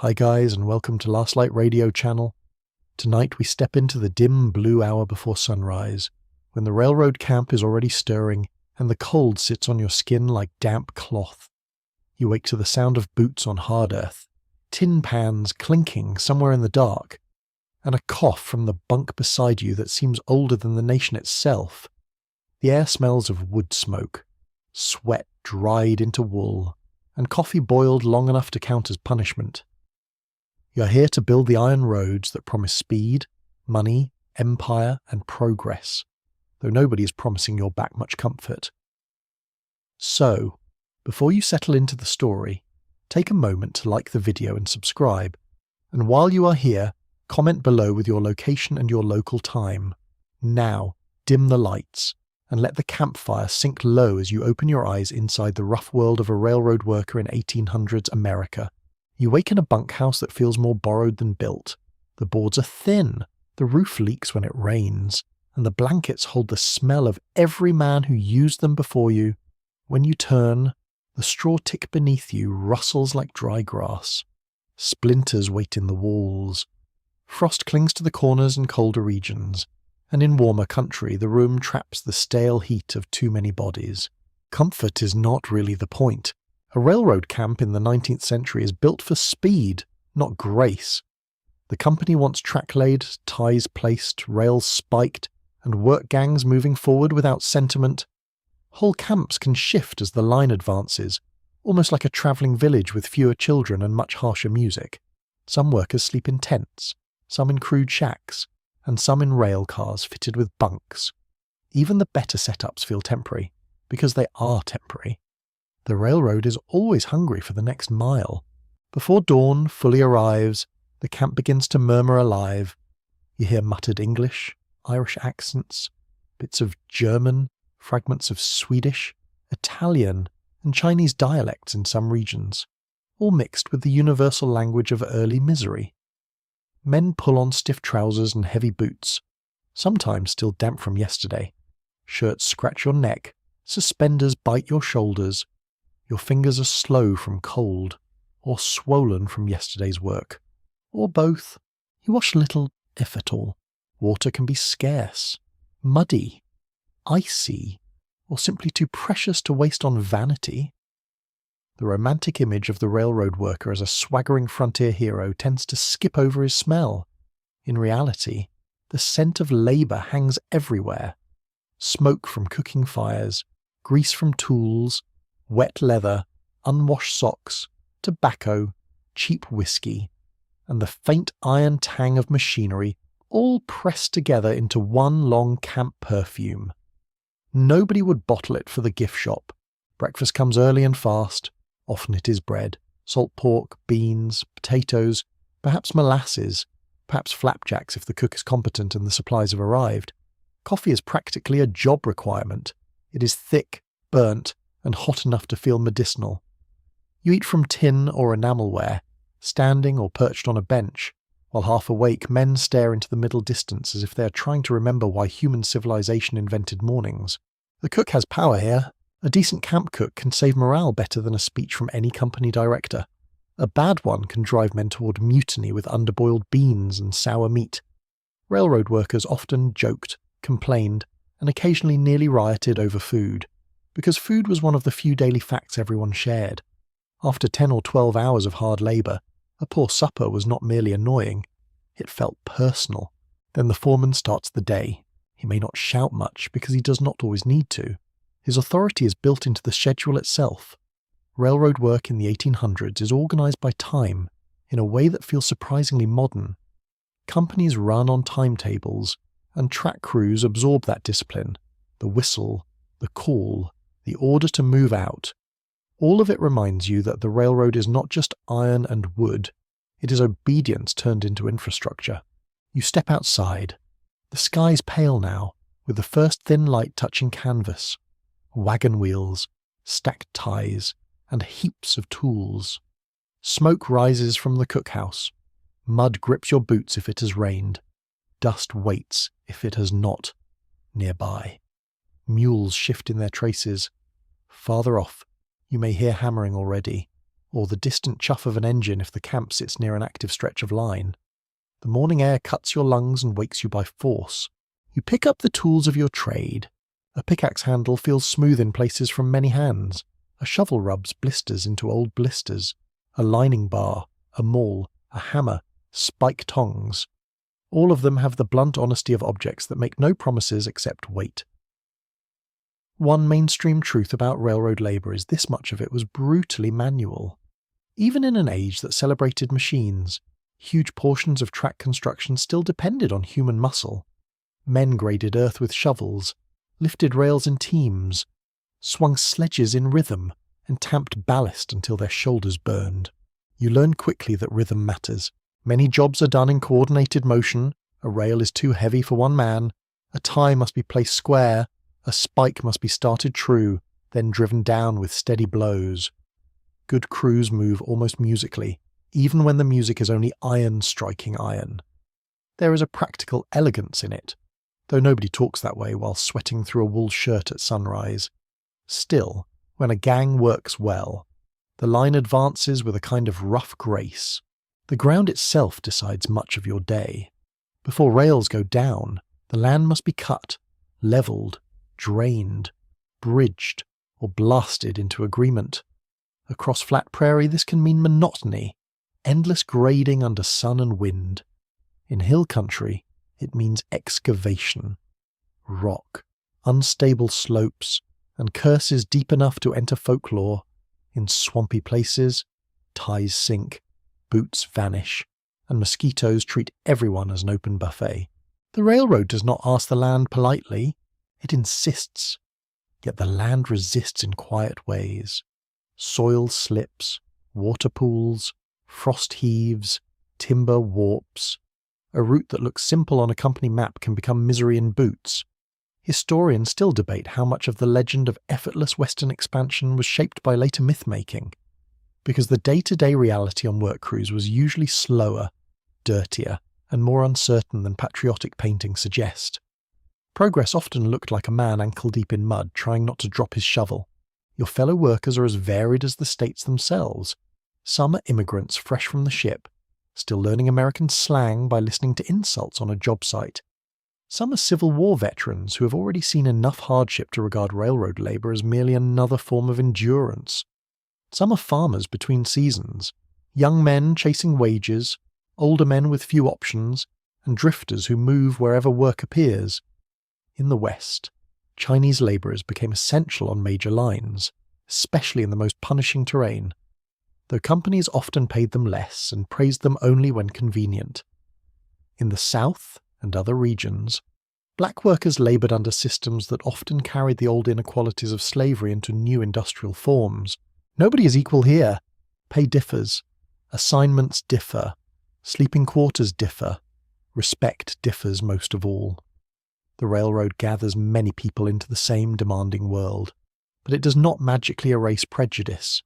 Hi guys, and welcome to Last Light Radio channel. Tonight we step into the dim blue hour before sunrise, when the railroad camp is already stirring and the cold sits on your skin like damp cloth. You wake to the sound of boots on hard earth, tin pans clinking somewhere in the dark, and a cough from the bunk beside you that seems older than the nation itself. The air smells of wood smoke, sweat dried into wool, and coffee boiled long enough to count as punishment. You are here to build the iron roads that promise speed, money, empire, and progress, though nobody is promising your back much comfort. So, before you settle into the story, take a moment to like the video and subscribe, and while you are here, comment below with your location and your local time. Now, dim the lights, and let the campfire sink low as you open your eyes inside the rough world of a railroad worker in 1800s America. You wake in a bunkhouse that feels more borrowed than built. The boards are thin, the roof leaks when it rains, and the blankets hold the smell of every man who used them before you. When you turn, the straw tick beneath you rustles like dry grass. Splinters wait in the walls. Frost clings to the corners and colder regions, and in warmer country the room traps the stale heat of too many bodies. Comfort is not really the point. A railroad camp in the 19th century is built for speed, not grace. The company wants track laid, ties placed, rails spiked, and work gangs moving forward without sentiment. Whole camps can shift as the line advances, almost like a travelling village with fewer children and much harsher music. Some workers sleep in tents, some in crude shacks, and some in rail cars fitted with bunks. Even the better setups feel temporary, because they are temporary. The railroad is always hungry for the next mile. Before dawn fully arrives, the camp begins to murmur alive. You hear muttered English, Irish accents, bits of German, fragments of Swedish, Italian, and Chinese dialects in some regions, all mixed with the universal language of early misery. Men pull on stiff trousers and heavy boots, sometimes still damp from yesterday. Shirts scratch your neck, suspenders bite your shoulders. Your fingers are slow from cold, or swollen from yesterday's work, or both. You wash little, if at all. Water can be scarce, muddy, icy, or simply too precious to waste on vanity. The romantic image of the railroad worker as a swaggering frontier hero tends to skip over his smell. In reality, the scent of labour hangs everywhere. Smoke from cooking fires, grease from tools, wet leather, unwashed socks, tobacco, cheap whiskey, and the faint iron tang of machinery, all pressed together into one long camp perfume. Nobody would bottle it for the gift shop. Breakfast comes early and fast. Often it is bread, salt pork, beans, potatoes, perhaps molasses, perhaps flapjacks if the cook is competent and the supplies have arrived. Coffee is practically a job requirement. It is thick, burnt, and hot enough to feel medicinal. You eat from tin or enamelware, standing or perched on a bench, while half awake men stare into the middle distance as if they are trying to remember why human civilization invented mornings. The cook has power here. A decent camp cook can save morale better than a speech from any company director. A bad one can drive men toward mutiny with underboiled beans and sour meat. Railroad workers often joked, complained, and occasionally nearly rioted over food, because food was one of the few daily facts everyone shared. After 10 or 12 hours of hard labour, a poor supper was not merely annoying, it felt personal. Then the foreman starts the day. He may not shout much because he does not always need to. His authority is built into the schedule itself. Railroad work in the 1800s is organised by time in a way that feels surprisingly modern. Companies run on timetables, and track crews absorb that discipline, the whistle, the call, the order to move out. All of it reminds you that the railroad is not just iron and wood, it is obedience turned into infrastructure. You step outside. The sky's pale now, with the first thin light touching canvas. Wagon wheels, stacked ties, and heaps of tools. Smoke rises from the cookhouse. Mud grips your boots if it has rained. Dust waits if it has not, nearby. Mules shift in their traces. Farther off, you may hear hammering already. or the distant chuff of an engine if the camp sits near an active stretch of line. The morning air cuts your lungs and wakes you by force. You pick up the tools of your trade. A pickaxe handle feels smooth in places from many hands. A shovel rubs blisters into old blisters. A lining bar, a maul, a hammer, spike tongs. All of them have the blunt honesty of objects that make no promises except weight. One mainstream truth about railroad labour is this much of it was brutally manual. Even in an age that celebrated machines, huge portions of track construction still depended on human muscle. Men graded earth with shovels, lifted rails in teams, swung sledges in rhythm, and tamped ballast until their shoulders burned. You learn quickly that rhythm matters. Many jobs are done in coordinated motion. A rail is too heavy for one man. A tie must be placed square. A spike must be started true, then driven down with steady blows. Good crews move almost musically, even when the music is only iron striking iron. There is a practical elegance in it, though nobody talks that way while sweating through a wool shirt at sunrise. Still, when a gang works well, the line advances with a kind of rough grace. The ground itself decides much of your day. Before rails go down, the land must be cut, levelled, drained, bridged, or blasted into agreement. Across flat prairie this can mean monotony, endless grading under sun and wind. In hill country, it means excavation, rock, unstable slopes, and curses deep enough to enter folklore. In swampy places, ties sink, boots vanish, and mosquitoes treat everyone as an open buffet. The railroad does not ask the land politely, it insists. Yet the land resists in quiet ways. Soil slips, water pools, frost heaves, timber warps. A route that looks simple on a company map can become misery in boots. Historians still debate how much of the legend of effortless Western expansion was shaped by later myth-making, because the day-to-day reality on work crews was usually slower, dirtier, and more uncertain than patriotic paintings suggest. Progress often looked like a man ankle-deep in mud trying not to drop his shovel. Your fellow workers are as varied as the states themselves. Some are immigrants fresh from the ship, still learning American slang by listening to insults on a job site. Some are Civil War veterans who have already seen enough hardship to regard railroad labour as merely another form of endurance. Some are farmers between seasons, young men chasing wages, older men with few options, and drifters who move wherever work appears. In the West, Chinese labourers became essential on major lines, especially in the most punishing terrain, though companies often paid them less and praised them only when convenient. In the South and other regions, black workers laboured under systems that often carried the old inequalities of slavery into new industrial forms. Nobody is equal here. Pay differs. Assignments differ. Sleeping quarters differ. Respect differs most of all. The railroad gathers many people into the same demanding world, but it does not magically erase prejudice.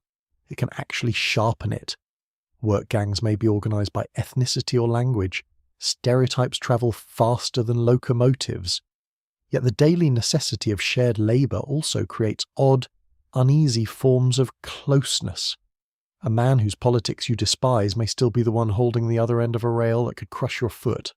It can actually sharpen it. Work gangs may be organised by ethnicity or language. Stereotypes travel faster than locomotives. Yet the daily necessity of shared labour also creates odd, uneasy forms of closeness. A man whose politics you despise may still be the one holding the other end of a rail that could crush your foot.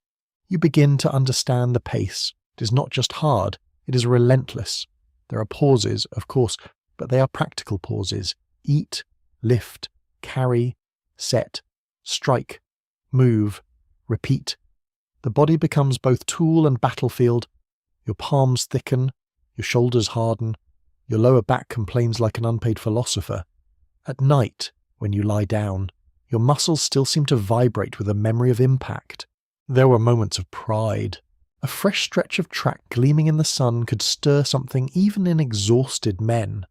You begin to understand the pace. It is not just hard, it is relentless. There are pauses, of course, but they are practical pauses. Eat, lift, carry, set, strike, move, repeat. The body becomes both tool and battlefield. Your palms thicken, your shoulders harden, your lower back complains like an unpaid philosopher. At night, when you lie down, your muscles still seem to vibrate with a memory of impact. There were moments of pride. A fresh stretch of track gleaming in the sun could stir something even in exhausted men.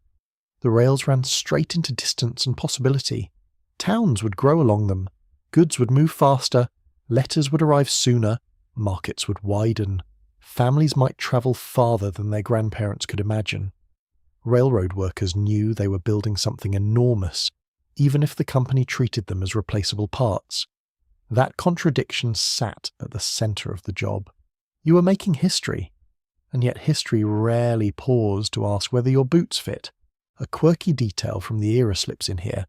The rails ran straight into distance and possibility. Towns would grow along them. Goods would move faster. Letters would arrive sooner. Markets would widen. Families might travel farther than their grandparents could imagine. Railroad workers knew they were building something enormous, even if the company treated them as replaceable parts. That contradiction sat at the centre of the job. You were making history, and yet history rarely paused to ask whether your boots fit. A quirky detail from the era slips in here.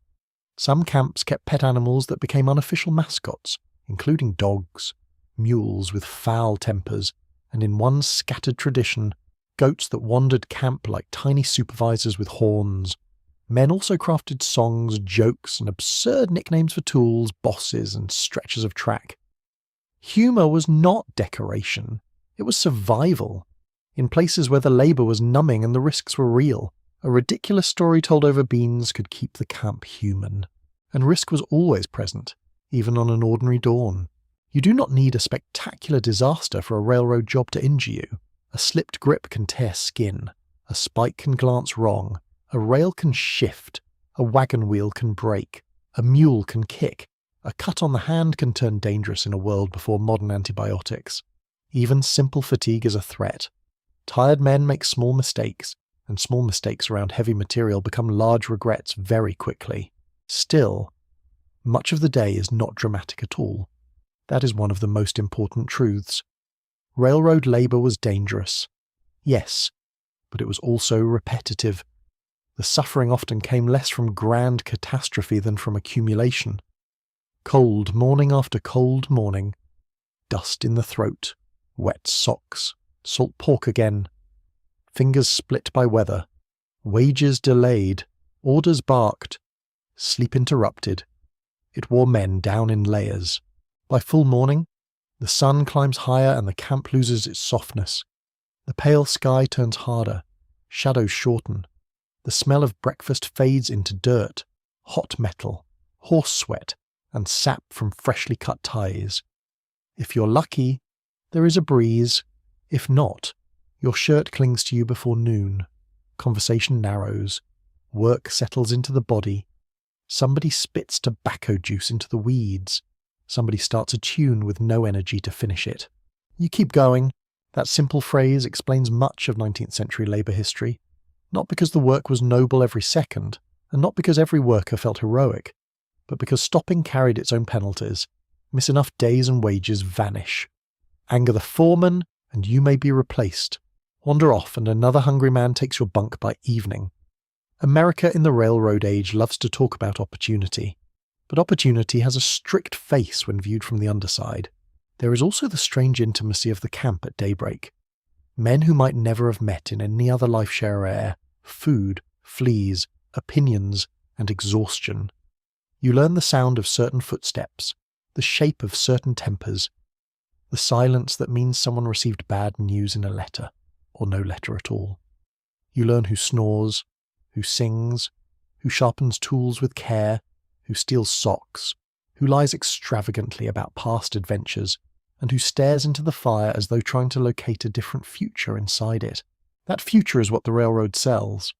Some camps kept pet animals that became unofficial mascots, including dogs, mules with foul tempers, and in one scattered tradition, goats that wandered camp like tiny supervisors with horns. Men also crafted songs, jokes, and absurd nicknames for tools, bosses, and stretches of track. Humour was not decoration, it was survival. In places where the labour was numbing and the risks were real, a ridiculous story told over beans could keep the camp human. And risk was always present, even on an ordinary dawn. You do not need a spectacular disaster for a railroad job to injure you. A slipped grip can tear skin, a spike can glance wrong, a rail can shift, a wagon wheel can break, a mule can kick, a cut on the hand can turn dangerous in a world before modern antibiotics. Even simple fatigue is a threat. Tired men make small mistakes, and small mistakes around heavy material become large regrets very quickly. Still, much of the day is not dramatic at all. That is one of the most important truths. Railroad labour was dangerous. Yes, but it was also repetitive. The suffering often came less from grand catastrophe than from accumulation. Cold morning after cold morning, dust in the throat, wet socks, salt pork again, fingers split by weather, wages delayed, orders barked, sleep interrupted. It wore men down in layers. By full morning, the sun climbs higher and the camp loses its softness. The pale sky turns harder, shadows shorten. The smell of breakfast fades into dirt, hot metal, horse sweat, and sap from freshly cut ties. If you're lucky, there is a breeze. If not, your shirt clings to you before noon. Conversation narrows. Work settles into the body. Somebody spits tobacco juice into the weeds. Somebody starts a tune with no energy to finish it. You keep going. That simple phrase explains much of 19th century labour history. Not because the work was noble every second, and not because every worker felt heroic, but because stopping carried its own penalties. Miss enough days and wages vanish. Anger the foreman, and you may be replaced. Wander off and another hungry man takes your bunk by evening. America in the railroad age loves to talk about opportunity, but opportunity has a strict face when viewed from the underside. There is also the strange intimacy of the camp at daybreak. Men who might never have met in any other life share air, food, fleas, opinions, and exhaustion. You learn the sound of certain footsteps, the shape of certain tempers, the silence that means someone received bad news in a letter, or no letter at all. You learn who snores, who sings, who sharpens tools with care, who steals socks, who lies extravagantly about past adventures, and who stares into the fire as though trying to locate a different future inside it. That future is what the railroad sells.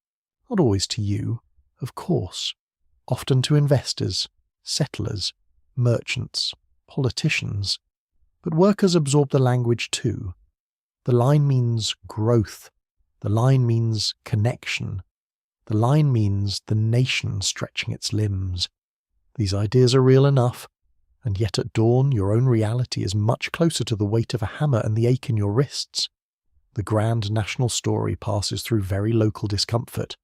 Not always to you, of course. Often to investors, settlers, merchants, politicians. But workers absorb the language too. The line means growth. The line means connection. The line means the nation stretching its limbs. These ideas are real enough, and yet at dawn your own reality is much closer to the weight of a hammer and the ache in your wrists. The grand national story passes through very local discomfort.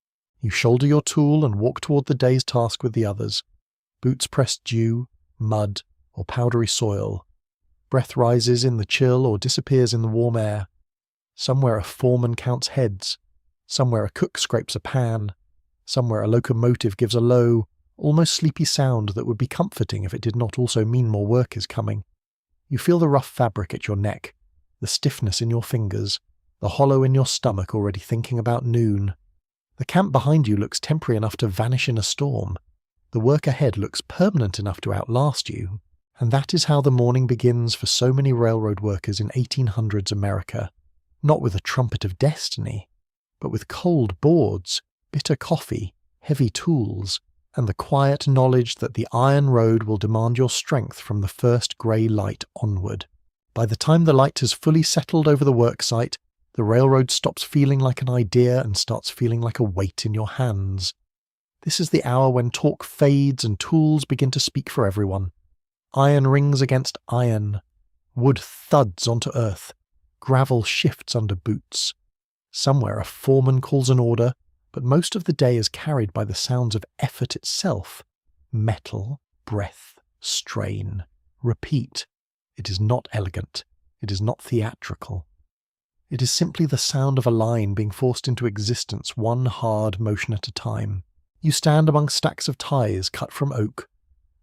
You shoulder your tool and walk toward the day's task with the others. Boots press dew, mud, or powdery soil. Breath rises in the chill or disappears in the warm air. Somewhere a foreman counts heads. Somewhere a cook scrapes a pan. Somewhere a locomotive gives a low, almost sleepy sound that would be comforting if it did not also mean more work is coming. You feel the rough fabric at your neck, the stiffness in your fingers, the hollow in your stomach already thinking about noon. The camp behind you looks temporary enough to vanish in a storm. The work ahead looks permanent enough to outlast you. And that is how the morning begins for so many railroad workers in 1800s America. Not with a trumpet of destiny, but with cold boards, bitter coffee, heavy tools, and the quiet knowledge that the iron road will demand your strength from the first grey light onward. By the time the light has fully settled over the worksite, the railroad stops feeling like an idea and starts feeling like a weight in your hands. This is the hour when talk fades and tools begin to speak for everyone. Iron rings against iron. Wood thuds onto earth. Gravel shifts under boots. Somewhere a foreman calls an order, but most of the day is carried by the sounds of effort itself. Metal, breath, strain, repeat. It is not elegant. It is not theatrical. It is simply the sound of a line being forced into existence one hard motion at a time. You stand among stacks of ties cut from oak,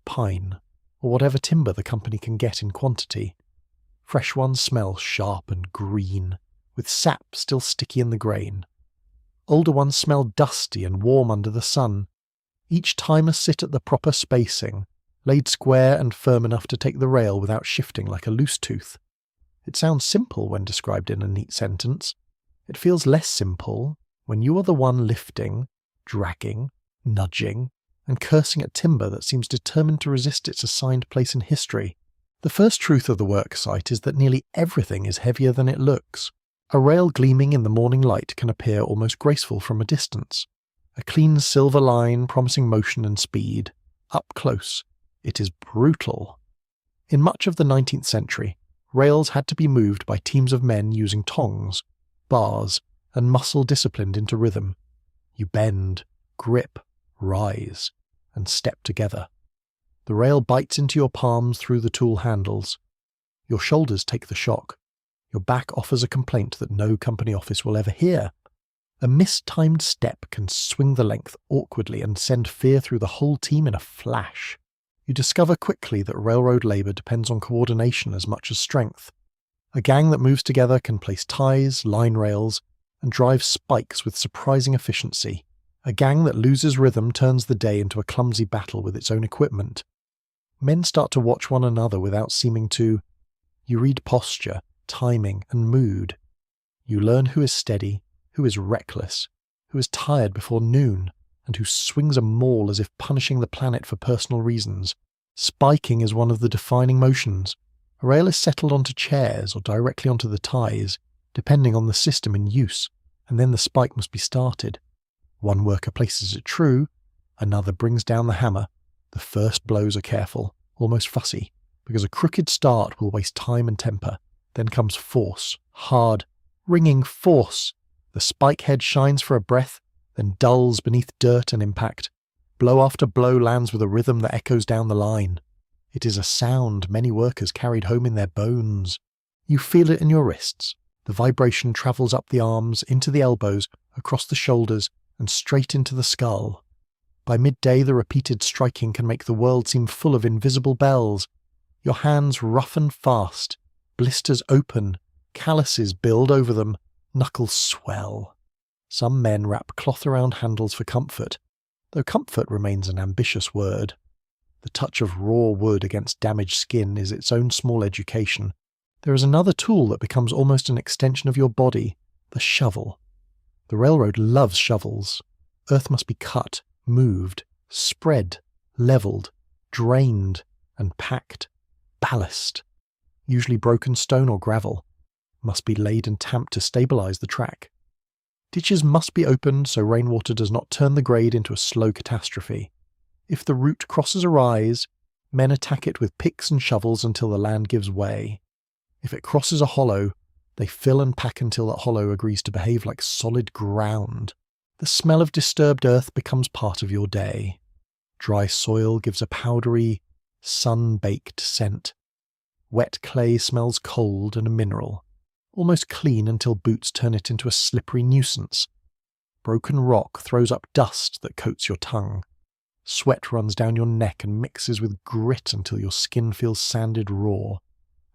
pine, or whatever timber the company can get in quantity. Fresh ones smell sharp and green, with sap still sticky in the grain. Older ones smell dusty and warm under the sun. Each tie must sit at the proper spacing, laid square and firm enough to take the rail without shifting like a loose tooth. It sounds simple when described in a neat sentence. It feels less simple when you are the one lifting, dragging, nudging, and cursing at timber that seems determined to resist its assigned place in history. The first truth of the work site is that nearly everything is heavier than it looks. A rail gleaming in the morning light can appear almost graceful from a distance. A clean silver line promising motion and speed. Up close, it is brutal. In much of the 19th century, rails had to be moved by teams of men using tongs, bars, and muscle disciplined into rhythm. You bend, grip, rise, and step together. The rail bites into your palms through the tool handles. Your shoulders take the shock. Your back offers a complaint that no company office will ever hear. A mistimed step can swing the length awkwardly and send fear through the whole team in a flash. You discover quickly that railroad labour depends on coordination as much as strength. A gang that moves together can place ties, line rails, and drive spikes with surprising efficiency. A gang that loses rhythm turns the day into a clumsy battle with its own equipment. Men start to watch one another without seeming to. You read posture, timing, and mood. You learn who is steady, who is reckless, who is tired before noon, and who swings a maul as if punishing the planet for personal reasons. Spiking is one of the defining motions. A rail is settled onto chairs or directly onto the ties, depending on the system in use, and then the spike must be started. One worker places it true, another brings down the hammer. The first blows are careful, almost fussy, because a crooked start will waste time and temper. Then comes force, hard, ringing force. The spike head shines for a breath, then dulls beneath dirt and impact. Blow after blow lands with a rhythm that echoes down the line. It is a sound many workers carried home in their bones. You feel it in your wrists. The vibration travels up the arms, into the elbows, across the shoulders, and straight into the skull. By midday the repeated striking can make the world seem full of invisible bells. Your hands roughen fast, blisters open, calluses build over them, knuckles swell. Some men wrap cloth around handles for comfort, though comfort remains an ambitious word. The touch of raw wood against damaged skin is its own small education. There is another tool that becomes almost an extension of your body, the shovel. The railroad loves shovels. Earth must be cut, moved, spread, levelled, drained, and packed. Ballast, usually broken stone or gravel, must be laid and tamped to stabilise the track. Ditches must be opened so rainwater does not turn the grade into a slow catastrophe. If the route crosses a rise, men attack it with picks and shovels until the land gives way. If it crosses a hollow, they fill and pack until that hollow agrees to behave like solid ground. The smell of disturbed earth becomes part of your day. Dry soil gives a powdery, sun-baked scent. Wet clay smells cold and mineral, almost clean until boots turn it into a slippery nuisance. Broken rock throws up dust that coats your tongue. Sweat runs down your neck and mixes with grit until your skin feels sanded raw.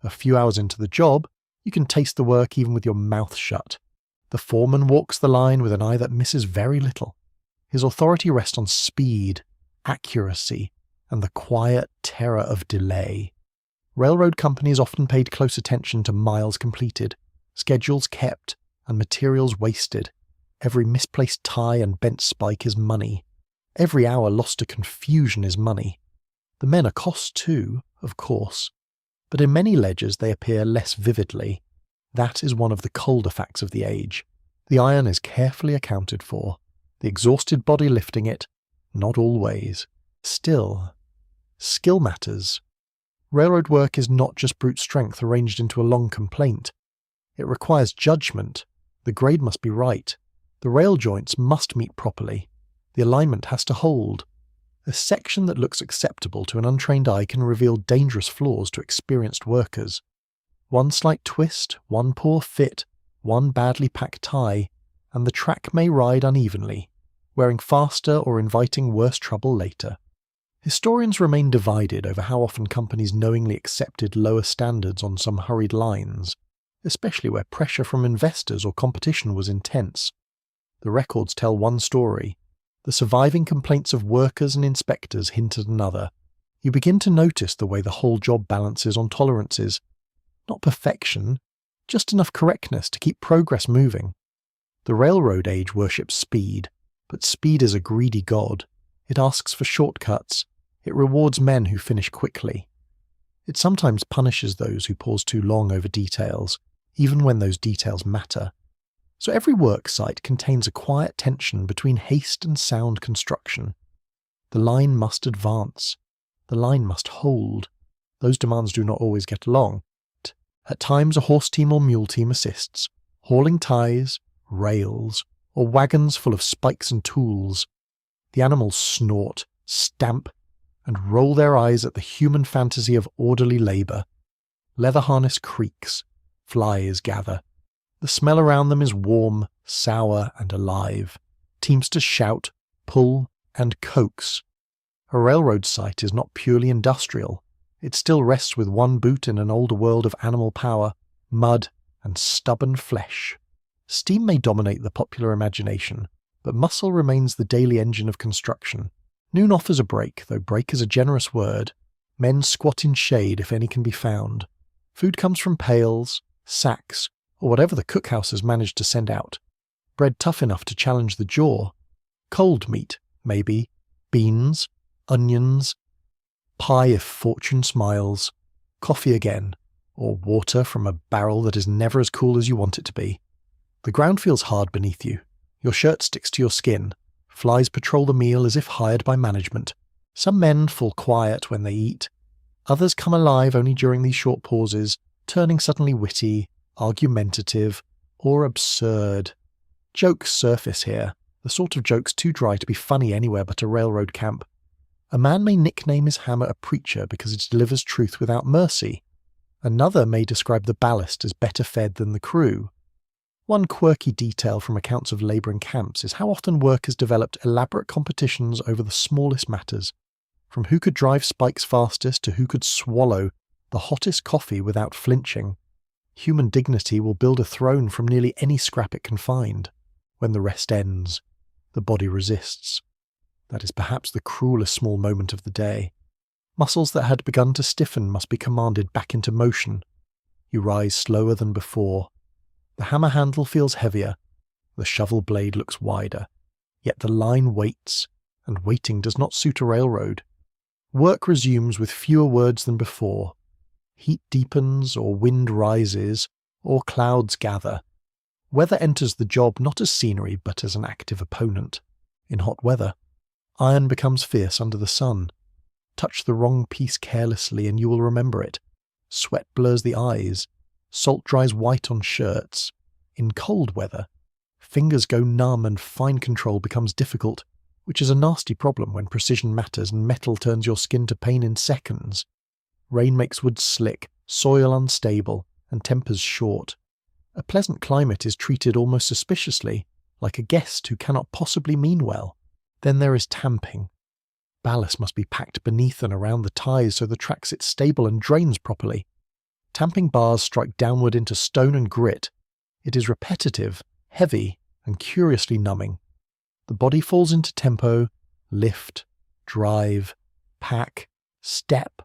A few hours into the job, you can taste the work even with your mouth shut. The foreman walks the line with an eye that misses very little. His authority rests on speed, accuracy, and the quiet terror of delay. Railroad companies often paid close attention to miles completed, schedules kept, and materials wasted. Every misplaced tie and bent spike is money. Every hour lost to confusion is money. The men are cost too, of course, but in many ledgers they appear less vividly. That is one of the colder facts of the age. The iron is carefully accounted for, the exhausted body lifting it, not always. Still, skill matters. Railroad work is not just brute strength arranged into a long complaint. It requires judgment. The grade must be right. The rail joints must meet properly. The alignment has to hold. A section that looks acceptable to an untrained eye can reveal dangerous flaws to experienced workers. One slight twist, one poor fit, one badly packed tie, and the track may ride unevenly, wearing faster or inviting worse trouble later. Historians remain divided over how often companies knowingly accepted lower standards on some hurried lines, especially where pressure from investors or competition was intense. The records tell one story. The surviving complaints of workers and inspectors hint at another. You begin to notice the way the whole job balances on tolerances. Not perfection, just enough correctness to keep progress moving. The railroad age worships speed, but speed is a greedy god. It asks for shortcuts. It rewards men who finish quickly. It sometimes punishes those who pause too long over details, even when those details matter. So every work site contains a quiet tension between haste and sound construction. The line must advance. The line must hold. Those demands do not always get along. At times a horse team or mule team assists, hauling ties, rails, or wagons full of spikes and tools. The animals snort, stamp, and roll their eyes at the human fantasy of orderly labour. Leather harness creaks. Flies gather. The smell around them is warm, sour, and alive. Teamsters shout, pull, and coax. A railroad site is not purely industrial. It still rests with one boot in an older world of animal power, mud, and stubborn flesh. Steam may dominate the popular imagination, but muscle remains the daily engine of construction. Noon offers a break, though break is a generous word. Men squat in shade if any can be found. Food comes from pails, sacks, or whatever the cookhouse has managed to send out. Bread tough enough to challenge the jaw. Cold meat, maybe. Beans, onions. Pie if fortune smiles. Coffee again, or water from a barrel that is never as cool as you want it to be. The ground feels hard beneath you. Your shirt sticks to your skin. Flies patrol the meal as if hired by management. Some men fall quiet when they eat. Others come alive only during these short pauses, turning suddenly witty, argumentative, or absurd. Jokes surface here, the sort of jokes too dry to be funny anywhere but a railroad camp. A man may nickname his hammer a preacher because it delivers truth without mercy. Another may describe the ballast as better fed than the crew. One quirky detail from accounts of labouring camps is how often workers developed elaborate competitions over the smallest matters, from who could drive spikes fastest to who could swallow the hottest coffee without flinching. Human dignity will build a throne from nearly any scrap it can find. When the rest ends, the body resists. That is perhaps the cruelest small moment of the day. Muscles that had begun to stiffen must be commanded back into motion. You rise slower than before. The hammer handle feels heavier. The shovel blade looks wider. Yet the line waits, and waiting does not suit a railroad. Work resumes with fewer words than before. Heat deepens, or wind rises, or clouds gather. Weather enters the job not as scenery, but as an active opponent. In hot weather, iron becomes fierce under the sun. Touch the wrong piece carelessly and you will remember it. Sweat blurs the eyes. Salt dries white on shirts. In cold weather, fingers go numb and fine control becomes difficult, which is a nasty problem when precision matters and metal turns your skin to pain in seconds. Rain makes wood slick, soil unstable, and tempers short. A pleasant climate is treated almost suspiciously, like a guest who cannot possibly mean well. Then there is tamping. Ballast must be packed beneath and around the ties so the track sits stable and drains properly. Tamping bars strike downward into stone and grit. It is repetitive, heavy, and curiously numbing. The body falls into tempo, lift, drive, pack, step,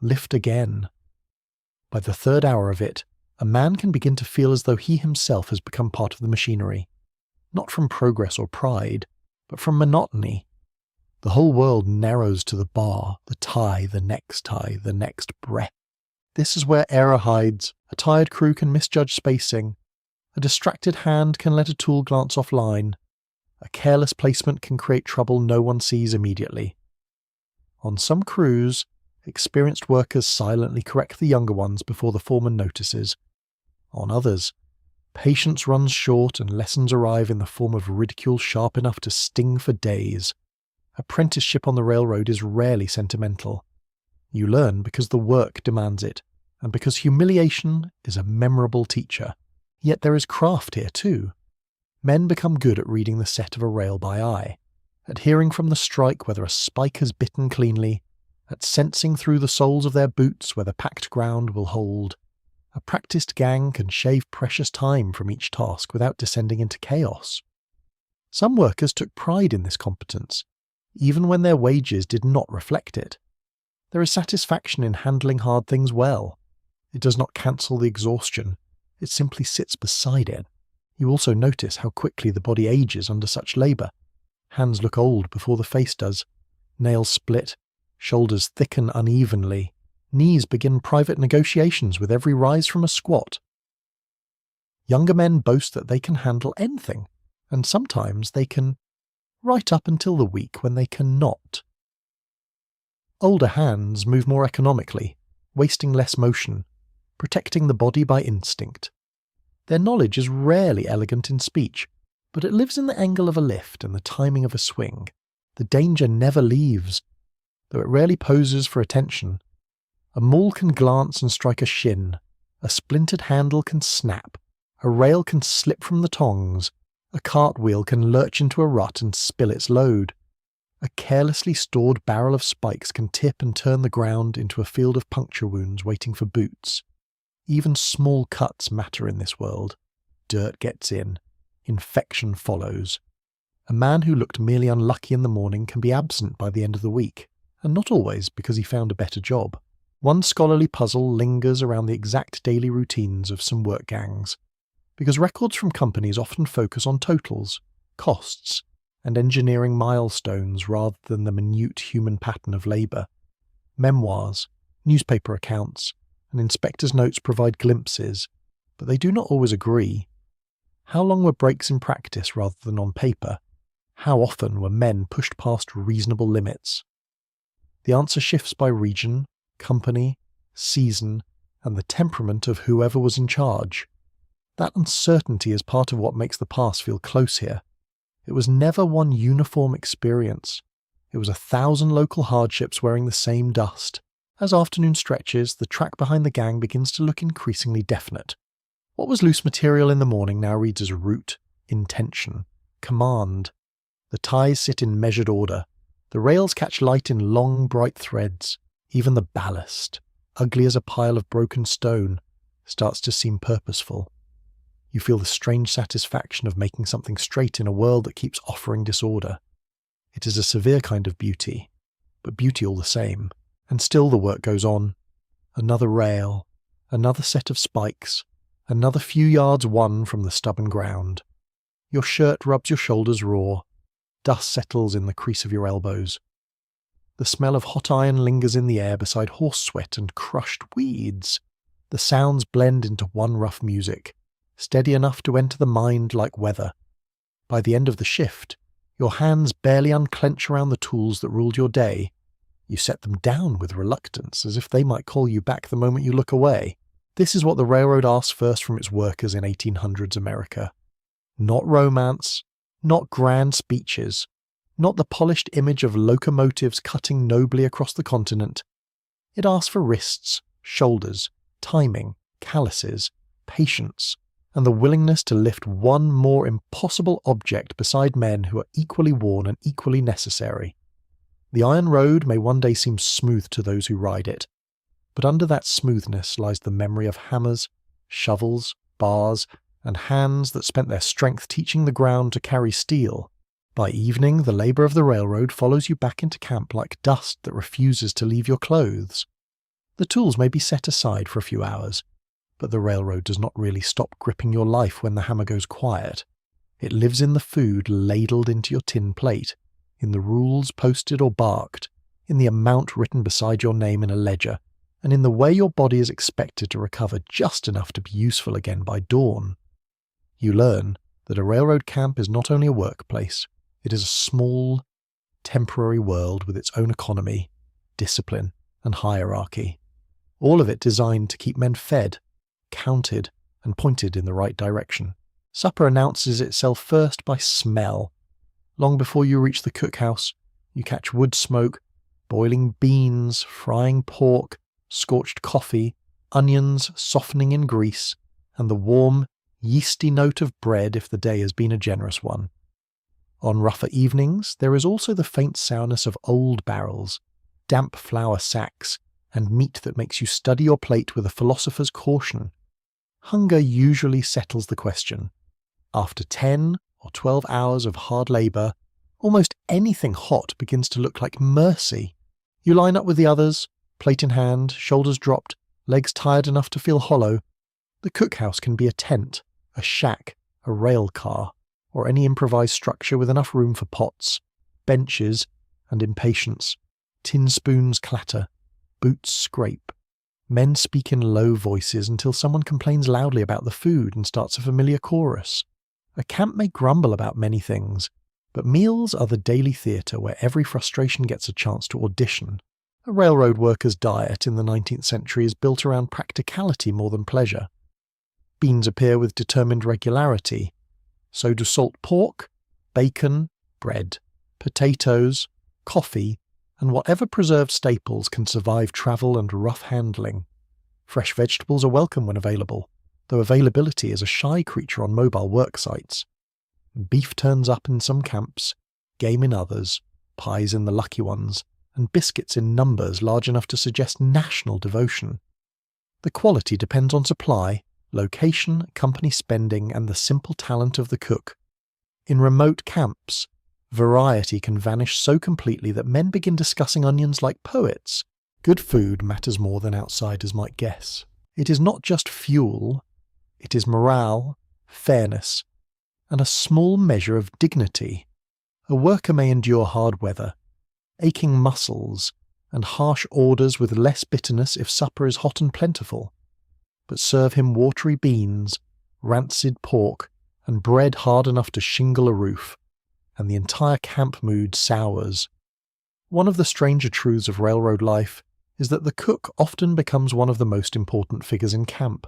lift again. By the third hour of it, a man can begin to feel as though he himself has become part of the machinery. Not from progress or pride, but from monotony. The whole world narrows to the bar, the tie, the next breath. This is where error hides. A tired crew can misjudge spacing. A distracted hand can let a tool glance offline. A careless placement can create trouble no one sees immediately. On some crews, experienced workers silently correct the younger ones before the foreman notices. On others, patience runs short and lessons arrive in the form of ridicule sharp enough to sting for days. Apprenticeship on the railroad is rarely sentimental. You learn because the work demands it, and because humiliation is a memorable teacher. Yet there is craft here too. Men become good at reading the set of a rail by eye, at hearing from the strike whether a spike has bitten cleanly, at sensing through the soles of their boots whether packed ground will hold. A practiced gang can shave precious time from each task without descending into chaos. Some workers took pride in this competence, even when their wages did not reflect it. There is satisfaction in handling hard things well. It does not cancel the exhaustion, it simply sits beside it. You also notice how quickly the body ages under such labour. Hands look old before the face does. Nails split, shoulders thicken unevenly, knees begin private negotiations with every rise from a squat. Younger men boast that they can handle anything, and sometimes they can, right up until the week when they cannot. Older hands move more economically, wasting less motion, protecting the body by instinct. Their knowledge is rarely elegant in speech, but it lives in the angle of a lift and the timing of a swing. The danger never leaves, though it rarely poses for attention. A maul can glance and strike a shin, a splintered handle can snap, a rail can slip from the tongs, a cartwheel can lurch into a rut and spill its load. A carelessly stored barrel of spikes can tip and turn the ground into a field of puncture wounds waiting for boots. Even small cuts matter in this world. Dirt gets in. Infection follows. A man who looked merely unlucky in the morning can be absent by the end of the week, and not always because he found a better job. One scholarly puzzle lingers around the exact daily routines of some work gangs, because records from companies often focus on totals, costs, and engineering milestones rather than the minute human pattern of labour. Memoirs, newspaper accounts, and inspectors' notes provide glimpses, but they do not always agree. How long were breaks in practice rather than on paper? How often were men pushed past reasonable limits? The answer shifts by region, company, season, and the temperament of whoever was in charge. That uncertainty is part of what makes the past feel close here. It was never one uniform experience. It was 1,000 local hardships wearing the same dust. As afternoon stretches, the track behind the gang begins to look increasingly definite. What was loose material in the morning now reads as route, intention, command. The ties sit in measured order. The rails catch light in long, bright threads. Even the ballast, ugly as a pile of broken stone, starts to seem purposeful. You feel the strange satisfaction of making something straight in a world that keeps offering disorder. It is a severe kind of beauty, but beauty all the same. And still the work goes on. Another rail, another set of spikes, another few yards won from the stubborn ground. Your shirt rubs your shoulders raw. Dust settles in the crease of your elbows. The smell of hot iron lingers in the air beside horse sweat and crushed weeds. The sounds blend into one rough music, steady enough to enter the mind like weather. By the end of the shift, your hands barely unclench around the tools that ruled your day. You set them down with reluctance, as if they might call you back the moment you look away. This is what the railroad asks first from its workers in 1800s America. Not romance, not grand speeches, not the polished image of locomotives cutting nobly across the continent. It asks for wrists, shoulders, timing, calluses, patience, and the willingness to lift one more impossible object beside men who are equally worn and equally necessary. The iron road may one day seem smooth to those who ride it, but under that smoothness lies the memory of hammers, shovels, bars, and hands that spent their strength teaching the ground to carry steel. By evening, the labour of the railroad follows you back into camp like dust that refuses to leave your clothes. The tools may be set aside for a few hours, but the railroad does not really stop gripping your life when the hammer goes quiet. It lives in the food ladled into your tin plate, in the rules posted or barked, in the amount written beside your name in a ledger, and in the way your body is expected to recover just enough to be useful again by dawn. You learn that a railroad camp is not only a workplace, it is a small, temporary world with its own economy, discipline, and hierarchy. All of it designed to keep men fed, counted, and pointed in the right direction. Supper announces itself first by smell. Long before you reach the cookhouse, You catch wood smoke, boiling beans, frying pork, scorched coffee, onions softening in grease, and the warm, yeasty note of bread if the day has been a generous one. On rougher evenings, there is also the faint sourness of old barrels, damp flour sacks, and meat that makes you study your plate with a philosopher's caution. Hunger usually settles the question. After 10 or 12 hours of hard labour, almost anything hot begins to look like mercy. You line up with the others, plate in hand, shoulders dropped, legs tired enough to feel hollow. The cookhouse can be a tent, a shack, a rail car, or any improvised structure with enough room for pots, benches, and impatience. Tin spoons clatter, boots scrape. Men speak in low voices until someone complains loudly about the food and starts a familiar chorus. A camp may grumble about many things, but meals are the daily theatre where every frustration gets a chance to audition. A railroad worker's diet in the 19th century is built around practicality more than pleasure. Beans appear with determined regularity. So do salt pork, bacon, bread, potatoes, coffee, and whatever preserved staples can survive travel and rough handling. Fresh vegetables are welcome when available, though availability is a shy creature on mobile work sites. Beef turns up in some camps, game in others, pies in the lucky ones, and biscuits in numbers large enough to suggest national devotion. The quality depends on supply, location, company spending, and the simple talent of the cook. In remote camps, variety can vanish so completely that men begin discussing onions like poets. Good food matters more than outsiders might guess. It is not just fuel, it is morale, fairness, and a small measure of dignity. A worker may endure hard weather, aching muscles, and harsh orders with less bitterness if supper is hot and plentiful, but serve him watery beans, rancid pork, and bread hard enough to shingle a roof, and the entire camp mood sours. One of the stranger truths of railroad life is that the cook often becomes one of the most important figures in camp.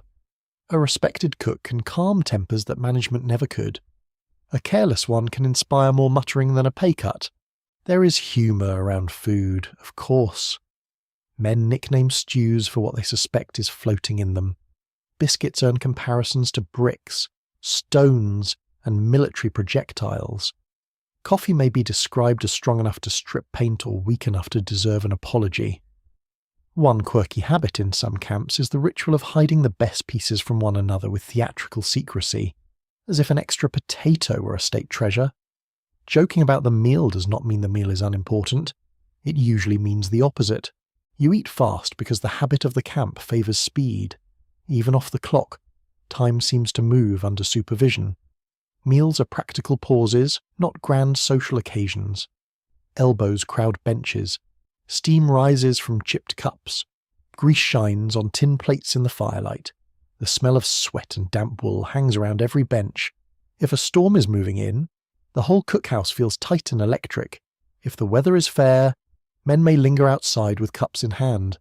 A respected cook can calm tempers that management never could. A careless one can inspire more muttering than a pay cut. There is humour around food, of course. Men nickname stews for what they suspect is floating in them. Biscuits earn comparisons to bricks, stones, and military projectiles. Coffee may be described as strong enough to strip paint or weak enough to deserve an apology. One quirky habit in some camps is the ritual of hiding the best pieces from one another with theatrical secrecy, as if an extra potato were a state treasure. Joking about the meal does not mean the meal is unimportant. It usually means the opposite. You eat fast because the habit of the camp favours speed. Even off the clock, time seems to move under supervision. Meals are practical pauses, not grand social occasions. Elbows crowd benches. Steam rises from chipped cups. Grease shines on tin plates in the firelight. The smell of sweat and damp wool hangs around every bench. If a storm is moving in, the whole cookhouse feels tight and electric. If the weather is fair, men may linger outside with cups in hand,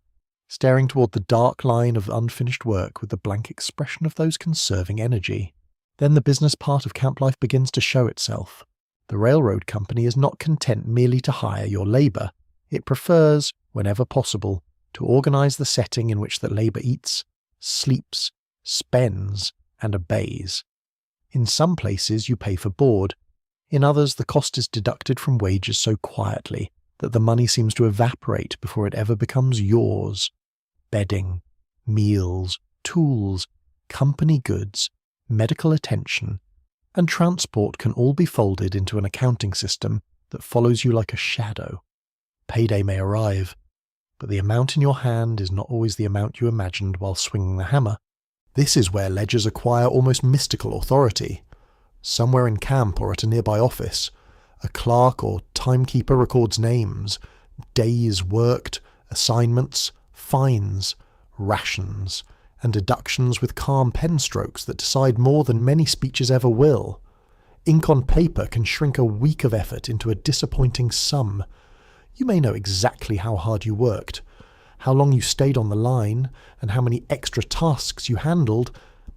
staring toward the dark line of unfinished work with the blank expression of those conserving energy. Then the business part of camp life begins to show itself. The railroad company is not content merely to hire your labour. It prefers, whenever possible, to organise the setting in which the labour eats, sleeps, spends, and obeys. In some places you pay for board. In others the cost is deducted from wages so quietly that the money seems to evaporate before it ever becomes yours. Bedding, meals, tools, company goods, medical attention, and transport can all be folded into an accounting system that follows you like a shadow. Payday may arrive, but the amount in your hand is not always the amount you imagined while swinging the hammer. This is where ledgers acquire almost mystical authority. Somewhere in camp or at a nearby office, a clerk or timekeeper records names, days worked, assignments, fines, rations, and deductions with calm pen strokes that decide more than many speeches ever will. Ink on paper can shrink a week of effort into a disappointing sum. You may know exactly how hard you worked, how long you stayed on the line, and how many extra tasks you handled,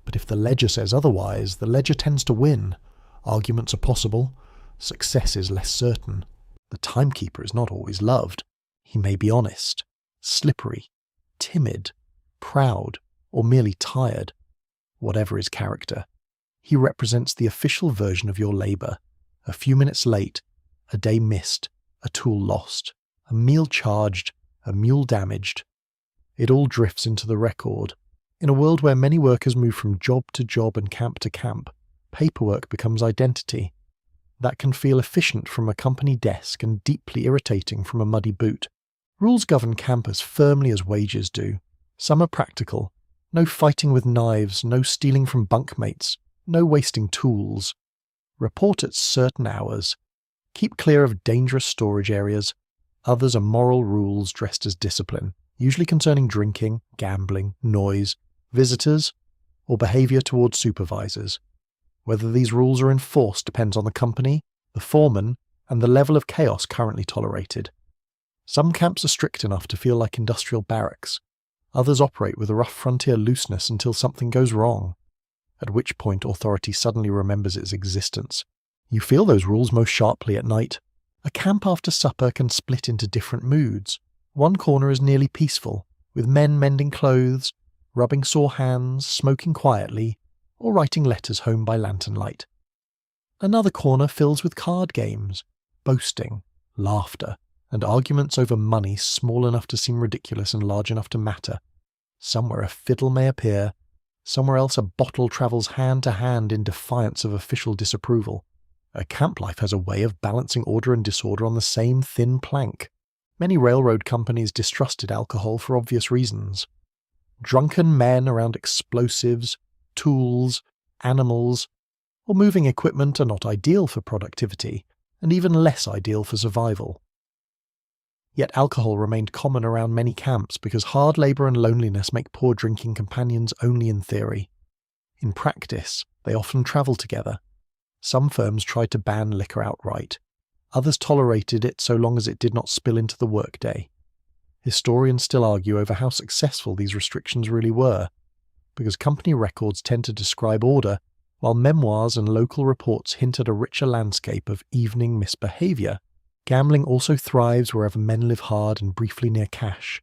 but if the ledger says otherwise, the ledger tends to win. Arguments are possible, success is less certain. The timekeeper is not always loved. He may be honest, slippery, timid, proud, or merely tired. Whatever his character, he represents the official version of your labour. A few minutes late, a day missed, a tool lost, a meal charged, a mule damaged. It all drifts into the record. In a world where many workers move from job to job and camp to camp, paperwork becomes identity. That can feel efficient from a company desk and deeply irritating from a muddy boot. Rules govern camp as firmly as wages do. Some are practical. No fighting with knives, no stealing from bunkmates, no wasting tools. Report at certain hours. Keep clear of dangerous storage areas. Others are moral rules dressed as discipline, usually concerning drinking, gambling, noise, visitors, or behaviour towards supervisors. Whether these rules are enforced depends on the company, the foreman, and the level of chaos currently tolerated. Some camps are strict enough to feel like industrial barracks. Others operate with a rough frontier looseness until something goes wrong, at which point authority suddenly remembers its existence. You feel those rules most sharply at night. A camp after supper can split into different moods. One corner is nearly peaceful, with men mending clothes, rubbing sore hands, smoking quietly, or writing letters home by lantern light. Another corner fills with card games, boasting, laughter, and arguments over money small enough to seem ridiculous and large enough to matter. Somewhere a fiddle may appear, somewhere else a bottle travels hand to hand in defiance of official disapproval. A camp life has a way of balancing order and disorder on the same thin plank. Many railroad companies distrusted alcohol for obvious reasons. Drunken men around explosives, tools, animals, or moving equipment are not ideal for productivity, and even less ideal for survival. Yet alcohol remained common around many camps because hard labour and loneliness make poor drinking companions only in theory. In practice, they often travel together. Some firms tried to ban liquor outright. Others tolerated it so long as it did not spill into the workday. Historians still argue over how successful these restrictions really were, because company records tend to describe order, while memoirs and local reports hint at a richer landscape of evening misbehaviour. Gambling also thrives wherever men live hard and briefly near cash.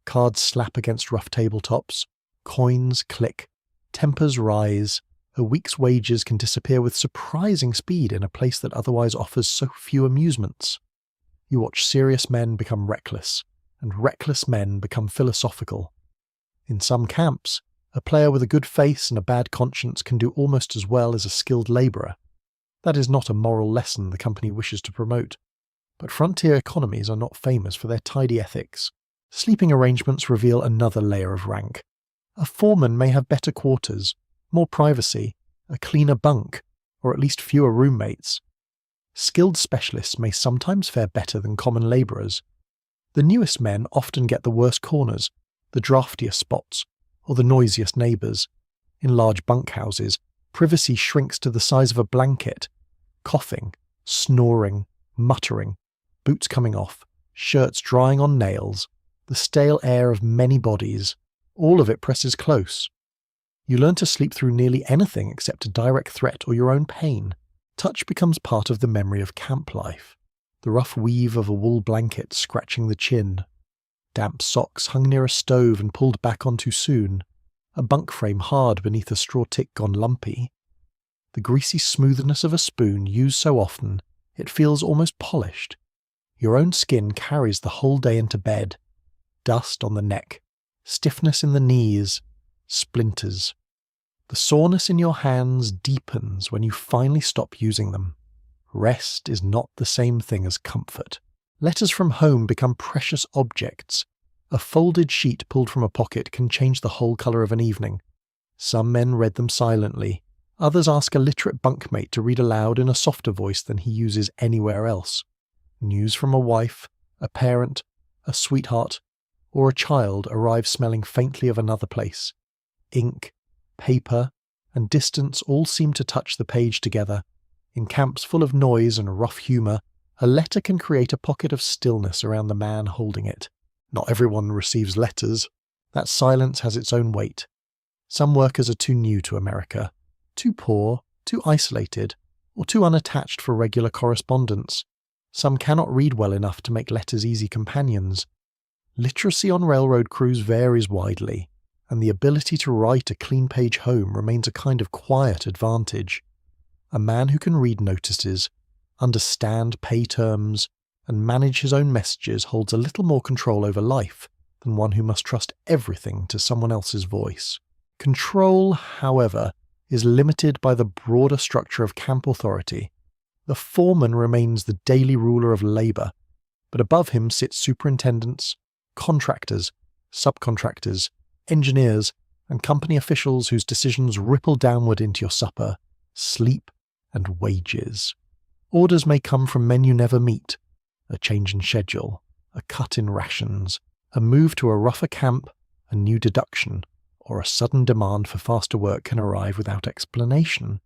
Cards slap against rough tabletops, coins click, tempers rise. A week's wages can disappear with surprising speed in a place that otherwise offers so few amusements. You watch serious men become reckless, and reckless men become philosophical. In some camps, a player with a good face and a bad conscience can do almost as well as a skilled labourer. That is not a moral lesson the company wishes to promote. But frontier economies are not famous for their tidy ethics. Sleeping arrangements reveal another layer of rank. A foreman may have better quarters, more privacy, a cleaner bunk, or at least fewer roommates. Skilled specialists may sometimes fare better than common labourers. The newest men often get the worst corners, the draftiest spots, or the noisiest neighbours. In large bunkhouses, privacy shrinks to the size of a blanket. Coughing, snoring, muttering, boots coming off, shirts drying on nails, the stale air of many bodies, all of it presses close. You learn to sleep through nearly anything except a direct threat or your own pain. Touch becomes part of the memory of camp life. The rough weave of a wool blanket scratching the chin, damp socks hung near a stove and pulled back on too soon, a bunk frame hard beneath a straw tick gone lumpy. The greasy smoothness of a spoon used so often, it feels almost polished. Your own skin carries the whole day into bed. Dust on the neck, stiffness in the knees, splinters. The soreness in your hands deepens when you finally stop using them. Rest is not the same thing as comfort. Letters from home become precious objects. A folded sheet pulled from a pocket can change the whole colour of an evening. Some men read them silently. Others ask a literate bunkmate to read aloud in a softer voice than he uses anywhere else. News from a wife, a parent, a sweetheart, or a child arrives smelling faintly of another place. Ink, paper, and distance all seem to touch the page together. In camps full of noise and rough humour, a letter can create a pocket of stillness around the man holding it. Not everyone receives letters. That silence has its own weight. Some workers are too new to America, too poor, too isolated, or too unattached for regular correspondence. Some cannot read well enough to make letters easy companions. Literacy on railroad crews varies widely, and the ability to write a clean-page home remains a kind of quiet advantage. A man who can read notices, understand pay terms, and manage his own messages holds a little more control over life than one who must trust everything to someone else's voice. Control, however, is limited by the broader structure of camp authority. The foreman remains the daily ruler of labour, but above him sit superintendents, contractors, subcontractors, engineers, and company officials whose decisions ripple downward into your supper, sleep, and wages. Orders may come from men you never meet, a change in schedule, a cut in rations, a move to a rougher camp, a new deduction, or a sudden demand for faster work can arrive without explanation.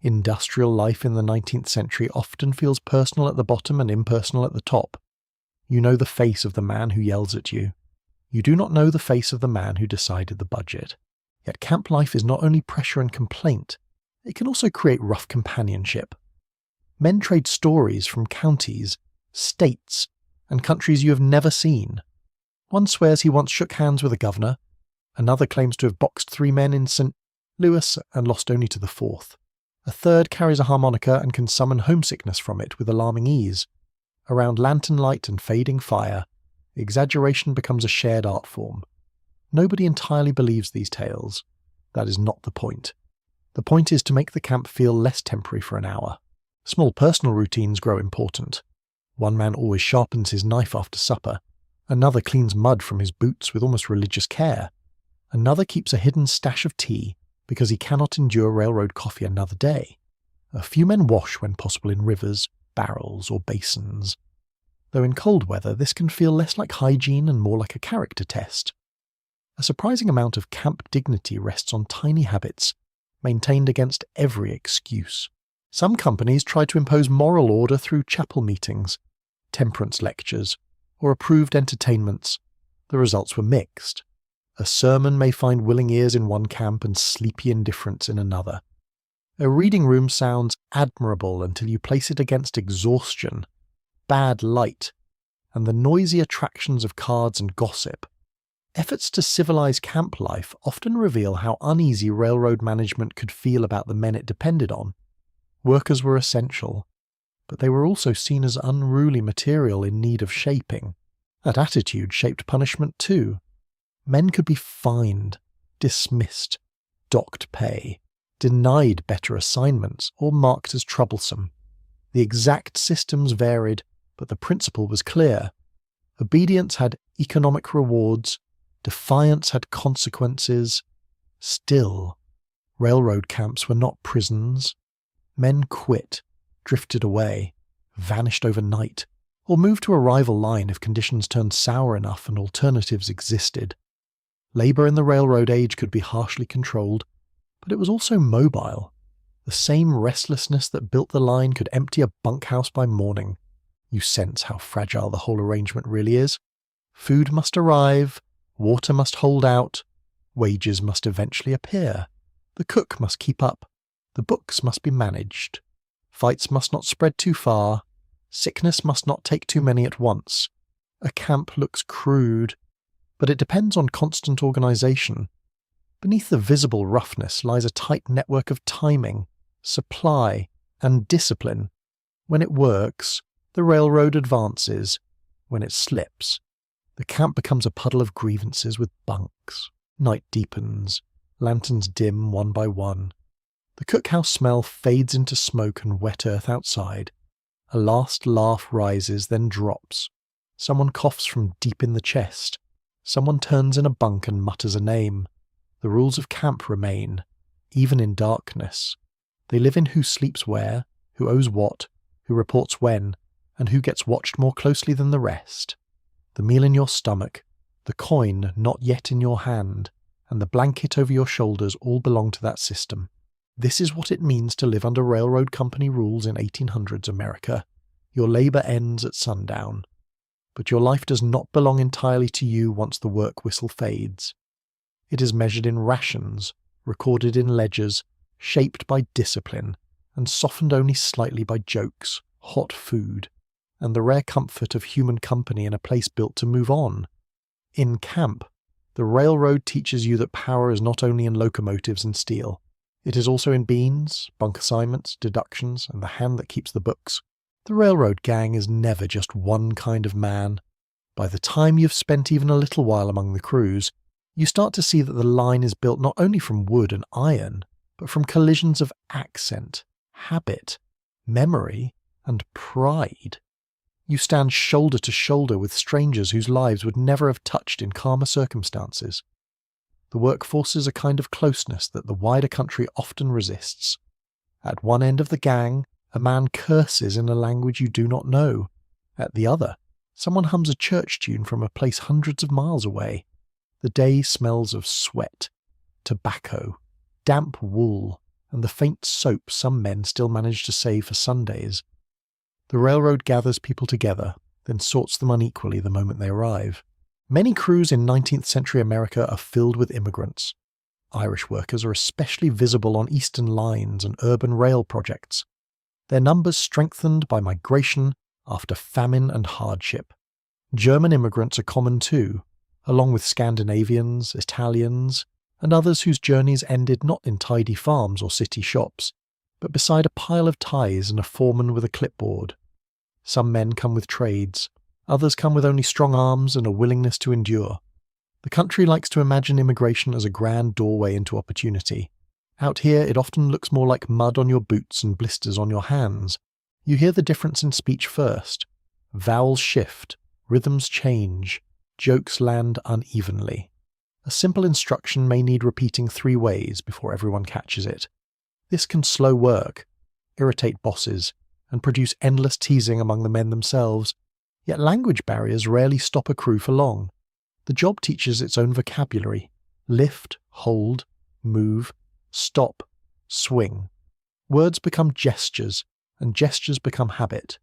Industrial life in the 19th century often feels personal at the bottom and impersonal at the top. You know the face of the man who yells at you. You do not know the face of the man who decided the budget. Yet camp life is not only pressure and complaint, it can also create rough companionship. Men trade stories from counties, states, and countries you have never seen. One swears he once shook hands with a governor, another claims to have boxed 3 men in St. Louis and lost only to the 4th. A third carries a harmonica and can summon homesickness from it with alarming ease. Around lantern light and fading fire, exaggeration becomes a shared art form. Nobody entirely believes these tales. That is not the point. The point is to make the camp feel less temporary for an hour. Small personal routines grow important. One man always sharpens his knife after supper. Another cleans mud from his boots with almost religious care. Another keeps a hidden stash of tea because he cannot endure railroad coffee another day. A few men wash when possible in rivers, barrels, or basins. Though in cold weather this can feel less like hygiene and more like a character test. A surprising amount of camp dignity rests on tiny habits, maintained against every excuse. Some companies try to impose moral order through chapel meetings, temperance lectures, or approved entertainments. The results were mixed. A sermon may find willing ears in one camp and sleepy indifference in another. A reading room sounds admirable until you place it against exhaustion, bad light, and the noisy attractions of cards and gossip. Efforts to civilize camp life often reveal how uneasy railroad management could feel about the men it depended on. Workers were essential, but they were also seen as unruly material in need of shaping. That attitude shaped punishment too. Men could be fined, dismissed, docked pay, denied better assignments, or marked as troublesome. The exact systems varied, but the principle was clear. Obedience had economic rewards, defiance had consequences. Still, railroad camps were not prisons. Men quit, drifted away, vanished overnight, or moved to a rival line if conditions turned sour enough and alternatives existed. Labour in the railroad age could be harshly controlled, but it was also mobile. The same restlessness that built the line could empty a bunkhouse by morning. You sense how fragile the whole arrangement really is. Food must arrive, water must hold out, wages must eventually appear, the cook must keep up, the books must be managed, fights must not spread too far, sickness must not take too many at once. A camp looks crude, but it depends on constant organisation. Beneath the visible roughness lies a tight network of timing, supply, and discipline. When it works, the railroad advances. When it slips, the camp becomes a puddle of grievances with bunks. Night deepens, lanterns dim one by one. The cookhouse smell fades into smoke and wet earth outside. A last laugh rises, then drops. Someone coughs from deep in the chest. Someone turns in a bunk and mutters a name. The rules of camp remain, even in darkness. They live in who sleeps where, who owes what, who reports when, and who gets watched more closely than the rest. The meal in your stomach, the coin not yet in your hand, and the blanket over your shoulders all belong to that system. This is what it means to live under railroad company rules in 1800s America. Your labour ends at sundown. But your life does not belong entirely to you once the work whistle fades. It is measured in rations, recorded in ledgers, shaped by discipline, and softened only slightly by jokes, hot food, and the rare comfort of human company in a place built to move on. In camp, the railroad teaches you that power is not only in locomotives and steel. It is also in beans, bunk assignments, deductions, and the hand that keeps the books. The railroad gang is never just one kind of man. By the time you've spent even a little while among the crews, you start to see that the line is built not only from wood and iron, but from collisions of accent, habit, memory, and pride. You stand shoulder to shoulder with strangers whose lives would never have touched in calmer circumstances. The work forces a kind of closeness that the wider country often resists. At one end of the gang, a man curses in a language you do not know. At the other, someone hums a church tune from a place hundreds of miles away. The day smells of sweat, tobacco, damp wool, and the faint soap some men still manage to save for Sundays. The railroad gathers people together, then sorts them unequally the moment they arrive. Many crews in 19th century America are filled with immigrants. Irish workers are especially visible on eastern lines and urban rail projects. Their numbers strengthened by migration after famine and hardship. German immigrants are common too, along with Scandinavians, Italians, and others whose journeys ended not in tidy farms or city shops, but beside a pile of ties and a foreman with a clipboard. Some men come with trades, others come with only strong arms and a willingness to endure. The country likes to imagine immigration as a grand doorway into opportunity. Out here, it often looks more like mud on your boots and blisters on your hands. You hear the difference in speech first. Vowels shift, rhythms change, jokes land unevenly. A simple instruction may need repeating 3 ways before everyone catches it. This can slow work, irritate bosses, and produce endless teasing among the men themselves. Yet language barriers rarely stop a crew for long. The job teaches its own vocabulary: lift, hold, move, stop, swing. Words become gestures, and gestures become habit.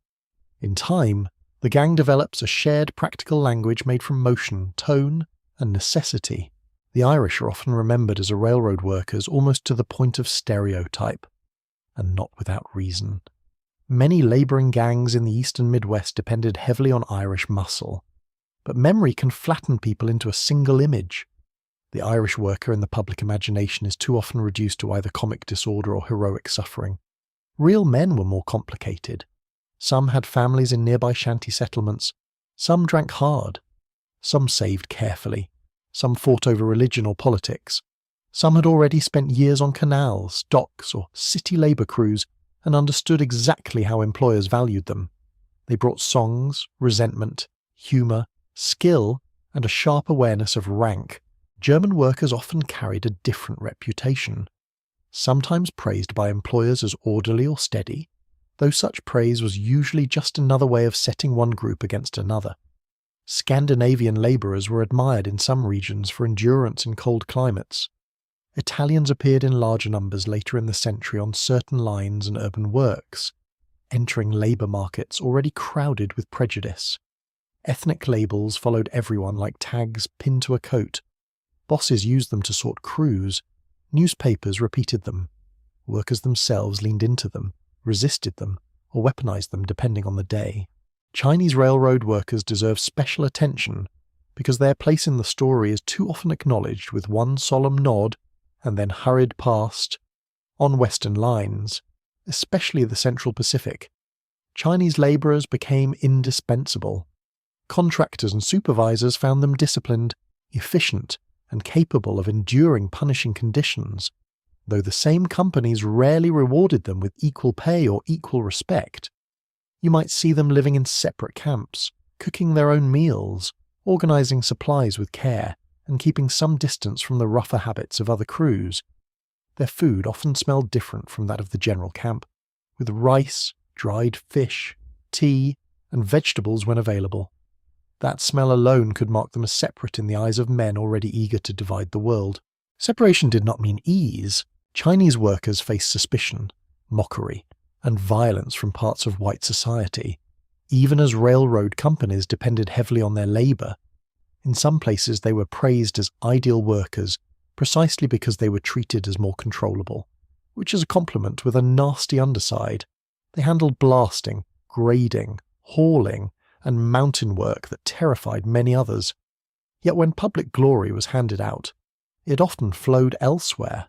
In time, the gang develops a shared practical language made from motion, tone, and necessity. The Irish are often remembered as railroad workers almost to the point of stereotype, and not without reason. Many labouring gangs in the eastern Midwest depended heavily on Irish muscle, but memory can flatten people into a single image. The Irish worker in the public imagination is too often reduced to either comic disorder or heroic suffering. Real men were more complicated. Some had families in nearby shanty settlements, some drank hard, some saved carefully, some fought over religion or politics. Some had already spent years on canals, docks, or city labour crews and understood exactly how employers valued them. They brought songs, resentment, humour, skill, and a sharp awareness of rank. German workers often carried a different reputation. Sometimes praised by employers as orderly or steady, though such praise was usually just another way of setting one group against another. Scandinavian labourers were admired in some regions for endurance in cold climates. Italians appeared in larger numbers later in the century on certain lines and urban works, entering labour markets already crowded with prejudice. Ethnic labels followed everyone like tags pinned to a coat. Bosses used them to sort crews. Newspapers repeated them. Workers themselves leaned into them, resisted them, or weaponized them depending on the day. Chinese railroad workers deserve special attention because their place in the story is too often acknowledged with one solemn nod and then hurried past. On Western lines, especially the Central Pacific, Chinese labourers became indispensable. Contractors and supervisors found them disciplined, efficient, and capable of enduring punishing conditions, though the same companies rarely rewarded them with equal pay or equal respect. You might see them living in separate camps, cooking their own meals, organising supplies with care, and keeping some distance from the rougher habits of other crews. Their food often smelled different from that of the general camp, with rice, dried fish, tea, and vegetables when available. That smell alone could mark them as separate in the eyes of men already eager to divide the world. Separation did not mean ease. Chinese workers faced suspicion, mockery, and violence from parts of white society, even as railroad companies depended heavily on their labour. In some places they were praised as ideal workers precisely because they were treated as more controllable, which is a compliment with a nasty underside. They handled blasting, grading, hauling, and mountain work that terrified many others. Yet when public glory was handed out, it often flowed elsewhere.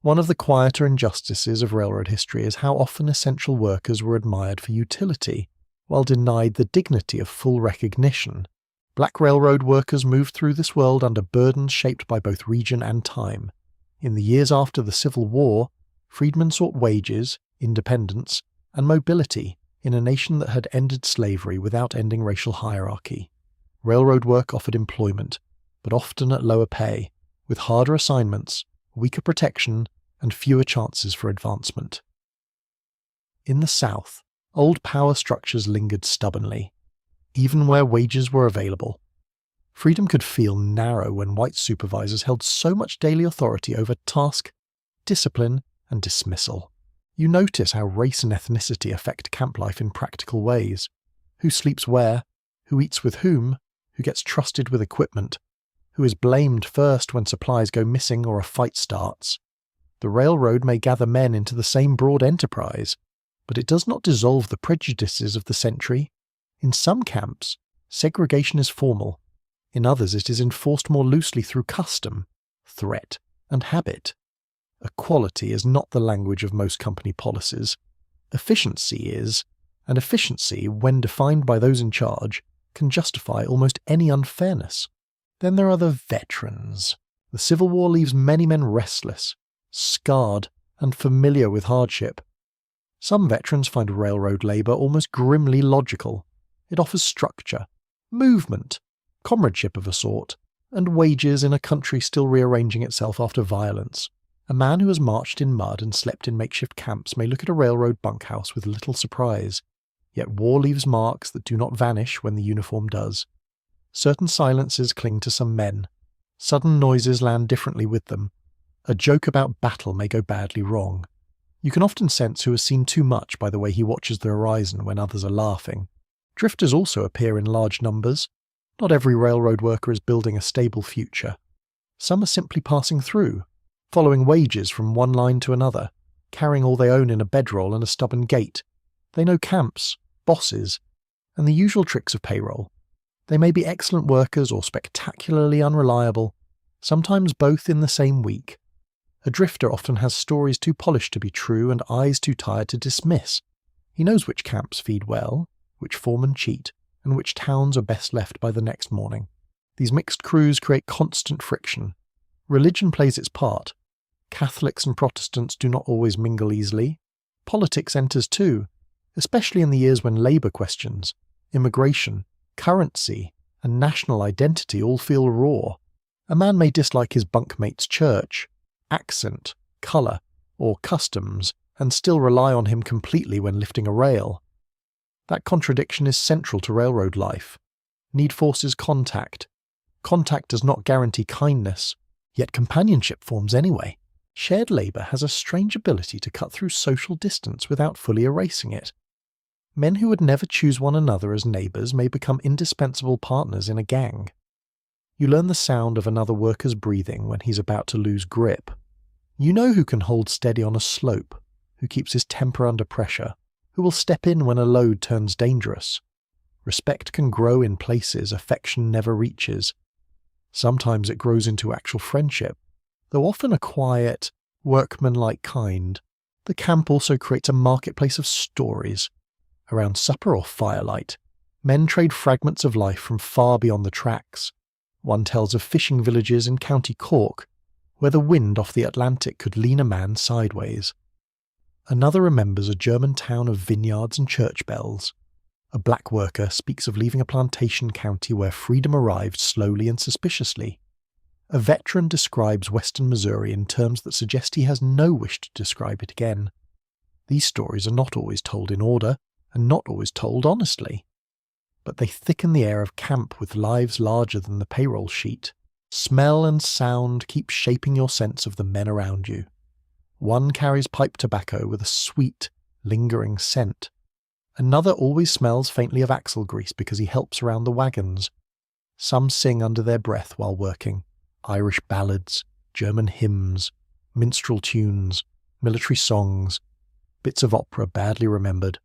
One of the quieter injustices of railroad history is how often essential workers were admired for utility, while denied the dignity of full recognition. Black railroad workers moved through this world under burdens shaped by both region and time. In the years after the Civil War, freedmen sought wages, independence, and mobility in a nation that had ended slavery without ending racial hierarchy. Railroad work offered employment, but often at lower pay, with harder assignments, weaker protection, and fewer chances for advancement. In the South, old power structures lingered stubbornly, even where wages were available. Freedom could feel narrow when white supervisors held so much daily authority over task, discipline, and dismissal. You notice how race and ethnicity affect camp life in practical ways. Who sleeps where, who eats with whom, who gets trusted with equipment, who is blamed first when supplies go missing or a fight starts. The railroad may gather men into the same broad enterprise, but it does not dissolve the prejudices of the century. In some camps, segregation is formal. In others, it is enforced more loosely through custom, threat, and habit. Equality is not the language of most company policies. Efficiency is, and efficiency, when defined by those in charge, can justify almost any unfairness. Then there are the veterans. The Civil War leaves many men restless, scarred, and familiar with hardship. Some veterans find railroad labour almost grimly logical. It offers structure, movement, comradeship of a sort, and wages in a country still rearranging itself after violence. A man who has marched in mud and slept in makeshift camps may look at a railroad bunkhouse with little surprise, yet war leaves marks that do not vanish when the uniform does. Certain silences cling to some men. Sudden noises land differently with them. A joke about battle may go badly wrong. You can often sense who has seen too much by the way he watches the horizon when others are laughing. Drifters also appear in large numbers. Not every railroad worker is building a stable future. Some are simply passing through, following wages from one line to another, carrying all they own in a bedroll and a stubborn gait. They know camps, bosses, and the usual tricks of payroll. They may be excellent workers or spectacularly unreliable, sometimes both in the same week. A drifter often has stories too polished to be true and eyes too tired to dismiss. He knows which camps feed well, which foremen cheat, and which towns are best left by the next morning. These mixed crews create constant friction. Religion plays its part. Catholics and Protestants do not always mingle easily. Politics enters too, especially in the years when labour questions, immigration, currency, and national identity all feel raw. A man may dislike his bunkmate's church, accent, colour, or customs, and still rely on him completely when lifting a rail. That contradiction is central to railroad life. Need forces contact. Contact does not guarantee kindness, yet companionship forms anyway. Shared labour has a strange ability to cut through social distance without fully erasing it. Men who would never choose one another as neighbours may become indispensable partners in a gang. You learn the sound of another worker's breathing when he's about to lose grip. You know who can hold steady on a slope, who keeps his temper under pressure, who will step in when a load turns dangerous. Respect can grow in places affection never reaches. Sometimes it grows into actual friendship, though often a quiet, workmanlike kind. The camp also creates a marketplace of stories. Around supper or firelight, men trade fragments of life from far beyond the tracks. One tells of fishing villages in County Cork, where the wind off the Atlantic could lean a man sideways. Another remembers a German town of vineyards and church bells. A black worker speaks of leaving a plantation county where freedom arrived slowly and suspiciously. A veteran describes Western Missouri in terms that suggest he has no wish to describe it again. These stories are not always told in order, and not always told honestly. But they thicken the air of camp with lives larger than the payroll sheet. Smell and sound keep shaping your sense of the men around you. One carries pipe tobacco with a sweet, lingering scent. Another always smells faintly of axle grease because he helps around the wagons. Some sing under their breath while working. Irish ballads, German hymns, minstrel tunes, military songs, bits of opera badly remembered.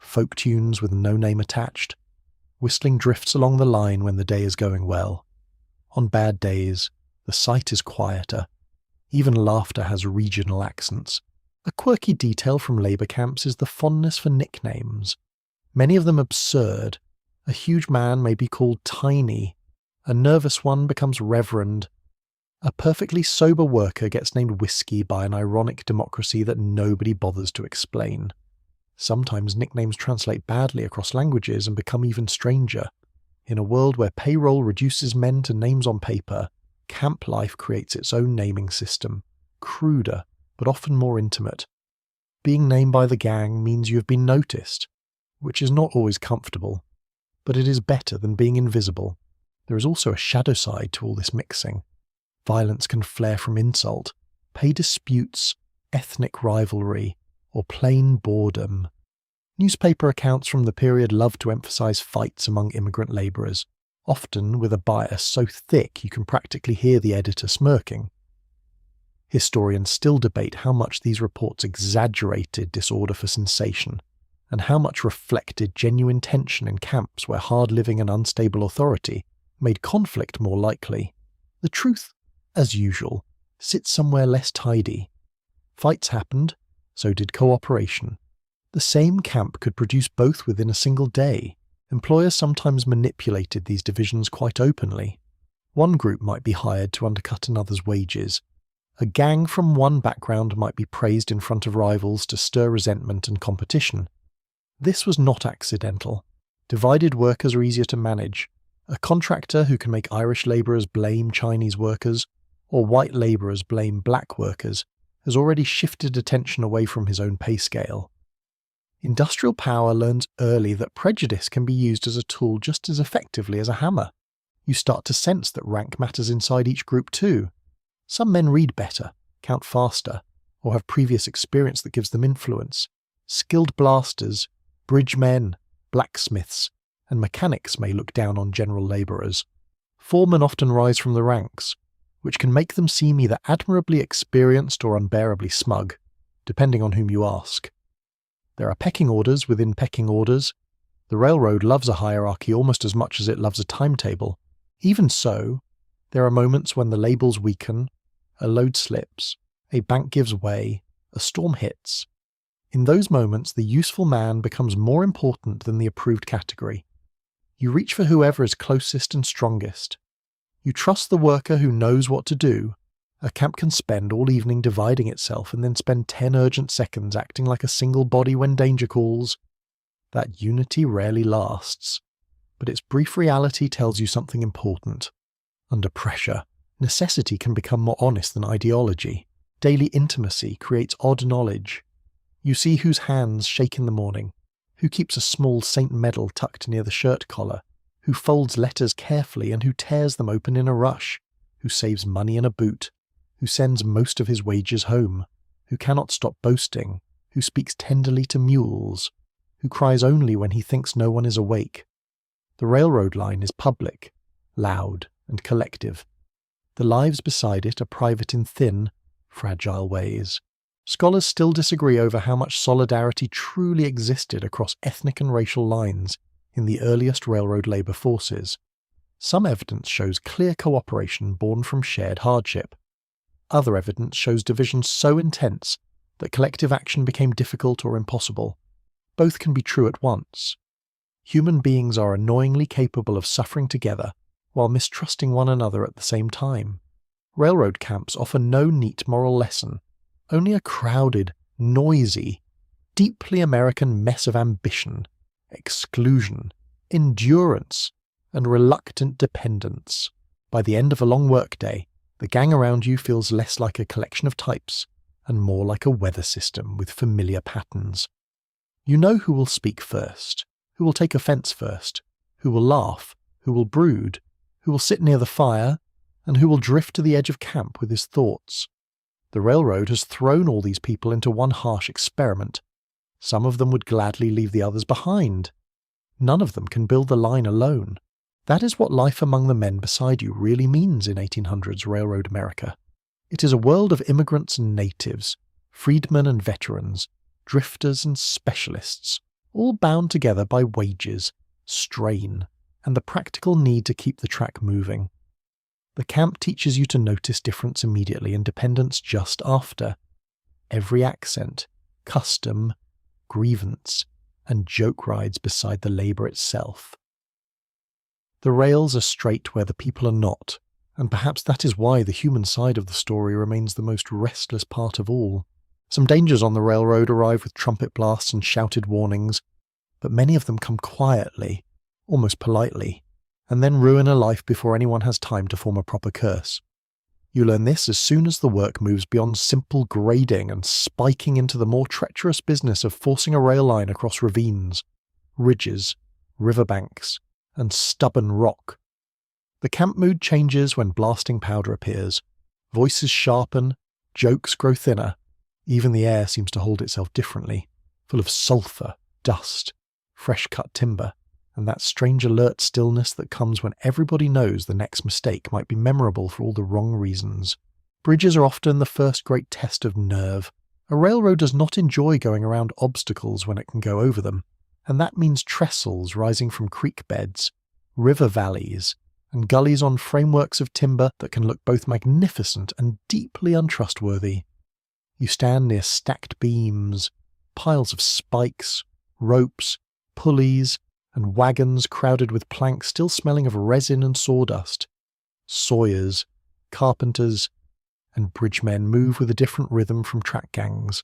folk tunes with no name attached. Whistling drifts along the line when the day is going well. On bad days, the sight is quieter. Even laughter has regional accents. A quirky detail from labour camps is the fondness for nicknames. Many of them absurd. A huge man may be called Tiny. A nervous one becomes Reverend. A perfectly sober worker gets named Whiskey by an ironic democracy that nobody bothers to explain. Sometimes nicknames translate badly across languages and become even stranger. In a world where payroll reduces men to names on paper, camp life creates its own naming system, cruder, but often more intimate. Being named by the gang means you have been noticed, which is not always comfortable, but it is better than being invisible. There is also a shadow side to all this mixing. Violence can flare from insult, pay disputes, ethnic rivalry, or plain boredom. Newspaper accounts from the period love to emphasize fights among immigrant laborers, often with a bias so thick you can practically hear the editor smirking. Historians still debate how much these reports exaggerated disorder for sensation, and how much reflected genuine tension in camps where hard living and unstable authority made conflict more likely. The truth, as usual, sits somewhere less tidy. Fights happened, so did cooperation. The same camp could produce both within a single day. Employers sometimes manipulated these divisions quite openly. One group might be hired to undercut another's wages. A gang from one background might be praised in front of rivals to stir resentment and competition. This was not accidental. Divided workers are easier to manage. A contractor who can make Irish labourers blame Chinese workers, or white labourers blame black workers, has already shifted attention away from his own pay scale. Industrial power learns early that prejudice can be used as a tool just as effectively as a hammer. You start to sense that rank matters inside each group too. Some men read better, count faster, or have previous experience that gives them influence. Skilled blasters, bridgemen, blacksmiths, and mechanics may look down on general labourers. Foremen often rise from the ranks, which can make them seem either admirably experienced or unbearably smug, depending on whom you ask. There are pecking orders within pecking orders. The railroad loves a hierarchy almost as much as it loves a timetable. Even so, there are moments when the labels weaken, a load slips, a bank gives way, a storm hits. In those moments, the useful man becomes more important than the approved category. You reach for whoever is closest and strongest. You trust the worker who knows what to do. A camp can spend all evening dividing itself and then spend 10 urgent seconds acting like a single body when danger calls. That unity rarely lasts, but its brief reality tells you something important. Under pressure, necessity can become more honest than ideology. Daily intimacy creates odd knowledge. You see whose hands shake in the morning, who keeps a small saint medal tucked near the shirt collar, who folds letters carefully and who tears them open in a rush, who saves money in a boot, who sends most of his wages home, who cannot stop boasting, who speaks tenderly to mules, who cries only when he thinks no one is awake. The railroad line is public, loud, and collective. The lives beside it are private in thin, fragile ways. Scholars still disagree over how much solidarity truly existed across ethnic and racial lines in the earliest railroad labour forces. Some evidence shows clear cooperation born from shared hardship. Other evidence shows divisions so intense that collective action became difficult or impossible. Both can be true at once. Human beings are annoyingly capable of suffering together while mistrusting one another at the same time. Railroad camps offer no neat moral lesson, only a crowded, noisy, deeply American mess of ambition, exclusion, endurance, and reluctant dependence. By the end of a long workday, the gang around you feels less like a collection of types and more like a weather system with familiar patterns. You know who will speak first, who will take offence first, who will laugh, who will brood, who will sit near the fire, and who will drift to the edge of camp with his thoughts. The railroad has thrown all these people into one harsh experiment. Some of them would gladly leave the others behind. None of them can build the line alone. That is what life among the men beside you really means in 1800s railroad America. It is a world of immigrants and natives, freedmen and veterans, drifters and specialists, all bound together by wages, strain, and the practical need to keep the track moving. The camp teaches you to notice difference immediately and dependence just after. Every accent, custom, grievance, and joke rides beside the labour itself. The rails are straight where the people are not, and perhaps that is why the human side of the story remains the most restless part of all. Some dangers on the railroad arrive with trumpet blasts and shouted warnings, but many of them come quietly, almost politely, and then ruin a life before anyone has time to form a proper curse. You learn this as soon as the work moves beyond simple grading and spiking into the more treacherous business of forcing a rail line across ravines, ridges, riverbanks, and stubborn rock. The camp mood changes when blasting powder appears. Voices sharpen, jokes grow thinner. Even the air seems to hold itself differently, full of sulphur, dust, fresh-cut timber, and that strange alert stillness that comes when everybody knows the next mistake might be memorable for all the wrong reasons. Bridges are often the first great test of nerve. A railroad does not enjoy going around obstacles when it can go over them, and that means trestles rising from creek beds, river valleys, and gullies on frameworks of timber that can look both magnificent and deeply untrustworthy. You stand near stacked beams, piles of spikes, ropes, pulleys, and wagons crowded with planks still smelling of resin and sawdust. Sawyers, carpenters, and bridgemen move with a different rhythm from track gangs.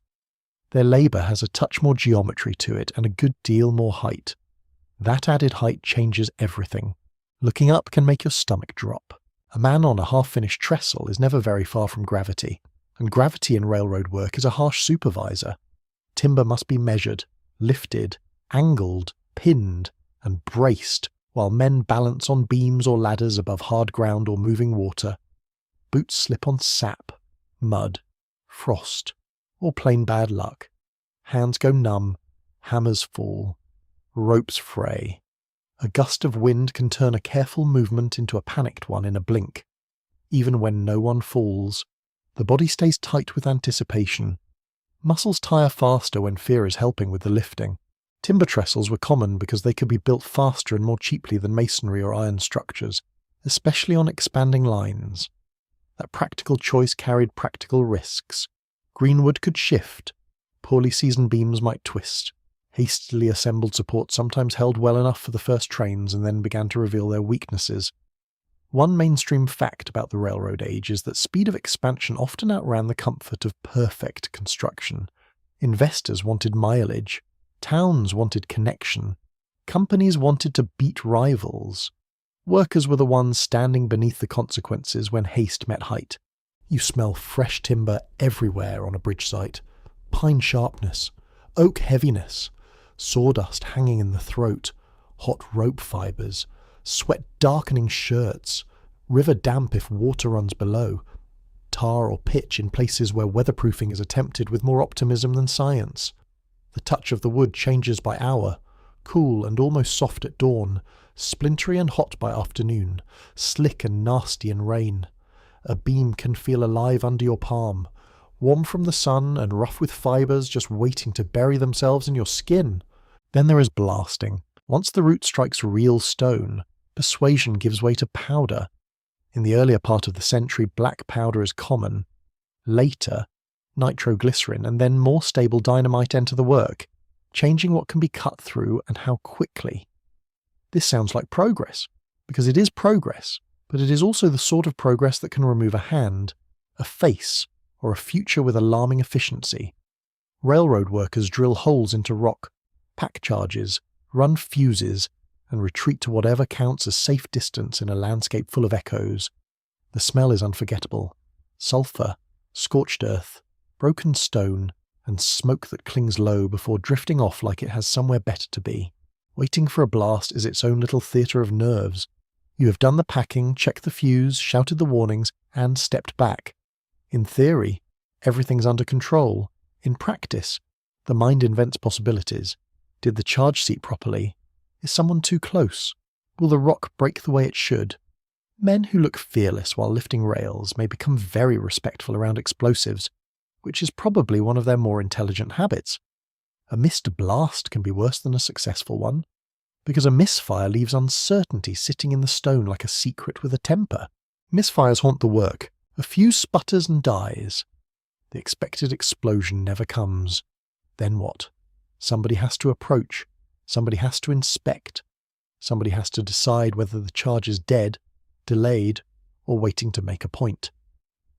Their labour has a touch more geometry to it and a good deal more height. That added height changes everything. Looking up can make your stomach drop. A man on a half-finished trestle is never very far from gravity, and gravity in railroad work is a harsh supervisor. Timber must be measured, lifted, angled, pinned, and braced, while men balance on beams or ladders above hard ground or moving water. Boots slip on sap, mud, frost, or plain bad luck. Hands go numb, hammers fall, ropes fray. A gust of wind can turn a careful movement into a panicked one in a blink. Even when no one falls, the body stays tight with anticipation. Muscles tire faster when fear is helping with the lifting. Timber trestles were common because they could be built faster and more cheaply than masonry or iron structures, especially on expanding lines. That practical choice carried practical risks. Greenwood could shift. Poorly seasoned beams might twist. Hastily assembled support sometimes held well enough for the first trains and then began to reveal their weaknesses. One mainstream fact about the railroad age is that speed of expansion often outran the comfort of perfect construction. Investors wanted mileage. Towns wanted connection. Companies wanted to beat rivals. Workers were the ones standing beneath the consequences when haste met height. You smell fresh timber everywhere on a bridge site. Pine sharpness, oak heaviness, sawdust hanging in the throat, hot rope fibres, sweat darkening shirts, river damp if water runs below, tar or pitch in places where weatherproofing is attempted with more optimism than science. The touch of the wood changes by hour, cool and almost soft at dawn, splintery and hot by afternoon, slick and nasty in rain. A beam can feel alive under your palm, warm from the sun and rough with fibres just waiting to bury themselves in your skin. Then there is blasting. Once the root strikes real stone, persuasion gives way to powder. In the earlier part of the century, black powder is common. Later, nitroglycerin and then more stable dynamite enter the work, changing what can be cut through and how quickly. This sounds like progress, because it is progress, but it is also the sort of progress that can remove a hand, a face, or a future with alarming efficiency. Railroad workers drill holes into rock, pack charges, run fuses, and retreat to whatever counts as safe distance in a landscape full of echoes. The smell is unforgettable. Sulphur, scorched earth, broken stone, and smoke that clings low before drifting off like it has somewhere better to be. Waiting for a blast is its own little theatre of nerves. You have done the packing, checked the fuse, shouted the warnings, and stepped back. In theory, everything's under control. In practice, the mind invents possibilities. Did the charge seat properly? Is someone too close? Will the rock break the way it should? Men who look fearless while lifting rails may become very respectful around explosives, which is probably one of their more intelligent habits. A missed blast can be worse than a successful one, because a misfire leaves uncertainty sitting in the stone like a secret with a temper. Misfires haunt the work. A few sputters and dies. The expected explosion never comes. Then what? Somebody has to approach. Somebody has to inspect. Somebody has to decide whether the charge is dead, delayed, or waiting to make a point.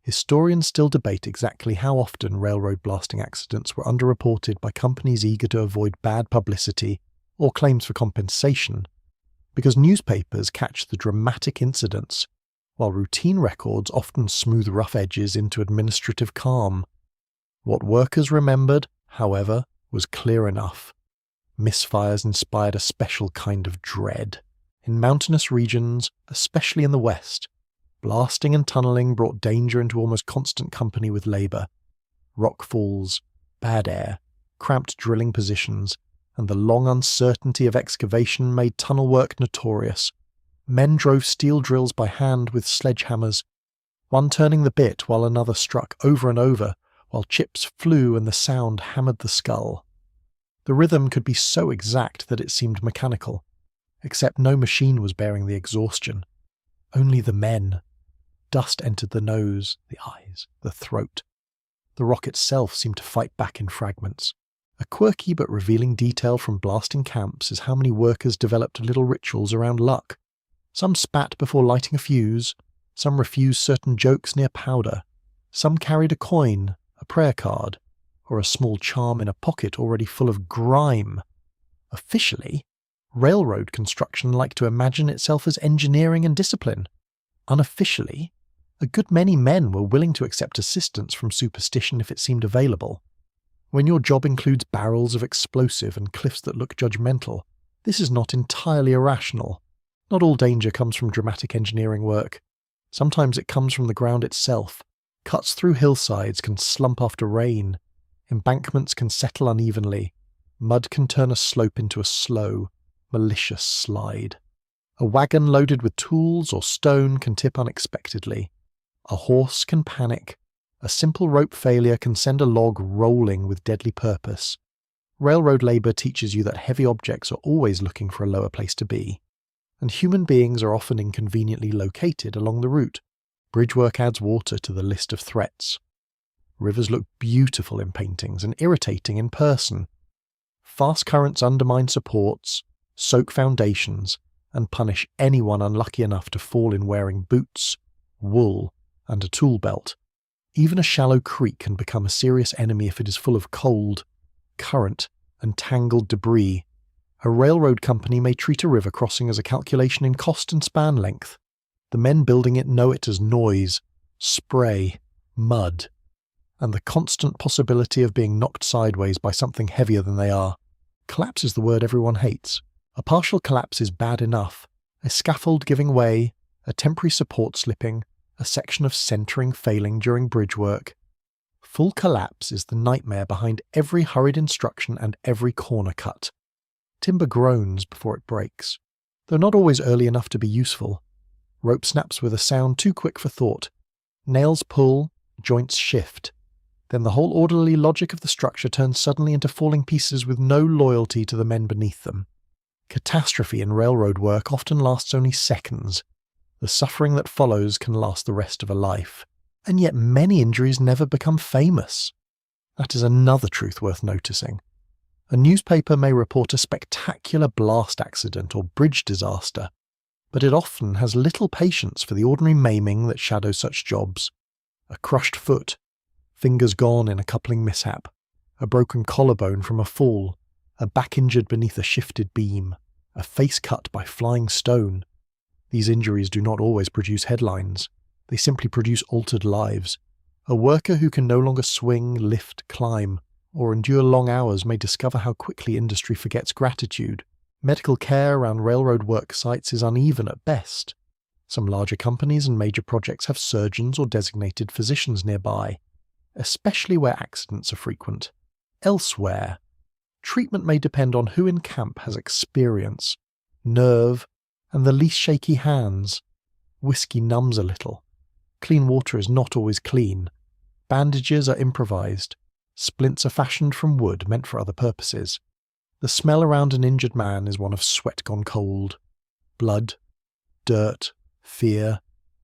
Historians still debate exactly how often railroad blasting accidents were underreported by companies eager to avoid bad publicity or claims for compensation, because newspapers catch the dramatic incidents, while routine records often smooth rough edges into administrative calm. What workers remembered, however, was clear enough. Misfires inspired a special kind of dread. In mountainous regions, especially in the west, blasting and tunneling brought danger into almost constant company with labour. Rockfalls, bad air, cramped drilling positions, and the long uncertainty of excavation made tunnel work notorious. Men drove steel drills by hand with sledgehammers, one turning the bit while another struck over and over, while chips flew and the sound hammered the skull. The rhythm could be so exact that it seemed mechanical, except no machine was bearing the exhaustion. Only the men. Dust entered the nose, the eyes, the throat. The rock itself seemed to fight back in fragments. A quirky but revealing detail from blasting camps is how many workers developed little rituals around luck. Some spat before lighting a fuse, some refused certain jokes near powder, some carried a coin, a prayer card, or a small charm in a pocket already full of grime. Officially, railroad construction liked to imagine itself as engineering and discipline. Unofficially, a good many men were willing to accept assistance from superstition if it seemed available. When your job includes barrels of explosive and cliffs that look judgmental, this is not entirely irrational. Not all danger comes from dramatic engineering work. Sometimes it comes from the ground itself. Cuts through hillsides can slump after rain. Embankments can settle unevenly. Mud can turn a slope into a slow, malicious slide. A wagon loaded with tools or stone can tip unexpectedly. A horse can panic. A simple rope failure can send a log rolling with deadly purpose. Railroad labour teaches you that heavy objects are always looking for a lower place to be, and human beings are often inconveniently located along the route. Bridgework adds water to the list of threats. Rivers look beautiful in paintings and irritating in person. Fast currents undermine supports, soak foundations, and punish anyone unlucky enough to fall in wearing boots, wool, and a tool belt. Even a shallow creek can become a serious enemy if it is full of cold, current, and tangled debris. A railroad company may treat a river crossing as a calculation in cost and span length. The men building it know it as noise, spray, mud, and the constant possibility of being knocked sideways by something heavier than they are. Collapse is the word everyone hates. A partial collapse is bad enough. A scaffold giving way, a temporary support slipping, a section of centering failing during bridge work. Full collapse is the nightmare behind every hurried instruction and every corner cut. Timber groans before it breaks, though not always early enough to be useful. Rope snaps with a sound too quick for thought. Nails pull, joints shift. Then the whole orderly logic of the structure turns suddenly into falling pieces with no loyalty to the men beneath them. Catastrophe in railroad work often lasts only seconds. The suffering that follows can last the rest of a life. And yet many injuries never become famous. That is another truth worth noticing. A newspaper may report a spectacular blast accident or bridge disaster, but it often has little patience for the ordinary maiming that shadows such jobs. A crushed foot, fingers gone in a coupling mishap, a broken collarbone from a fall, a back injured beneath a shifted beam, a face cut by flying stone. These injuries do not always produce headlines. They simply produce altered lives. A worker who can no longer swing, lift, climb, or endure long hours may discover how quickly industry forgets gratitude. Medical care around railroad work sites is uneven at best. Some larger companies and major projects have surgeons or designated physicians nearby, especially where accidents are frequent. Elsewhere, treatment may depend on who in camp has experience, nerve, and the least shaky hands. Whiskey numbs a little. Clean water is not always clean. Bandages are improvised. Splints are fashioned from wood meant for other purposes. The smell around an injured man is one of sweat gone cold, blood, dirt, fear,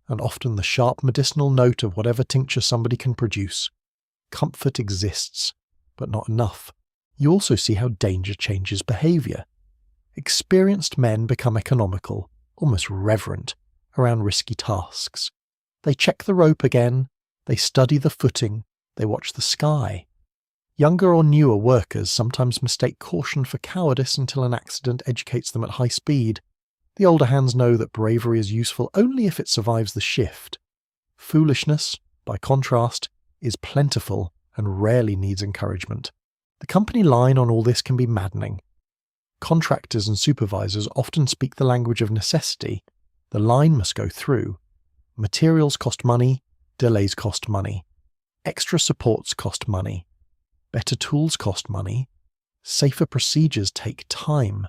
and often the sharp medicinal note of whatever tincture somebody can produce. Comfort exists, but not enough. You also see how danger changes behaviour. Experienced men become economical, almost reverent, around risky tasks. They check the rope again, they study the footing, they watch the sky. Younger or newer workers sometimes mistake caution for cowardice until an accident educates them at high speed. The older hands know that bravery is useful only if it survives the shift. Foolishness, by contrast, is plentiful and rarely needs encouragement. The company line on all this can be maddening. Contractors and supervisors often speak the language of necessity. The line must go through. Materials cost money, delays cost money. Extra supports cost money. Better tools cost money. Safer procedures take time.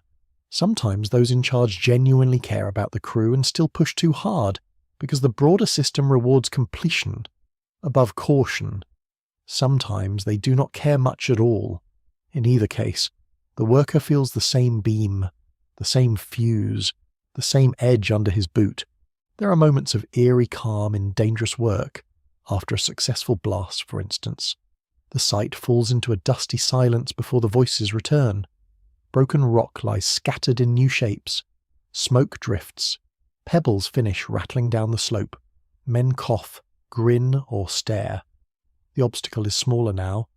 Sometimes those in charge genuinely care about the crew and still push too hard because the broader system rewards completion above caution. Sometimes they do not care much at all. In either case, the worker feels the same beam, the same fuse, the same edge under his boot. There are moments of eerie calm in dangerous work, after a successful blast, for instance. The site falls into a dusty silence before the voices return. Broken rock lies scattered in new shapes. Smoke drifts. Pebbles finish rattling down the slope. Men cough, grin, or stare. The obstacle is smaller now.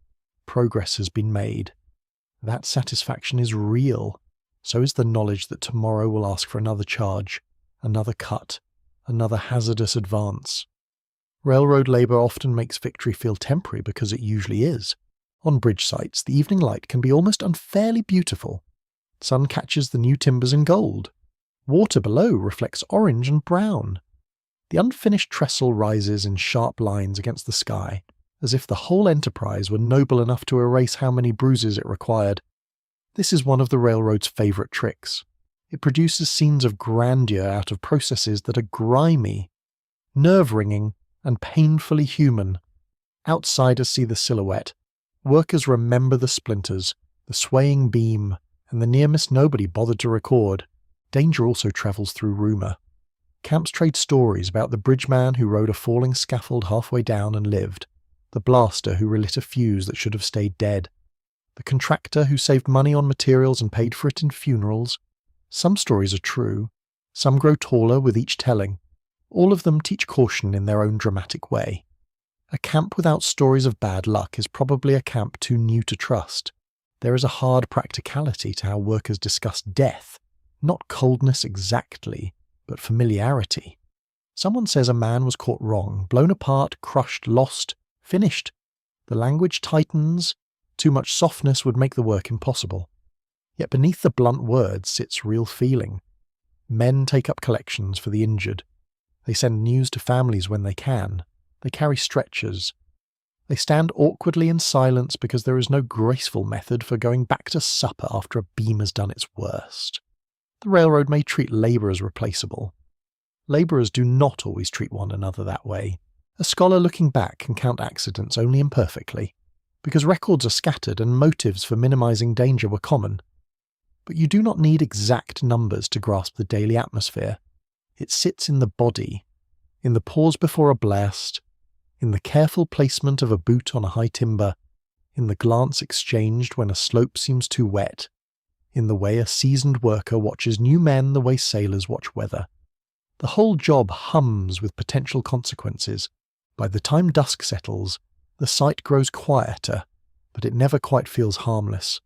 Progress has been made. That satisfaction is real. So is the knowledge that tomorrow will ask for another charge, another cut, another hazardous advance. Railroad labour often makes victory feel temporary because it usually is. On bridge sites, the evening light can be almost unfairly beautiful. Sun catches the new timbers in gold. Water below reflects orange and brown. The unfinished trestle rises in sharp lines against the sky, as if the whole enterprise were noble enough to erase how many bruises it required. This is one of the railroad's favourite tricks. It produces scenes of grandeur out of processes that are grimy, nerve-wringing, and painfully human. Outsiders see the silhouette. Workers remember the splinters, the swaying beam, and the near-miss nobody bothered to record. Danger also travels through rumour. Camps trade stories about the bridgeman who rode a falling scaffold halfway down and lived, the blaster who relit a fuse that should have stayed dead, the contractor who saved money on materials and paid for it in funerals. Some stories are true, some grow taller with each telling. All of them teach caution in their own dramatic way. A camp without stories of bad luck is probably a camp too new to trust. There is a hard practicality to how workers discuss death, not coldness exactly, but familiarity. Someone says a man was caught wrong, blown apart, crushed, lost, finished. The language tightens. Too much softness would make the work impossible. Yet beneath the blunt words sits real feeling. Men take up collections for the injured. They send news to families when they can. They carry stretchers. They stand awkwardly in silence because there is no graceful method for going back to supper after a beam has done its worst. The railroad may treat labour as replaceable. Labourers do not always treat one another that way. A scholar looking back can count accidents only imperfectly, because records are scattered and motives for minimising danger were common. But you do not need exact numbers to grasp the daily atmosphere. It sits in the body, in the pause before a blast, in the careful placement of a boot on a high timber, in the glance exchanged when a slope seems too wet, in the way a seasoned worker watches new men the way sailors watch weather. The whole job hums with potential consequences. By the time dusk settles, the sight grows quieter, but it never quite feels harmless.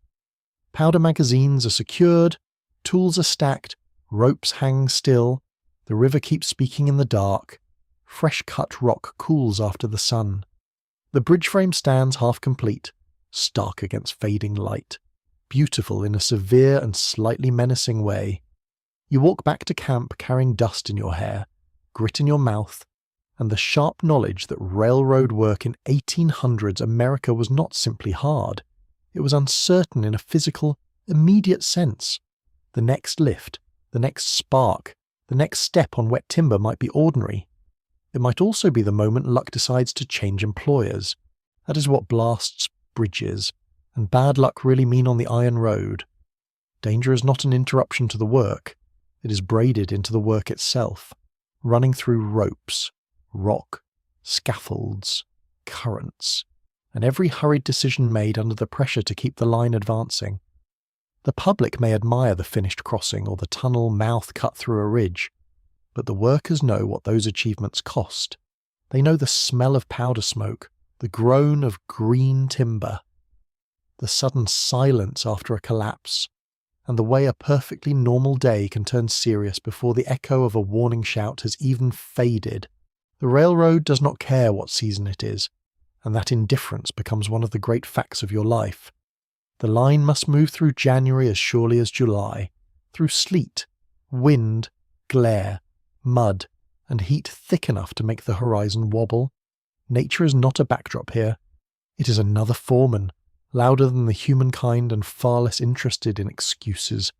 Powder magazines are secured, tools are stacked, ropes hang still, the river keeps speaking in the dark, fresh-cut rock cools after the sun. The bridge frame stands half complete, stark against fading light, beautiful in a severe and slightly menacing way. You walk back to camp carrying dust in your hair, grit in your mouth, and the sharp knowledge that railroad work in 1800s America was not simply hard. It was uncertain in a physical, immediate sense. The next lift, the next spark, the next step on wet timber might be ordinary. It might also be the moment luck decides to change employers. That is what blasts, bridges, and bad luck really mean on the iron road. Danger is not an interruption to the work, it is braided into the work itself, running through ropes, rock, scaffolds, currents, and every hurried decision made under the pressure to keep the line advancing. The public may admire the finished crossing or the tunnel mouth cut through a ridge, but the workers know what those achievements cost. They know the smell of powder smoke, the groan of green timber, the sudden silence after a collapse, and the way a perfectly normal day can turn serious before the echo of a warning shout has even faded. The railroad does not care what season it is, and that indifference becomes one of the great facts of your life. The line must move through January as surely as July, through sleet, wind, glare, mud, and heat thick enough to make the horizon wobble. Nature is not a backdrop here. It is another foreman, louder than the humankind and far less interested in excuses.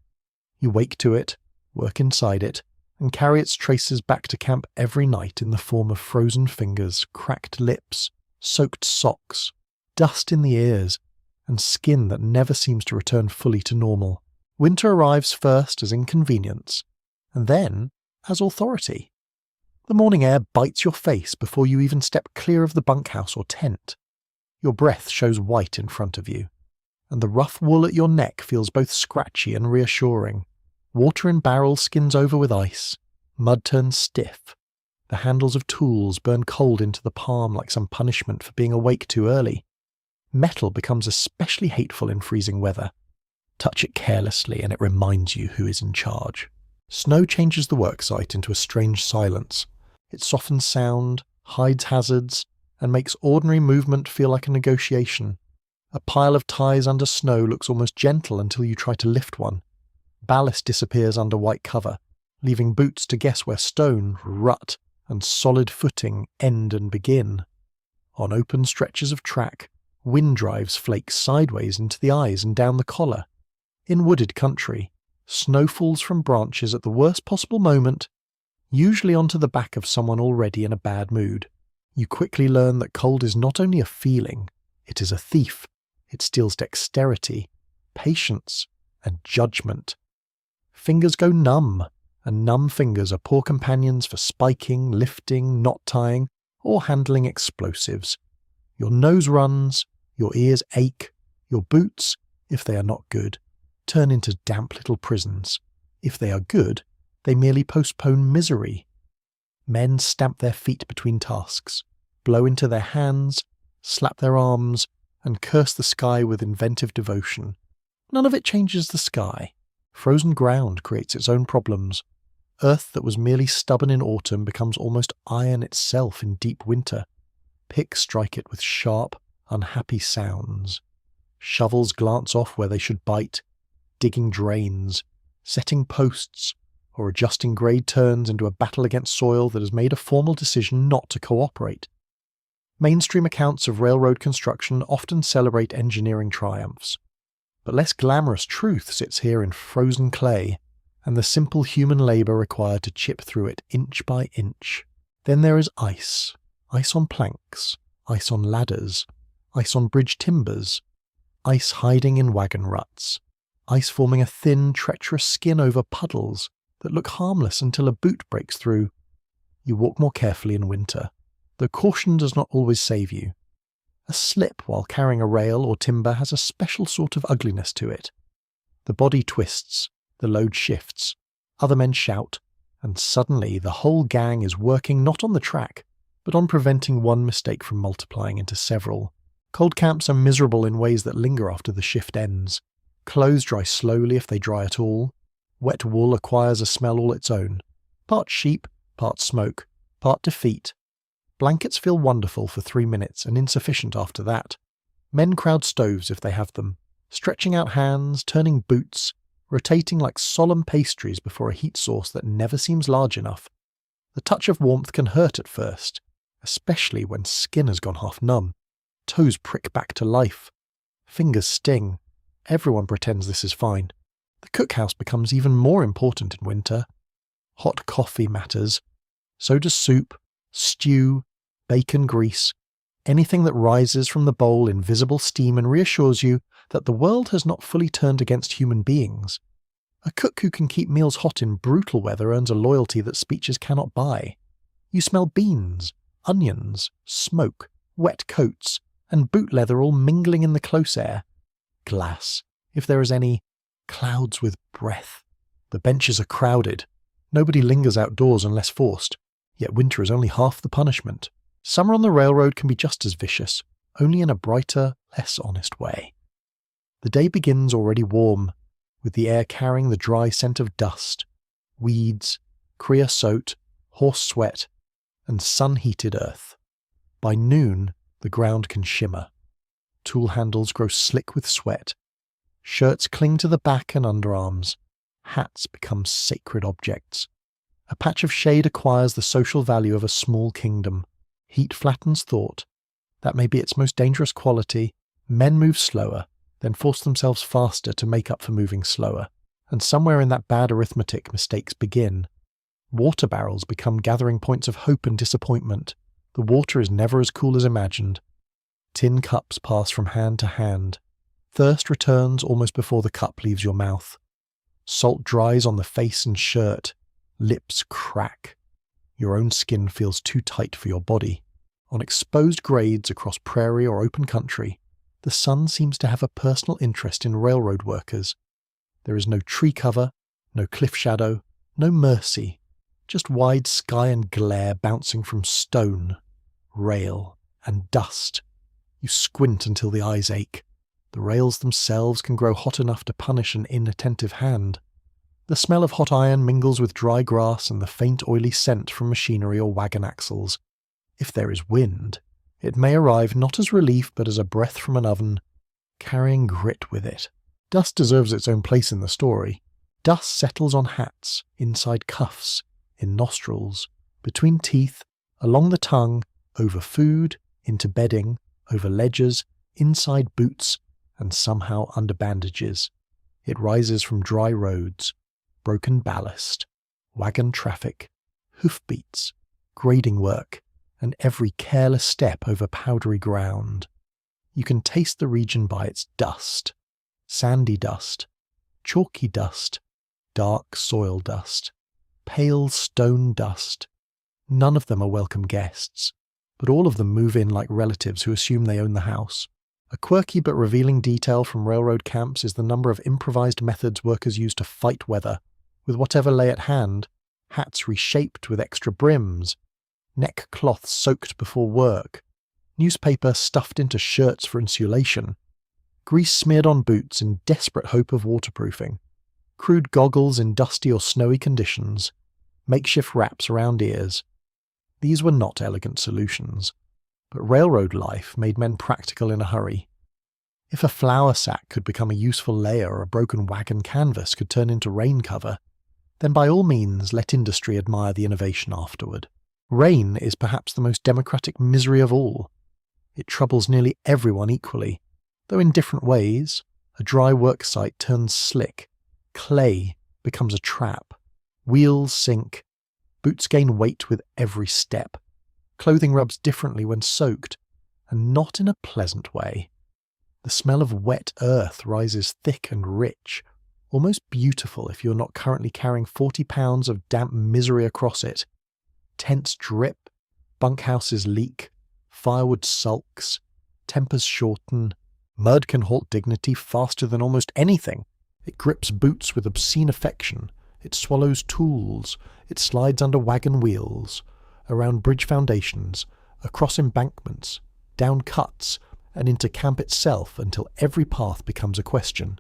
You wake to it, work inside it, and carry its traces back to camp every night in the form of frozen fingers, cracked lips, soaked socks, dust in the ears, and skin that never seems to return fully to normal. Winter arrives first as inconvenience, and then as authority. The morning air bites your face before you even step clear of the bunkhouse or tent. Your breath shows white in front of you, and the rough wool at your neck feels both scratchy and reassuring. Water in barrels skins over with ice, mud turns stiff, the handles of tools burn cold into the palm like some punishment for being awake too early. Metal becomes especially hateful in freezing weather. Touch it carelessly and it reminds you who is in charge. Snow changes the worksite into a strange silence. It softens sound, hides hazards, and makes ordinary movement feel like a negotiation. A pile of ties under snow looks almost gentle until you try to lift one. Ballast disappears under white cover, leaving boots to guess where stone, rut, and solid footing end and begin. On open stretches of track, wind drives flakes sideways into the eyes and down the collar. In wooded country, snow falls from branches at the worst possible moment, usually onto the back of someone already in a bad mood. You quickly learn that cold is not only a feeling, it is a thief. It steals dexterity, patience, and judgment. Fingers go numb, and numb fingers are poor companions for spiking, lifting, knot tying, or handling explosives. Your nose runs, your ears ache, your boots, if they are not good, turn into damp little prisons. If they are good, they merely postpone misery. Men stamp their feet between tasks, blow into their hands, slap their arms, and curse the sky with inventive devotion. None of it changes the sky. Frozen ground creates its own problems. Earth that was merely stubborn in autumn becomes almost iron itself in deep winter. Picks strike it with sharp, unhappy sounds. Shovels glance off where they should bite, digging drains, setting posts, or adjusting grade turns into a battle against soil that has made a formal decision not to cooperate. Mainstream accounts of railroad construction often celebrate engineering triumphs, but less glamorous truth sits here in frozen clay, and the simple human labour required to chip through it inch by inch. Then there is ice. Ice on planks, ice on ladders, ice on bridge timbers, ice hiding in wagon ruts, ice forming a thin, treacherous skin over puddles that look harmless until a boot breaks through. You walk more carefully in winter, though caution does not always save you. A slip while carrying a rail or timber has a special sort of ugliness to it. The body twists, the load shifts, other men shout, and suddenly the whole gang is working not on the track, but on preventing one mistake from multiplying into several. Cold camps are miserable in ways that linger after the shift ends. Clothes dry slowly if they dry at all. Wet wool acquires a smell all its own. Part sheep, part smoke, part defeat. Blankets feel wonderful for 3 minutes and insufficient after that. Men crowd stoves if they have them, stretching out hands, turning boots, rotating like solemn pastries before a heat source that never seems large enough. The touch of warmth can hurt at first, especially when skin has gone half numb. Toes prick back to life. Fingers sting. Everyone pretends this is fine. The cookhouse becomes even more important in winter. Hot coffee matters. So does soup, stew, bacon grease, anything that rises from the bowl in visible steam and reassures you that the world has not fully turned against human beings. A cook who can keep meals hot in brutal weather earns a loyalty that speeches cannot buy. You smell beans, onions, smoke, wet coats, and boot leather all mingling in the close air. Glass, if there is any, clouds with breath. The benches are crowded. Nobody lingers outdoors unless forced, yet winter is only half the punishment. Summer on the railroad can be just as vicious, only in a brighter, less honest way. The day begins already warm, with the air carrying the dry scent of dust, weeds, creosote, horse sweat, and sun-heated earth. By noon, the ground can shimmer. Tool handles grow slick with sweat. Shirts cling to the back and underarms. Hats become sacred objects. A patch of shade acquires the social value of a small kingdom. Heat flattens thought. That may be its most dangerous quality. Men move slower, then force themselves faster to make up for moving slower. And somewhere in that bad arithmetic, mistakes begin. Water barrels become gathering points of hope and disappointment. The water is never as cool as imagined. Tin cups pass from hand to hand. Thirst returns almost before the cup leaves your mouth. Salt dries on the face and shirt. Lips crack. Your own skin feels too tight for your body. On exposed grades across prairie or open country, the sun seems to have a personal interest in railroad workers. There is no tree cover, no cliff shadow, no mercy, just wide sky and glare bouncing from stone, rail, and dust. You squint until the eyes ache. The rails themselves can grow hot enough to punish an inattentive hand. The smell of hot iron mingles with dry grass and the faint oily scent from machinery or wagon axles. If there is wind, it may arrive not as relief but as a breath from an oven, carrying grit with it. Dust deserves its own place in the story. Dust settles on hats, inside cuffs, in nostrils, between teeth, along the tongue, over food, into bedding, over ledgers, inside boots, and somehow under bandages. It rises from dry roads, broken ballast, wagon traffic, hoofbeats, grading work, and every careless step over powdery ground. You can taste the region by its dust. Sandy dust, chalky dust, dark soil dust, pale stone dust. None of them are welcome guests, but all of them move in like relatives who assume they own the house. A quirky but revealing detail from railroad camps is the number of improvised methods workers use to fight weather, with whatever lay at hand: hats reshaped with extra brims, neck cloths soaked before work, newspaper stuffed into shirts for insulation, grease smeared on boots in desperate hope of waterproofing, crude goggles in dusty or snowy conditions, makeshift wraps around ears. These were not elegant solutions, but railroad life made men practical in a hurry. If a flour sack could become a useful layer or a broken wagon canvas could turn into rain cover, then by all means let industry admire the innovation afterward. Rain is perhaps the most democratic misery of all. It troubles nearly everyone equally, though in different ways. A dry work site turns slick, clay becomes a trap, wheels sink, boots gain weight with every step, clothing rubs differently when soaked, and not in a pleasant way. The smell of wet earth rises thick and rich, almost beautiful if you're not currently carrying 40 pounds of damp misery across it. Tents drip, bunkhouses leak, firewood sulks, tempers shorten, mud can halt dignity faster than almost anything. It grips boots with obscene affection, it swallows tools, it slides under wagon wheels, around bridge foundations, across embankments, down cuts, and into camp itself until every path becomes a question.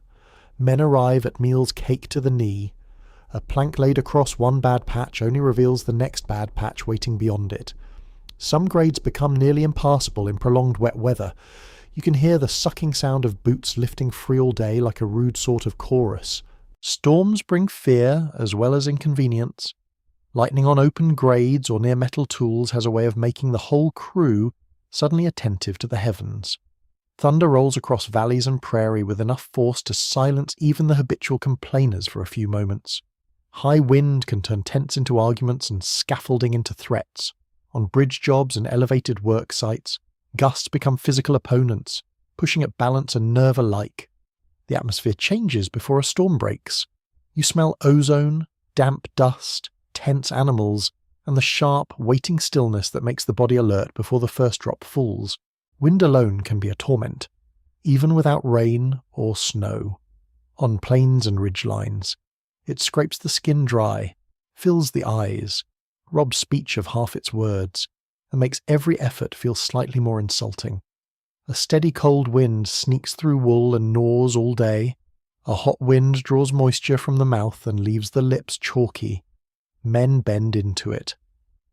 Men arrive at meals caked to the knee. A plank laid across one bad patch only reveals the next bad patch waiting beyond it. Some grades become nearly impassable in prolonged wet weather. You can hear the sucking sound of boots lifting free all day like a rude sort of chorus. Storms bring fear as well as inconvenience. Lightning on open grades or near metal tools has a way of making the whole crew suddenly attentive to the heavens. Thunder rolls across valleys and prairie with enough force to silence even the habitual complainers for a few moments. High wind can turn tents into arguments and scaffolding into threats. On bridge jobs and elevated work sites, Gusts become physical opponents, pushing at balance and nerve alike. The atmosphere changes before a storm breaks. You smell ozone, damp dust, tense animals, and the sharp, waiting stillness that makes the body alert before the first drop falls. Wind alone can be a torment, even without rain or snow. On plains and ridgelines, it scrapes the skin dry, fills the eyes, robs speech of half its words, and makes every effort feel slightly more insulting. A steady cold wind sneaks through wool and gnaws all day. A hot wind draws moisture from the mouth and leaves the lips chalky. Men bend into it.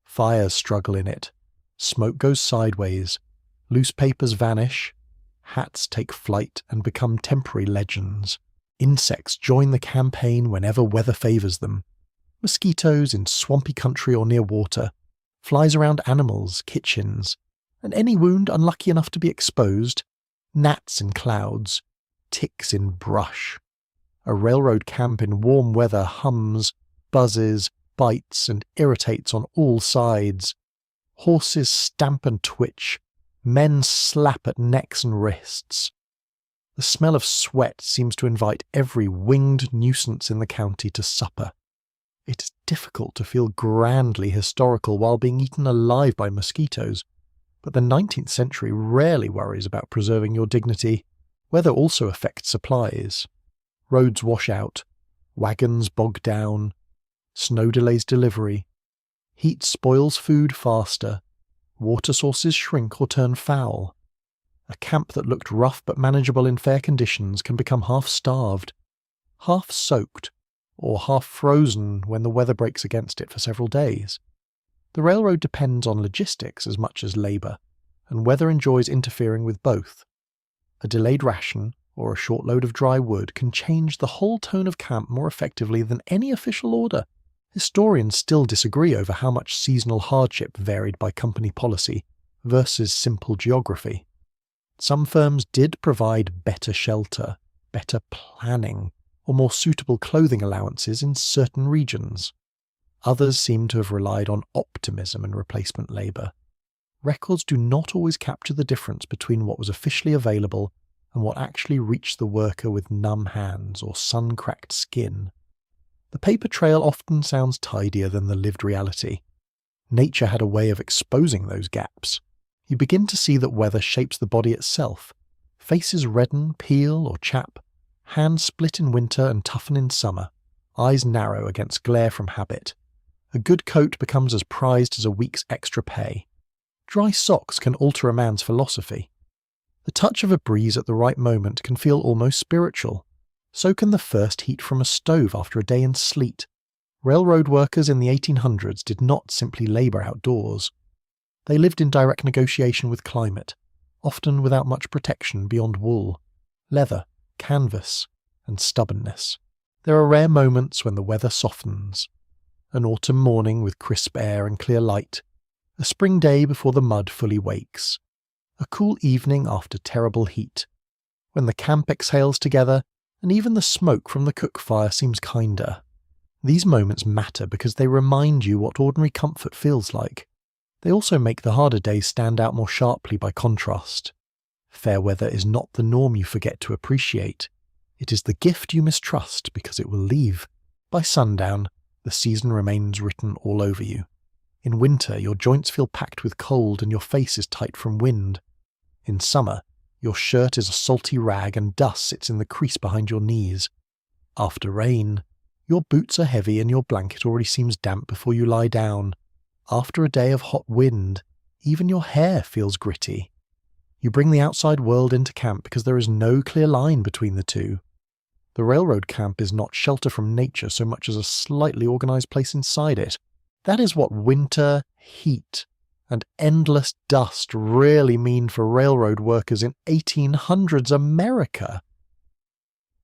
Fires struggle in it. Smoke goes sideways. Loose papers vanish. Hats take flight and become temporary legends. Insects join the campaign whenever weather favours them. Mosquitoes in swampy country or near water. Flies around animals, kitchens. And any wound unlucky enough to be exposed, gnats in clouds, ticks in brush. A railroad camp in warm weather hums, buzzes, bites, and irritates on all sides. Horses stamp and twitch, men slap at necks and wrists. The smell of sweat seems to invite every winged nuisance in the county to supper. It is difficult to feel grandly historical while being eaten alive by mosquitoes. But the 19th century rarely worries about preserving your dignity. Weather also affects supplies. Roads wash out, wagons bog down, snow delays delivery, heat spoils food faster, water sources shrink or turn foul. A camp that looked rough but manageable in fair conditions can become half-starved, half-soaked, or half-frozen when the weather breaks against it for several days. The railroad depends on logistics as much as labour, and weather enjoys interfering with both. A delayed ration, or a short load of dry wood, can change the whole tone of camp more effectively than any official order. Historians still disagree over how much seasonal hardship varied by company policy versus simple geography. Some firms did provide better shelter, better planning, or more suitable clothing allowances in certain regions. Others seem to have relied on optimism and replacement labour. Records do not always capture the difference between what was officially available and what actually reached the worker with numb hands or sun-cracked skin. The paper trail often sounds tidier than the lived reality. Nature had a way of exposing those gaps. You begin to see that weather shapes the body itself. Faces redden, peel, or chap. Hands split in winter and toughen in summer. Eyes narrow against glare from habit. A good coat becomes as prized as a week's extra pay. Dry socks can alter a man's philosophy. The touch of a breeze at the right moment can feel almost spiritual. So can the first heat from a stove after a day in sleet. Railroad workers in the 1800s did not simply labour outdoors. They lived in direct negotiation with climate, often without much protection beyond wool, leather, canvas, and stubbornness. There are rare moments when the weather softens. An autumn morning with crisp air and clear light, a spring day before the mud fully wakes, a cool evening after terrible heat, when the camp exhales together and even the smoke from the cook fire seems kinder. These moments matter because they remind you what ordinary comfort feels like. They also make the harder days stand out more sharply by contrast. Fair weather is not the norm you forget to appreciate. It is the gift you mistrust because it will leave. By sundown, the season remains written all over you. In winter, your joints feel packed with cold and your face is tight from wind. In summer, your shirt is a salty rag and dust sits in the crease behind your knees. After rain, your boots are heavy and your blanket already seems damp before you lie down. After a day of hot wind, even your hair feels gritty. You bring the outside world into camp because there is no clear line between the two. The railroad camp is not shelter from nature so much as a slightly organised place inside it. That is what winter, heat, and endless dust really mean for railroad workers in 1800s America.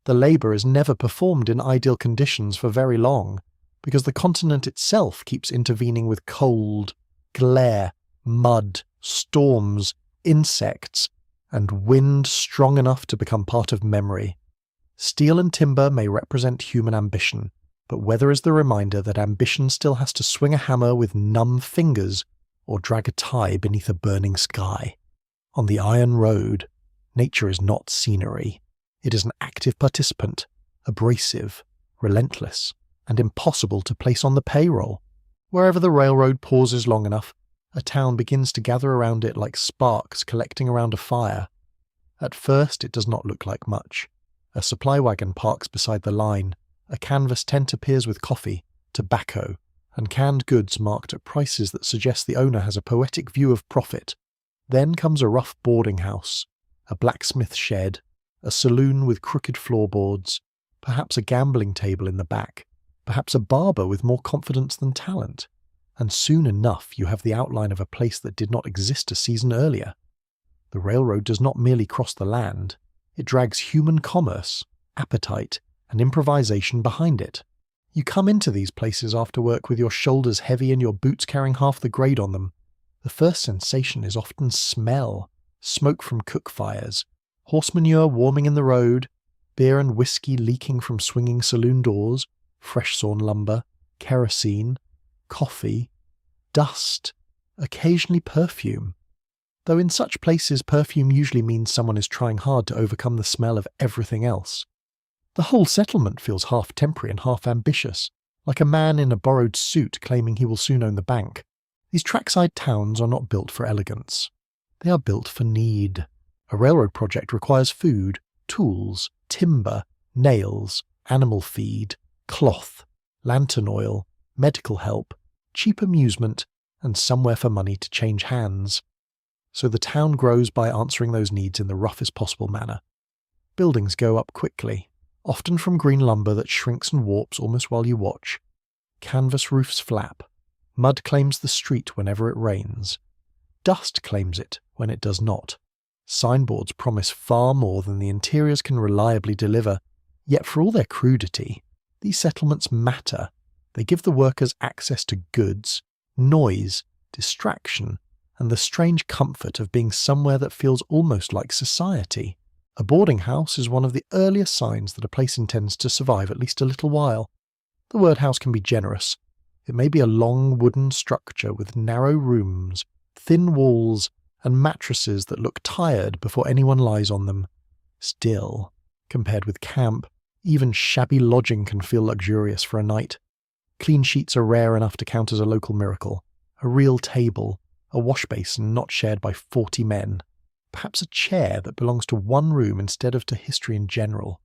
The labour is never performed in ideal conditions for very long, because the continent itself keeps intervening with cold, glare, mud, storms, insects, and wind strong enough to become part of memory. Steel and timber may represent human ambition, but weather is the reminder that ambition still has to swing a hammer with numb fingers or drag a tie beneath a burning sky. On the iron road, nature is not scenery. It is an active participant, abrasive, relentless, and impossible to place on the payroll. Wherever the railroad pauses long enough, a town begins to gather around it like sparks collecting around a fire. At first it does not look like much. A supply wagon parks beside the line, a canvas tent appears with coffee, tobacco, and canned goods marked at prices that suggest the owner has a poetic view of profit. Then comes a rough boarding house, a blacksmith shed, a saloon with crooked floorboards, perhaps a gambling table in the back, perhaps a barber with more confidence than talent, and soon enough you have the outline of a place that did not exist a season earlier. The railroad does not merely cross the land, it drags human commerce, appetite, and improvisation behind it. You come into these places after work with your shoulders heavy and your boots carrying half the grade on them. The first sensation is often smell, smoke from cook fires, horse manure warming in the road, beer and whiskey leaking from swinging saloon doors, fresh sawn lumber, kerosene, coffee, dust, occasionally perfume. Though in such places perfume usually means someone is trying hard to overcome the smell of everything else. The whole settlement feels half temporary and half ambitious, like a man in a borrowed suit claiming he will soon own the bank. These trackside towns are not built for elegance. They are built for need. A railroad project requires food, tools, timber, nails, animal feed, cloth, lantern oil, medical help, cheap amusement, and somewhere for money to change hands. So the town grows by answering those needs in the roughest possible manner. Buildings go up quickly, often from green lumber that shrinks and warps almost while you watch. Canvas roofs flap. Mud claims the street whenever it rains. Dust claims it when it does not. Signboards promise far more than the interiors can reliably deliver, yet for all their crudity, these settlements matter. They give the workers access to goods, noise, distraction, and the strange comfort of being somewhere that feels almost like society. A boarding house is one of the earliest signs that a place intends to survive at least a little while. The word house can be generous. It may be a long wooden structure with narrow rooms, thin walls, and mattresses that look tired before anyone lies on them. Still, compared with camp, even shabby lodging can feel luxurious for a night. Clean sheets are rare enough to count as a local miracle. A real table, a wash basin not shared by 40 men, perhaps a chair that belongs to one room instead of to history in general.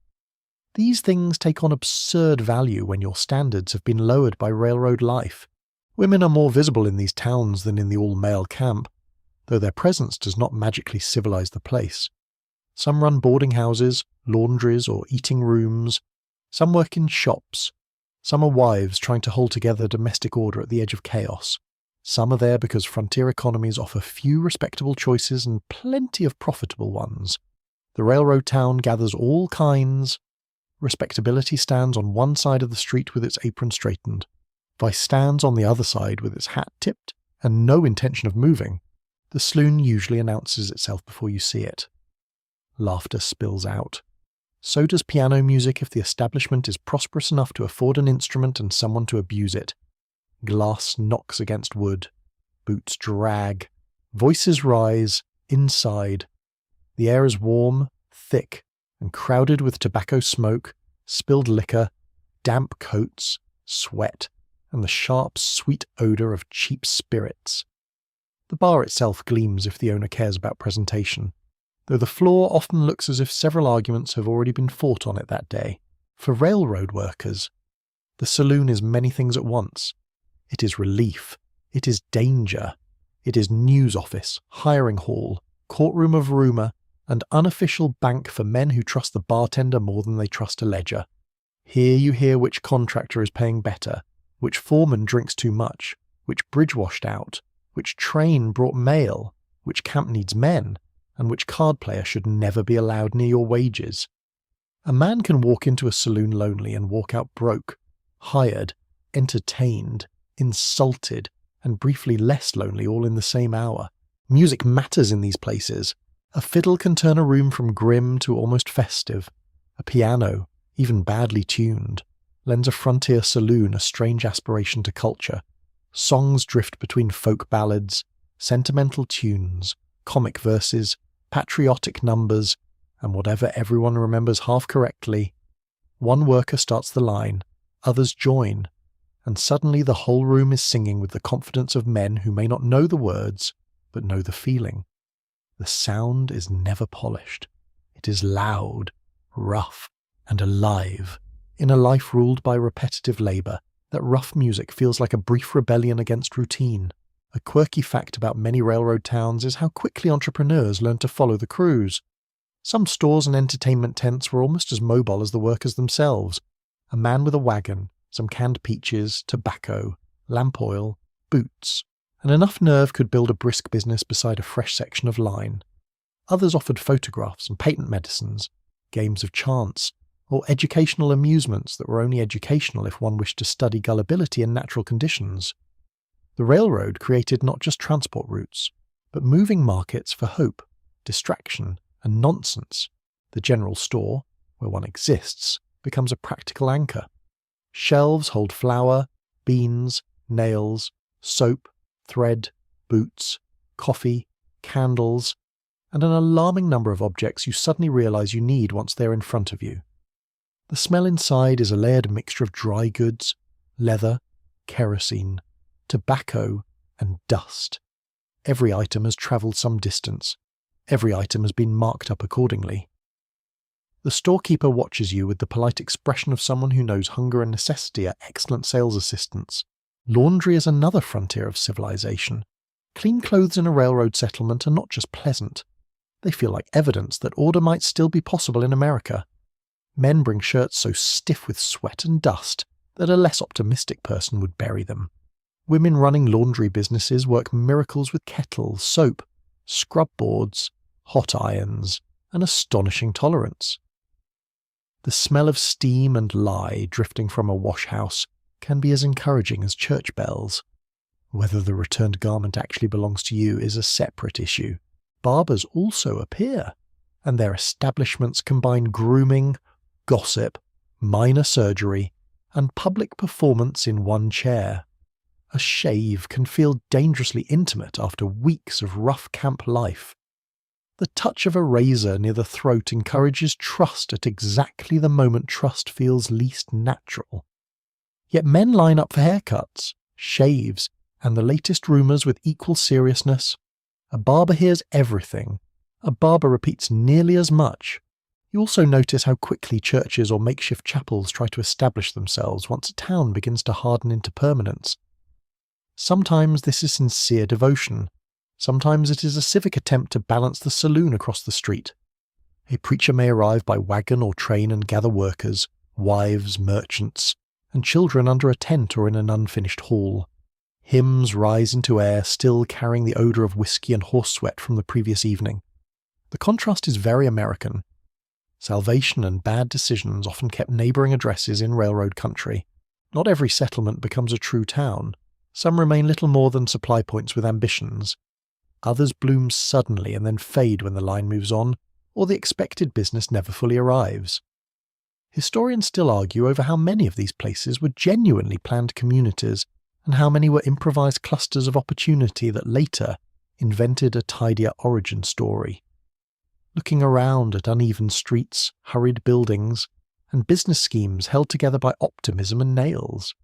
These things take on absurd value when your standards have been lowered by railroad life. Women are more visible in these towns than in the all-male camp, though their presence does not magically civilize the place. Some run boarding houses, laundries, or eating rooms. Some work in shops. Some are wives trying to hold together domestic order at the edge of chaos. Some are there because frontier economies offer few respectable choices and plenty of profitable ones. The railroad town gathers all kinds. Respectability stands on one side of the street with its apron straightened. Vice stands on the other side with its hat tipped and no intention of moving. The saloon usually announces itself before you see it. Laughter spills out. So does piano music if the establishment is prosperous enough to afford an instrument and someone to abuse it. Glass knocks against wood. Boots drag. Voices rise, inside. The air is warm, thick, and crowded with tobacco smoke, spilled liquor, damp coats, sweat, and the sharp, sweet odour of cheap spirits. The bar itself gleams if the owner cares about presentation, though the floor often looks as if several arguments have already been fought on it that day. For railroad workers, the saloon is many things at once. It is relief. It is danger. It is news office, hiring hall, courtroom of rumour, and unofficial bank for men who trust the bartender more than they trust a ledger. Here you hear which contractor is paying better, which foreman drinks too much, which bridge washed out, which train brought mail, which camp needs men, and which card player should never be allowed near your wages. A man can walk into a saloon lonely and walk out broke, hired, entertained, insulted, and briefly less lonely all in the same hour. Music matters in these places. A fiddle can turn a room from grim to almost festive. A piano, even badly tuned, lends a frontier saloon a strange aspiration to culture. Songs drift between folk ballads, sentimental tunes, comic verses, patriotic numbers, and whatever everyone remembers half correctly. One worker starts the line, others join, and suddenly the whole room is singing with the confidence of men who may not know the words, but know the feeling. The sound is never polished. It is loud, rough, and alive. In a life ruled by repetitive labour, that rough music feels like a brief rebellion against routine. A quirky fact about many railroad towns is how quickly entrepreneurs learn to follow the crews. Some stores and entertainment tents were almost as mobile as the workers themselves. A man with a wagon, some canned peaches, tobacco, lamp oil, boots, and enough nerve could build a brisk business beside a fresh section of line. Others offered photographs and patent medicines, games of chance, or educational amusements that were only educational if one wished to study gullibility in natural conditions. The railroad created not just transport routes, but moving markets for hope, distraction, and nonsense. The general store, where one exists, becomes a practical anchor. Shelves hold flour, beans, nails, soap, thread, boots, coffee, candles, and an alarming number of objects you suddenly realize you need once they're in front of you. The smell inside is a layered mixture of dry goods, leather, kerosene, tobacco, and dust. Every item has travelled some distance. Every item has been marked up accordingly. The storekeeper watches you with the polite expression of someone who knows hunger and necessity are excellent sales assistants. Laundry is another frontier of civilization. Clean clothes in a railroad settlement are not just pleasant. They feel like evidence that order might still be possible in America. Men bring shirts so stiff with sweat and dust that a less optimistic person would bury them. Women running laundry businesses work miracles with kettles, soap, scrub boards, hot irons, and astonishing tolerance. The smell of steam and lye drifting from a wash house can be as encouraging as church bells. Whether the returned garment actually belongs to you is a separate issue. Barbers also appear, and their establishments combine grooming, gossip, minor surgery, and public performance in one chair. A shave can feel dangerously intimate after weeks of rough camp life. The touch of a razor near the throat encourages trust at exactly the moment trust feels least natural. Yet men line up for haircuts, shaves, and the latest rumours with equal seriousness. A barber hears everything. A barber repeats nearly as much. You also notice how quickly churches or makeshift chapels try to establish themselves once a town begins to harden into permanence. Sometimes this is sincere devotion. Sometimes it is a civic attempt to balance the saloon across the street. A preacher may arrive by wagon or train and gather workers, wives, merchants, and children under a tent or in an unfinished hall. Hymns rise into air, still carrying the odour of whiskey and horse sweat from the previous evening. The contrast is very American. Salvation and bad decisions often kept neighbouring addresses in railroad country. Not every settlement becomes a true town. Some remain little more than supply points with ambitions. Others bloom suddenly and then fade when the line moves on, or the expected business never fully arrives. Historians still argue over how many of these places were genuinely planned communities, and how many were improvised clusters of opportunity that later invented a tidier origin story. Looking around at uneven streets, hurried buildings, and business schemes held together by optimism and nails,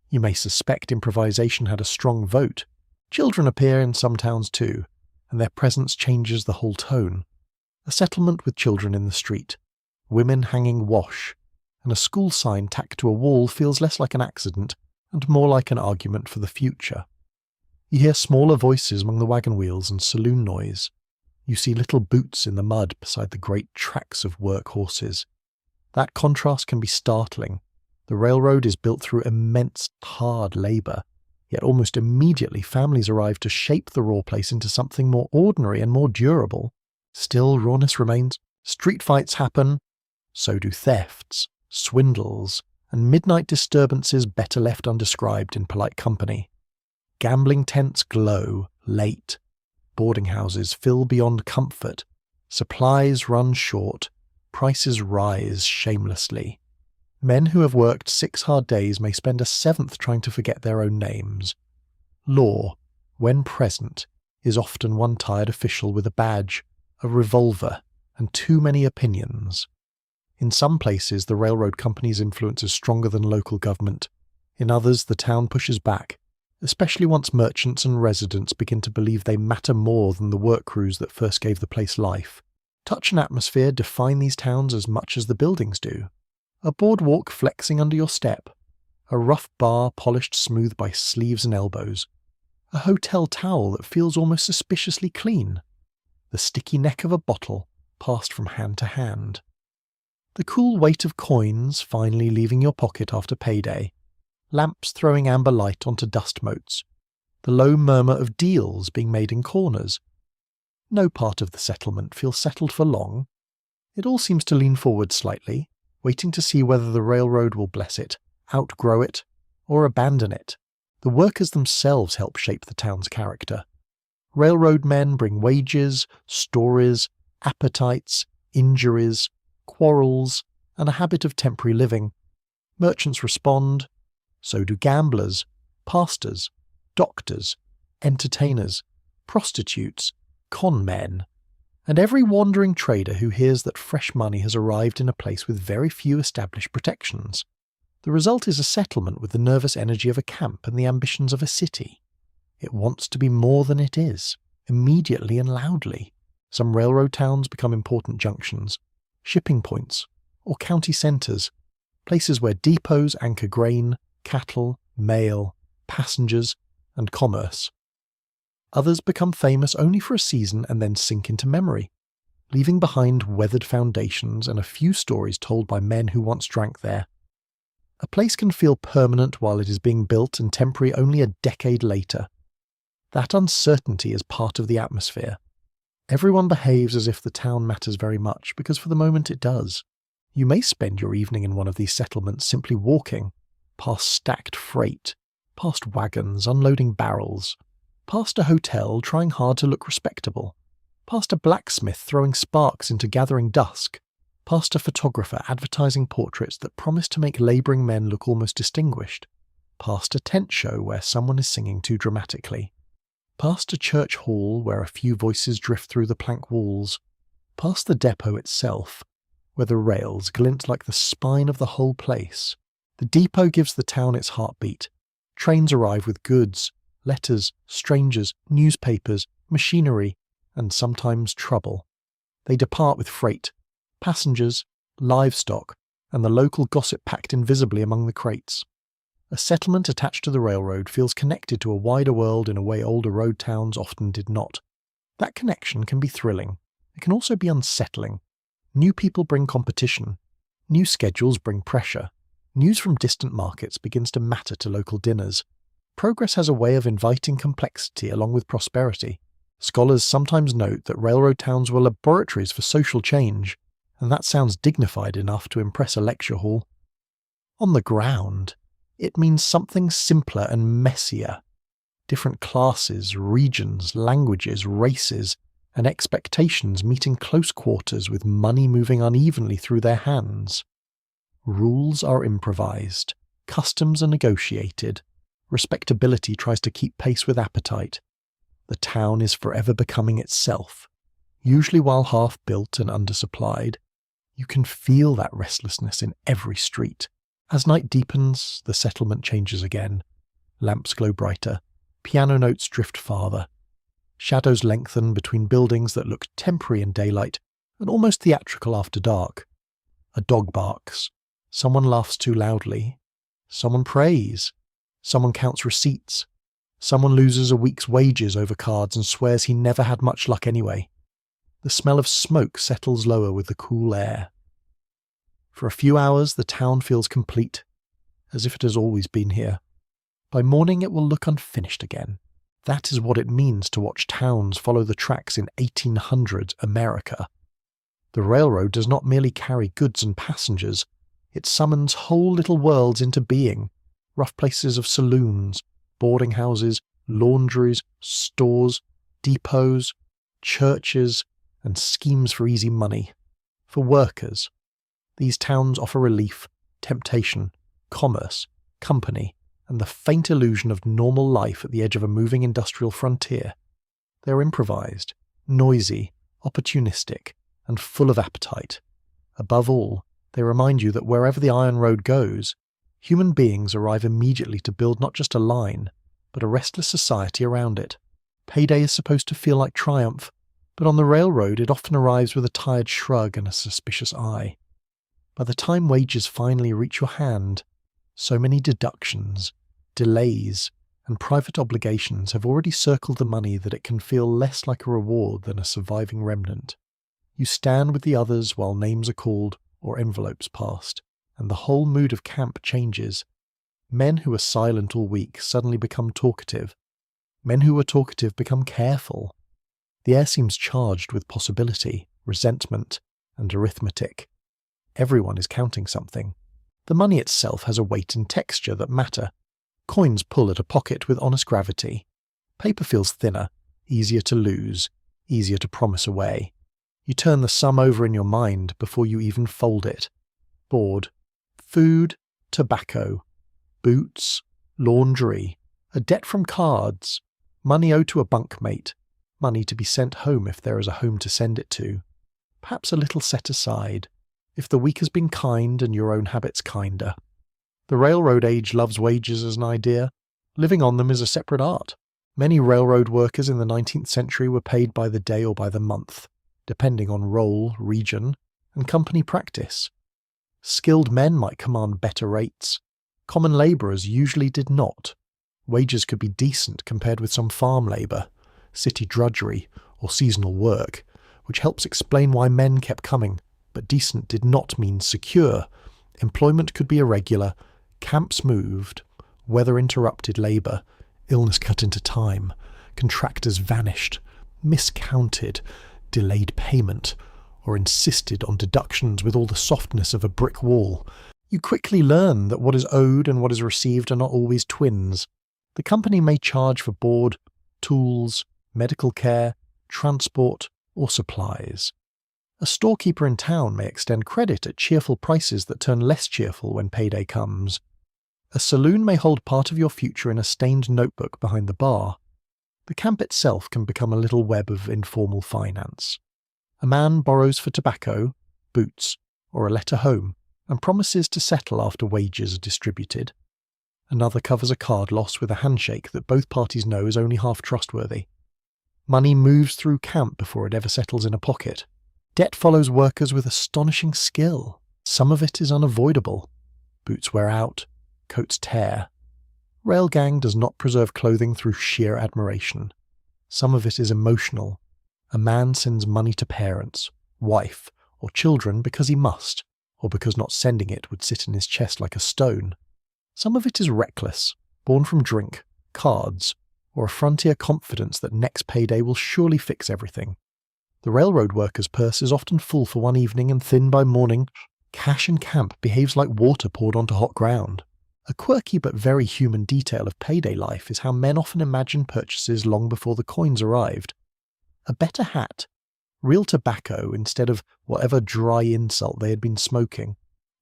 you may suspect improvisation had a strong vote. Children appear in some towns too, and their presence changes the whole tone. A settlement with children in the street, women hanging wash, and a school sign tacked to a wall feels less like an accident and more like an argument for the future. You hear smaller voices among the wagon wheels and saloon noise. You see little boots in the mud beside the great tracks of work horses. That contrast can be startling. The railroad is built through immense, hard labour, yet almost immediately families arrive to shape the raw place into something more ordinary and more durable. Still, rawness remains. Street fights happen. So do thefts, swindles, and midnight disturbances better left undescribed in polite company. Gambling tents glow, late. Boarding houses fill beyond comfort. Supplies run short. Prices rise shamelessly. Men who have worked 6 hard days may spend a 7th trying to forget their own names. Law, when present, is often one tired official with a badge, a revolver, and too many opinions. In some places, the railroad company's influence is stronger than local government. In others, the town pushes back, especially once merchants and residents begin to believe they matter more than the work crews that first gave the place life. Touch and atmosphere define these towns as much as the buildings do. A boardwalk flexing under your step, a rough bar polished smooth by sleeves and elbows, a hotel towel that feels almost suspiciously clean, the sticky neck of a bottle passed from hand to hand, the cool weight of coins finally leaving your pocket after payday, lamps throwing amber light onto dust motes, the low murmur of deals being made in corners. No part of the settlement feels settled for long. It all seems to lean forward slightly, waiting to see whether the railroad will bless it, outgrow it, or abandon it. The workers themselves help shape the town's character. Railroad men bring wages, stories, appetites, injuries, quarrels, and a habit of temporary living. Merchants respond. So do gamblers, pastors, doctors, entertainers, prostitutes, con men, and every wandering trader who hears that fresh money has arrived in a place with very few established protections. The result is a settlement with the nervous energy of a camp and the ambitions of a city. It wants to be more than it is, immediately and loudly. Some railroad towns become important junctions, shipping points, or county centres, places where depots anchor grain, cattle, mail, passengers, and commerce. Others become famous only for a season and then sink into memory, leaving behind weathered foundations and a few stories told by men who once drank there. A place can feel permanent while it is being built and temporary only a decade later. That uncertainty is part of the atmosphere. Everyone behaves as if the town matters very much, because for the moment it does. You may spend your evening in one of these settlements simply walking, past stacked freight, past wagons unloading barrels, past a hotel trying hard to look respectable, past a blacksmith throwing sparks into gathering dusk, past a photographer advertising portraits that promise to make labouring men look almost distinguished, past a tent show where someone is singing too dramatically, past a church hall where a few voices drift through the plank walls, past the depot itself, where the rails glint like the spine of the whole place. The depot gives the town its heartbeat. Trains arrive with goods, letters, strangers, newspapers, machinery, and sometimes trouble. They depart with freight, passengers, livestock, and the local gossip packed invisibly among the crates. A settlement attached to the railroad feels connected to a wider world in a way older road towns often did not. That connection can be thrilling. It can also be unsettling. New people bring competition. New schedules bring pressure. News from distant markets begins to matter to local dinners. Progress has a way of inviting complexity along with prosperity. Scholars sometimes note that railroad towns were laboratories for social change, and that sounds dignified enough to impress a lecture hall. On the ground, it means something simpler and messier. Different classes, regions, languages, races, and expectations meet in close quarters with money moving unevenly through their hands. Rules are improvised, customs are negotiated, respectability tries to keep pace with appetite. The town is forever becoming itself, usually while half-built and undersupplied. You can feel that restlessness in every street. As night deepens, the settlement changes again. Lamps glow brighter, piano notes drift farther. Shadows lengthen between buildings that look temporary in daylight and almost theatrical after dark. A dog barks. Someone laughs too loudly. Someone prays. Someone counts receipts. Someone loses a week's wages over cards and swears he never had much luck anyway. The smell of smoke settles lower with the cool air. For a few hours the town feels complete, as if it has always been here. By morning it will look unfinished again. That is what it means to watch towns follow the tracks in 1800 America. The railroad does not merely carry goods and passengers, it summons whole little worlds into being, rough places of saloons, boarding houses, laundries, stores, depots, churches, and schemes for easy money. For workers, these towns offer relief, temptation, commerce, company, and the faint illusion of normal life at the edge of a moving industrial frontier. They are improvised, noisy, opportunistic, and full of appetite. Above all, they remind you that wherever the Iron Road goes, human beings arrive immediately to build not just a line, but a restless society around it. Payday is supposed to feel like triumph, but on the railroad it often arrives with a tired shrug and a suspicious eye. By the time wages finally reach your hand, so many deductions, delays, and private obligations have already circled the money that it can feel less like a reward than a surviving remnant. You stand with the others while names are called or envelopes passed, and the whole mood of camp changes. Men who were silent all week suddenly become talkative. Men who were talkative become careful. The air seems charged with possibility, resentment, and arithmetic. Everyone is counting something. The money itself has a weight and texture that matter. Coins pull at a pocket with honest gravity. Paper feels thinner, easier to lose, easier to promise away. You turn the sum over in your mind before you even fold it. Board, food, tobacco, boots, laundry, a debt from cards, money owed to a bunkmate, money to be sent home if there is a home to send it to, perhaps a little set aside, if the week has been kind and your own habits kinder. The railroad age loves wages as an idea. Living on them is a separate art. Many railroad workers in the 19th century were paid by the day or by the month, depending on role, region, and company practice. Skilled men might command better rates. Common labourers usually did not. Wages could be decent compared with some farm labour, city drudgery, or seasonal work, which helps explain why men kept coming, but decent did not mean secure. Employment could be irregular, camps moved, weather interrupted labour, illness cut into time, contractors vanished, miscounted, delayed payment, or insisted on deductions with all the softness of a brick wall. You quickly learn that what is owed and what is received are not always twins. The company may charge for board, tools, medical care, transport, or supplies. A storekeeper in town may extend credit at cheerful prices that turn less cheerful when payday comes. A saloon may hold part of your future in a stained notebook behind the bar. The camp itself can become a little web of informal finance. A man borrows for tobacco, boots, or a letter home, and promises to settle after wages are distributed. Another covers a card loss with a handshake that both parties know is only half trustworthy. Money moves through camp before it ever settles in a pocket. Debt follows workers with astonishing skill. Some of it is unavoidable. Boots wear out, coats tear. Railgang does not preserve clothing through sheer admiration. Some of it is emotional. A man sends money to parents, wife, or children because he must, or because not sending it would sit in his chest like a stone. Some of it is reckless, born from drink, cards, or a frontier confidence that next payday will surely fix everything. The railroad worker's purse is often full for one evening and thin by morning. Cash in camp behaves like water poured onto hot ground. A quirky but very human detail of payday life is how men often imagine purchases long before the coins arrived. A better hat, real tobacco instead of whatever dry insult they had been smoking,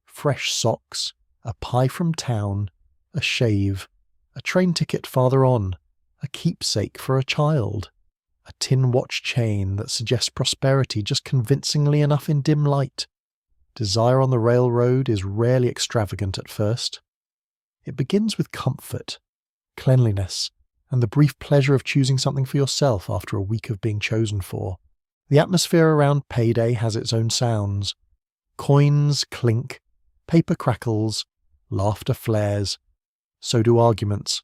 fresh socks, a pie from town, a shave, a train ticket farther on, a keepsake for a child, a tin watch chain that suggests prosperity just convincingly enough in dim light. Desire on the railroad is rarely extravagant at first. It begins with comfort, cleanliness, and the brief pleasure of choosing something for yourself after a week of being chosen for. The atmosphere around payday has its own sounds. Coins clink, paper crackles, laughter flares. So do arguments.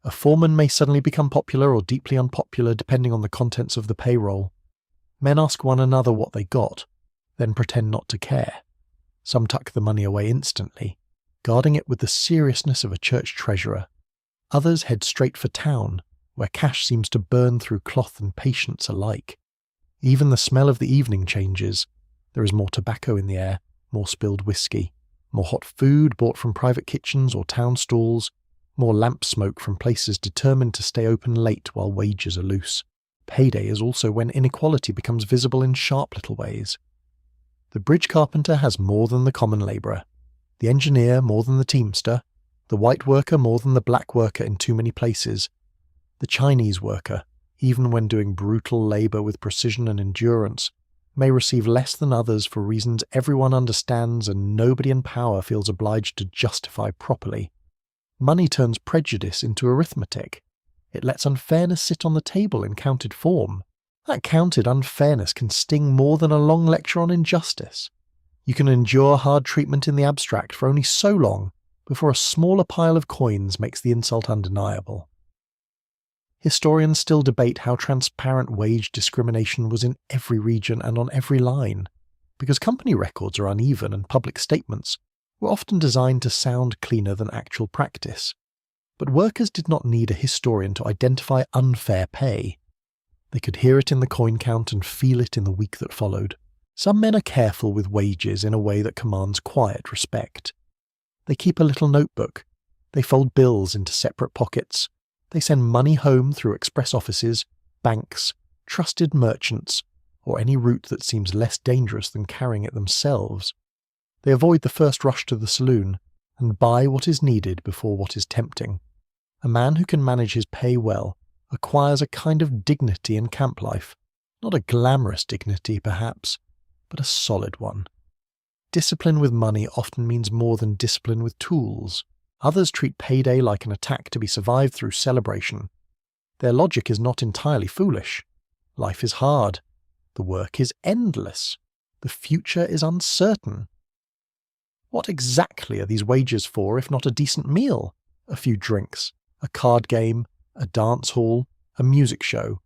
A foreman may suddenly become popular or deeply unpopular depending on the contents of the payroll. Men ask one another what they got, then pretend not to care. Some tuck the money away instantly, guarding it with the seriousness of a church treasurer. Others head straight for town, where cash seems to burn through cloth and patience alike. Even the smell of the evening changes. There is more tobacco in the air, more spilled whiskey, more hot food bought from private kitchens or town stalls, more lamp smoke from places determined to stay open late while wages are loose. Payday is also when inequality becomes visible in sharp little ways. The bridge carpenter has more than the common labourer, the engineer more than the teamster, the white worker more than the black worker in too many places, the Chinese worker even when doing brutal labor with precision and endurance, may receive less than others for reasons everyone understands and nobody in power feels obliged to justify properly. Money turns prejudice into arithmetic. It lets unfairness sit on the table in counted form. That counted unfairness can sting more than a long lecture on injustice. You can endure hard treatment in the abstract for only so long before a smaller pile of coins makes the insult undeniable. Historians still debate how transparent wage discrimination was in every region and on every line, because company records are uneven and public statements were often designed to sound cleaner than actual practice. But workers did not need a historian to identify unfair pay. They could hear it in the coin count and feel it in the week that followed. Some men are careful with wages in a way that commands quiet respect. They keep a little notebook. They fold bills into separate pockets. They send money home through express offices, banks, trusted merchants, or any route that seems less dangerous than carrying it themselves. They avoid the first rush to the saloon and buy what is needed before what is tempting. A man who can manage his pay well acquires a kind of dignity in camp life, not a glamorous dignity perhaps, but a solid one. Discipline with money often means more than discipline with tools. Others treat payday like an attack to be survived through celebration. Their logic is not entirely foolish. Life is hard. The work is endless. The future is uncertain. What exactly are these wages for if not a decent meal, a few drinks, a card game, a dance hall, a music show,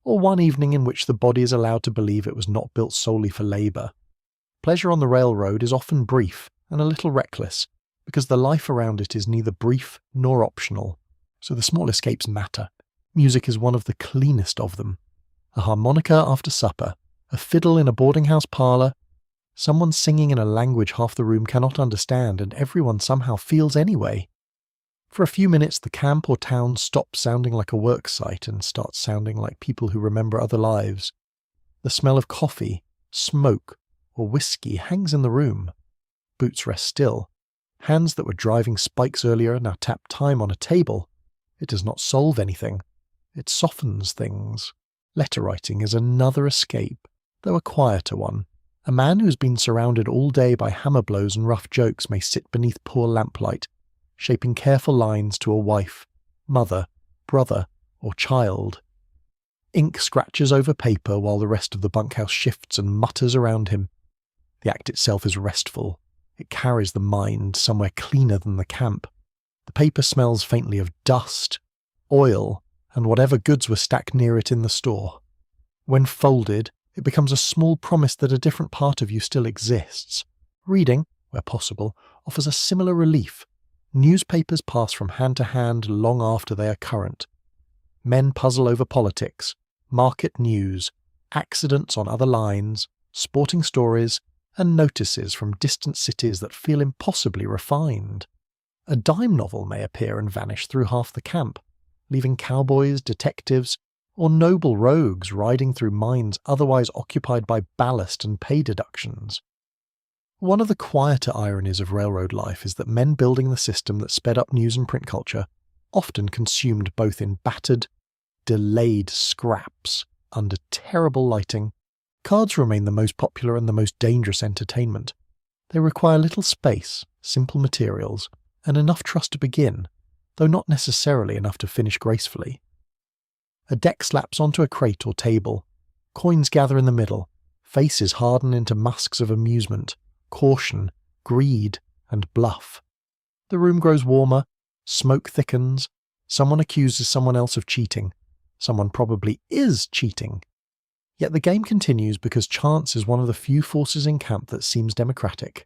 or one evening in which the body is allowed to believe it was not built solely for labour? Pleasure on the railroad is often brief and a little reckless, because the life around it is neither brief nor optional, so the small escapes matter. Music is one of the cleanest of them. A harmonica after supper, a fiddle in a boarding-house parlour, someone singing in a language half the room cannot understand and everyone somehow feels anyway. For a few minutes the camp or town stops sounding like a work site and starts sounding like people who remember other lives. The smell of coffee, smoke, or whiskey hangs in the room. Boots rest still. Hands that were driving spikes earlier now tap time on a table. It does not solve anything. It softens things. Letter writing is another escape, though a quieter one. A man who has been surrounded all day by hammer blows and rough jokes may sit beneath poor lamplight, shaping careful lines to a wife, mother, brother, or child. Ink scratches over paper while the rest of the bunkhouse shifts and mutters around him. The act itself is restful. It carries the mind somewhere cleaner than the camp. The paper smells faintly of dust, oil, and whatever goods were stacked near it in the store. When folded, it becomes a small promise that a different part of you still exists. Reading, where possible, offers a similar relief. Newspapers pass from hand to hand long after they are current. Men puzzle over politics, market news, accidents on other lines, sporting stories, and notices from distant cities that feel impossibly refined. A dime novel may appear and vanish through half the camp, leaving cowboys, detectives, or noble rogues riding through minds otherwise occupied by ballast and pay deductions. One of the quieter ironies of railroad life is that men building the system that sped up news and print culture often consumed both in battered, delayed scraps under terrible lighting. Cards remain the most popular and the most dangerous entertainment. They require little space, simple materials, and enough trust to begin, though not necessarily enough to finish gracefully. A deck slaps onto a crate or table. Coins gather in the middle. Faces harden into masks of amusement, caution, greed, and bluff. The room grows warmer. Smoke thickens. Someone accuses someone else of cheating. Someone probably is cheating. Yet the game continues because chance is one of the few forces in camp that seems democratic.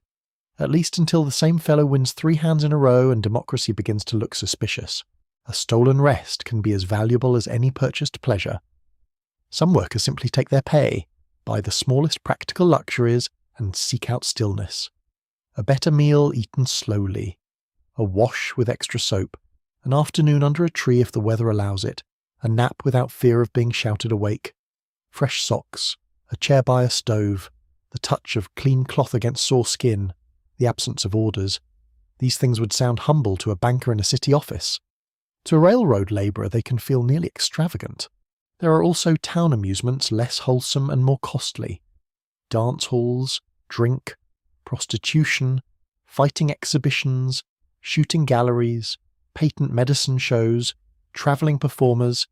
At least until the same fellow wins 3 hands in a row and democracy begins to look suspicious. A stolen rest can be as valuable as any purchased pleasure. Some workers simply take their pay, buy the smallest practical luxuries, and seek out stillness. A better meal eaten slowly. A wash with extra soap. An afternoon under a tree if the weather allows it. A nap without fear of being shouted awake. Fresh socks. A chair by a stove. The touch of clean cloth against sore skin. The absence of orders. These things would sound humble to a banker in a city office. To a railroad labourer they can feel nearly extravagant. There are also town amusements less wholesome and more costly. Dance halls, drink, prostitution, fighting exhibitions, shooting galleries, patent medicine shows, travelling performers,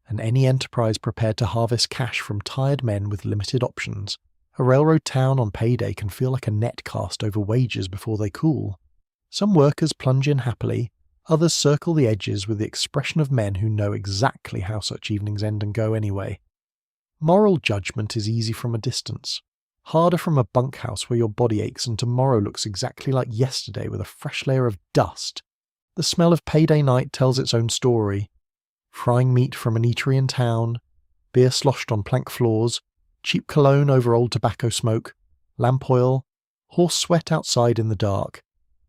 and any enterprise prepared to harvest cash from tired men with limited options. A railroad town on payday can feel like a net cast over wages before they cool. Some workers plunge in happily, others circle the edges with the expression of men who know exactly how such evenings end and go anyway. Moral judgment is easy from a distance, harder from a bunkhouse where your body aches and tomorrow looks exactly like yesterday with a fresh layer of dust. The smell of payday night tells its own story. Frying meat from an eatery in town, beer sloshed on plank floors, cheap cologne over old tobacco smoke, lamp oil, horse sweat outside in the dark,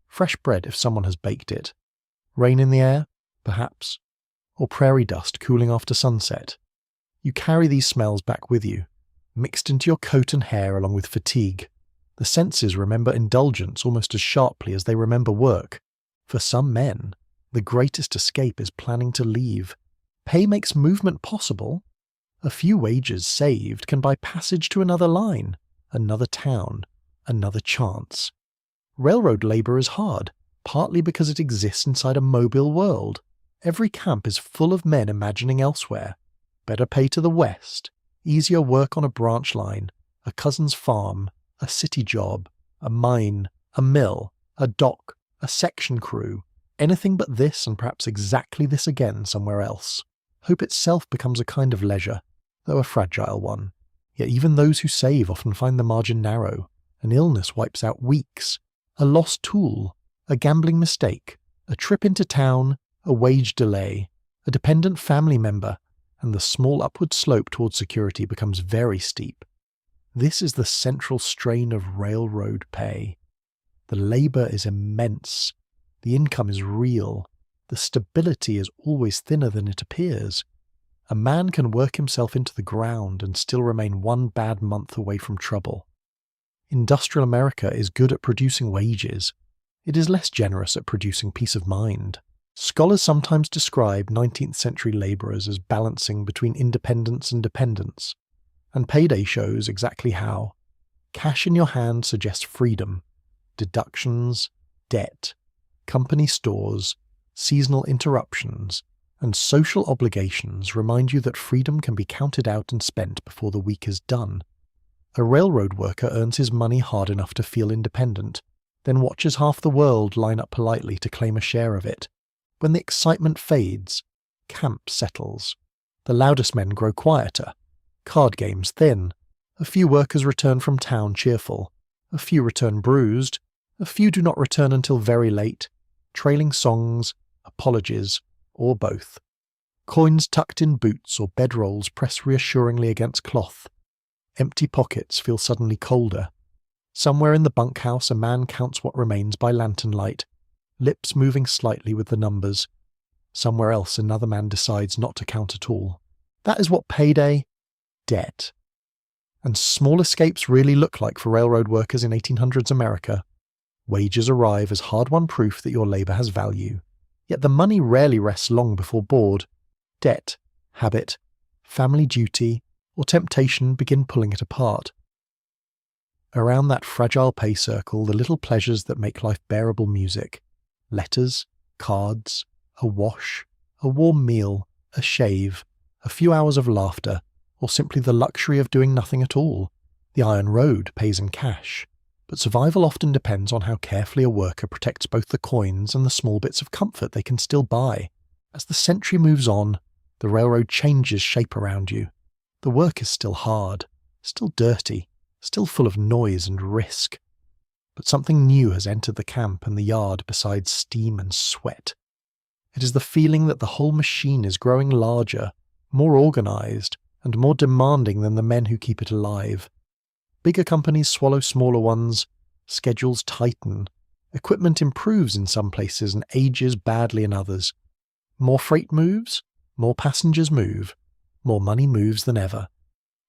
fresh bread if someone has baked it, rain in the air, perhaps, or prairie dust cooling after sunset. You carry these smells back with you, mixed into your coat and hair along with fatigue. The senses remember indulgence almost as sharply as they remember work. For some men, the greatest escape is planning to leave. Pay makes movement possible. A few wages saved can buy passage to another line, another town, another chance. Railroad labour is hard, partly because it exists inside a mobile world. Every camp is full of men imagining elsewhere. Better pay to the west, easier work on a branch line, a cousin's farm, a city job, a mine, a mill, a dock, a section crew, anything but this and perhaps exactly this again somewhere else. Hope itself becomes a kind of leisure, though a fragile one. Yet even those who save often find the margin narrow. An illness wipes out weeks. A lost tool, a gambling mistake, a trip into town, a wage delay, a dependent family member, and the small upward slope towards security becomes very steep. This is the central strain of railroad pay. The labour is immense. The income is real. The stability is always thinner than it appears. A man can work himself into the ground and still remain one bad month away from trouble. Industrial America is good at producing wages. It is less generous at producing peace of mind. Scholars sometimes describe 19th century labourers as balancing between independence and dependence, and payday shows exactly how. Cash in your hand suggests freedom. Deductions, debt, company stores, seasonal interruptions, and social obligations remind you that freedom can be counted out and spent before the week is done. A railroad worker earns his money hard enough to feel independent, then watches half the world line up politely to claim a share of it. When the excitement fades, camp settles. The loudest men grow quieter. Card games thin. A few workers return from town cheerful. A few return bruised. A few do not return until very late. Trailing songs, apologies, or both. Coins tucked in boots or bedrolls press reassuringly against cloth. Empty pockets feel suddenly colder. Somewhere in the bunkhouse a man counts what remains by lantern light, lips moving slightly with the numbers. Somewhere else another man decides not to count at all. That is what payday, debt, and small escapes really look like for railroad workers in 1800s America. Wages arrive as hard-won proof that your labour has value. Yet the money rarely rests long before board. Debt, habit, family duty, or temptation begin pulling it apart. Around that fragile pay circle, the little pleasures that make life bearable music. Letters, cards, a wash, a warm meal, a shave, a few hours of laughter, or simply the luxury of doing nothing at all. The Iron Road pays in cash. But survival often depends on how carefully a worker protects both the coins and the small bits of comfort they can still buy. As the century moves on, the railroad changes shape around you. The work is still hard, still dirty, still full of noise and risk. But something new has entered the camp and the yard besides steam and sweat. It is the feeling that the whole machine is growing larger, more organised, and more demanding than the men who keep it alive. Bigger companies swallow smaller ones, schedules tighten, equipment improves in some places and ages badly in others. More freight moves, more passengers move, more money moves than ever.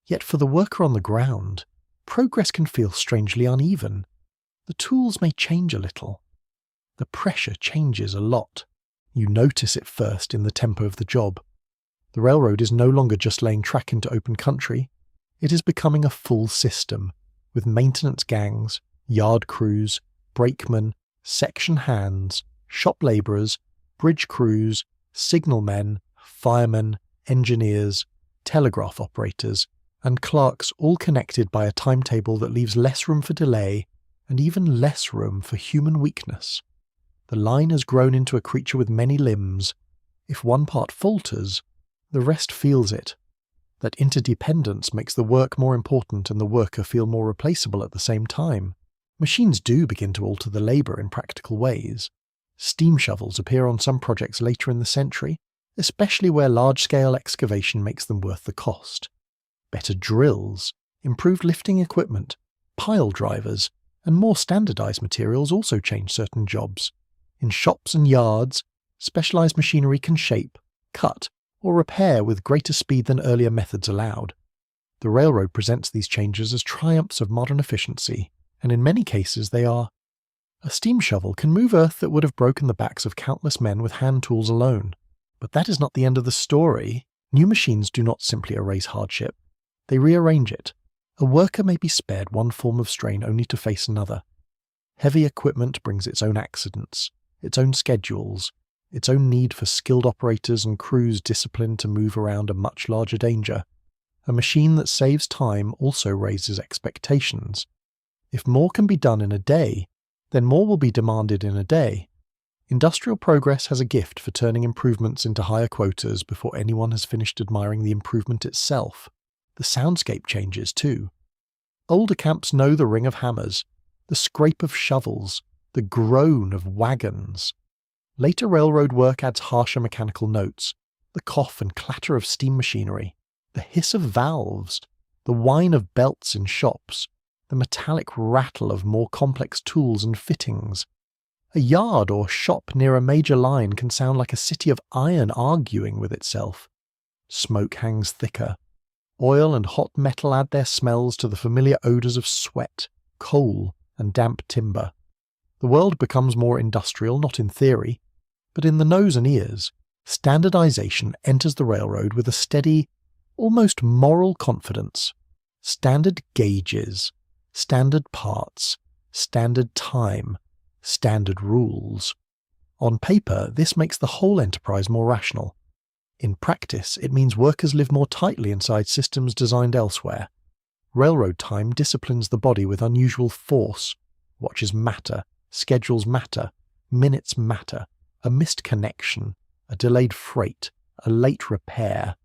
Yet for the worker on the ground, progress can feel strangely uneven. The tools may change a little. The pressure changes a lot. You notice it first in the tempo of the job. The railroad is no longer just laying track into open country, it is becoming a full system, with maintenance gangs, yard crews, brakemen, section hands, shop labourers, bridge crews, signalmen, firemen, engineers, telegraph operators, and clerks all connected by a timetable that leaves less room for delay and even less room for human weakness. The line has grown into a creature with many limbs. If one part falters, the rest feels it. That interdependence makes the work more important and the worker feel more replaceable at the same time. Machines do begin to alter the labour in practical ways. Steam shovels appear on some projects later in the century, especially where large-scale excavation makes them worth the cost. Better drills, improved lifting equipment, pile drivers, and more standardised materials also change certain jobs. In shops and yards, specialised machinery can shape, cut, or repair with greater speed than earlier methods allowed. The railroad presents these changes as triumphs of modern efficiency, and in many cases they are. A steam shovel can move earth that would have broken the backs of countless men with hand tools alone. But that is not the end of the story. New machines do not simply erase hardship. They rearrange it. A worker may be spared one form of strain only to face another. Heavy equipment brings its own accidents, its own schedules, its own need for skilled operators and crews disciplined to move around a much larger danger. A machine that saves time also raises expectations. If more can be done in a day, then more will be demanded in a day. Industrial progress has a gift for turning improvements into higher quotas before anyone has finished admiring the improvement itself. The soundscape changes too. Older camps know the ring of hammers, the scrape of shovels, the groan of wagons. Later railroad work adds harsher mechanical notes, the cough and clatter of steam machinery, the hiss of valves, the whine of belts in shops, the metallic rattle of more complex tools and fittings. A yard or shop near a major line can sound like a city of iron arguing with itself. Smoke hangs thicker. Oil and hot metal add their smells to the familiar odours of sweat, coal, and damp timber. The world becomes more industrial, not in theory, but in the nose and ears. Standardisation enters the railroad with a steady, almost moral confidence. Standard gauges, standard parts, standard time, standard rules. On paper, this makes the whole enterprise more rational. In practice, it means workers live more tightly inside systems designed elsewhere. Railroad time disciplines the body with unusual force. Watches matter, schedules matter, minutes matter, a missed connection, a delayed freight, a late repair.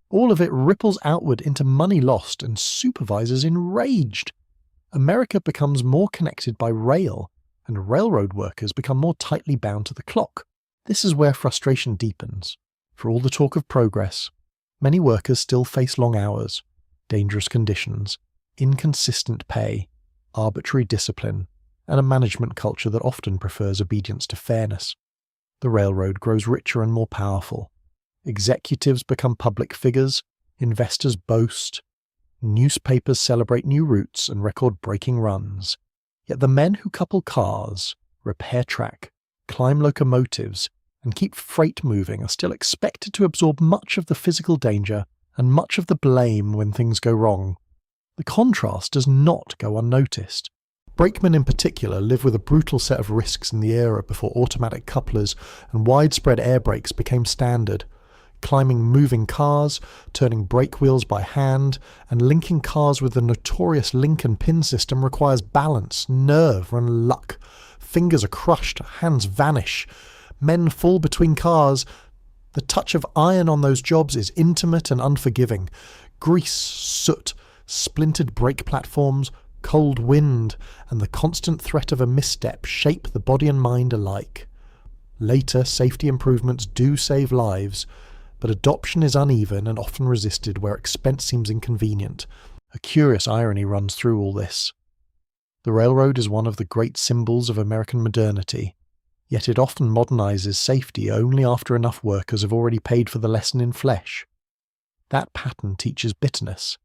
All of it ripples outward into money lost and supervisors enraged. America becomes more connected by rail, and railroad workers become more tightly bound to the clock. This is where frustration deepens. For all the talk of progress, many workers still face long hours, dangerous conditions, inconsistent pay, arbitrary discipline, and a management culture that often prefers obedience to fairness. The railroad grows richer and more powerful. Executives become public figures, investors boast, newspapers celebrate new routes and record breaking runs. Yet the men who couple cars, repair track, climb locomotives, and keep freight moving are still expected to absorb much of the physical danger and much of the blame when things go wrong. The contrast does not go unnoticed. Brakemen in particular live with a brutal set of risks in the era before automatic couplers and widespread air brakes became standard. Climbing moving cars, turning brake wheels by hand, and linking cars with the notorious link and pin system requires balance, nerve, and luck. Fingers are crushed, hands vanish. Men fall between cars. The touch of iron on those jobs is intimate and unforgiving. Grease, soot, splintered brake platforms, cold wind, and the constant threat of a misstep shape the body and mind alike. Later, safety improvements do save lives, but adoption is uneven and often resisted where expense seems inconvenient. A curious irony runs through all this. The railroad is one of the great symbols of American modernity, yet it often modernizes safety only after enough workers have already paid for the lesson in flesh. That pattern teaches bitterness.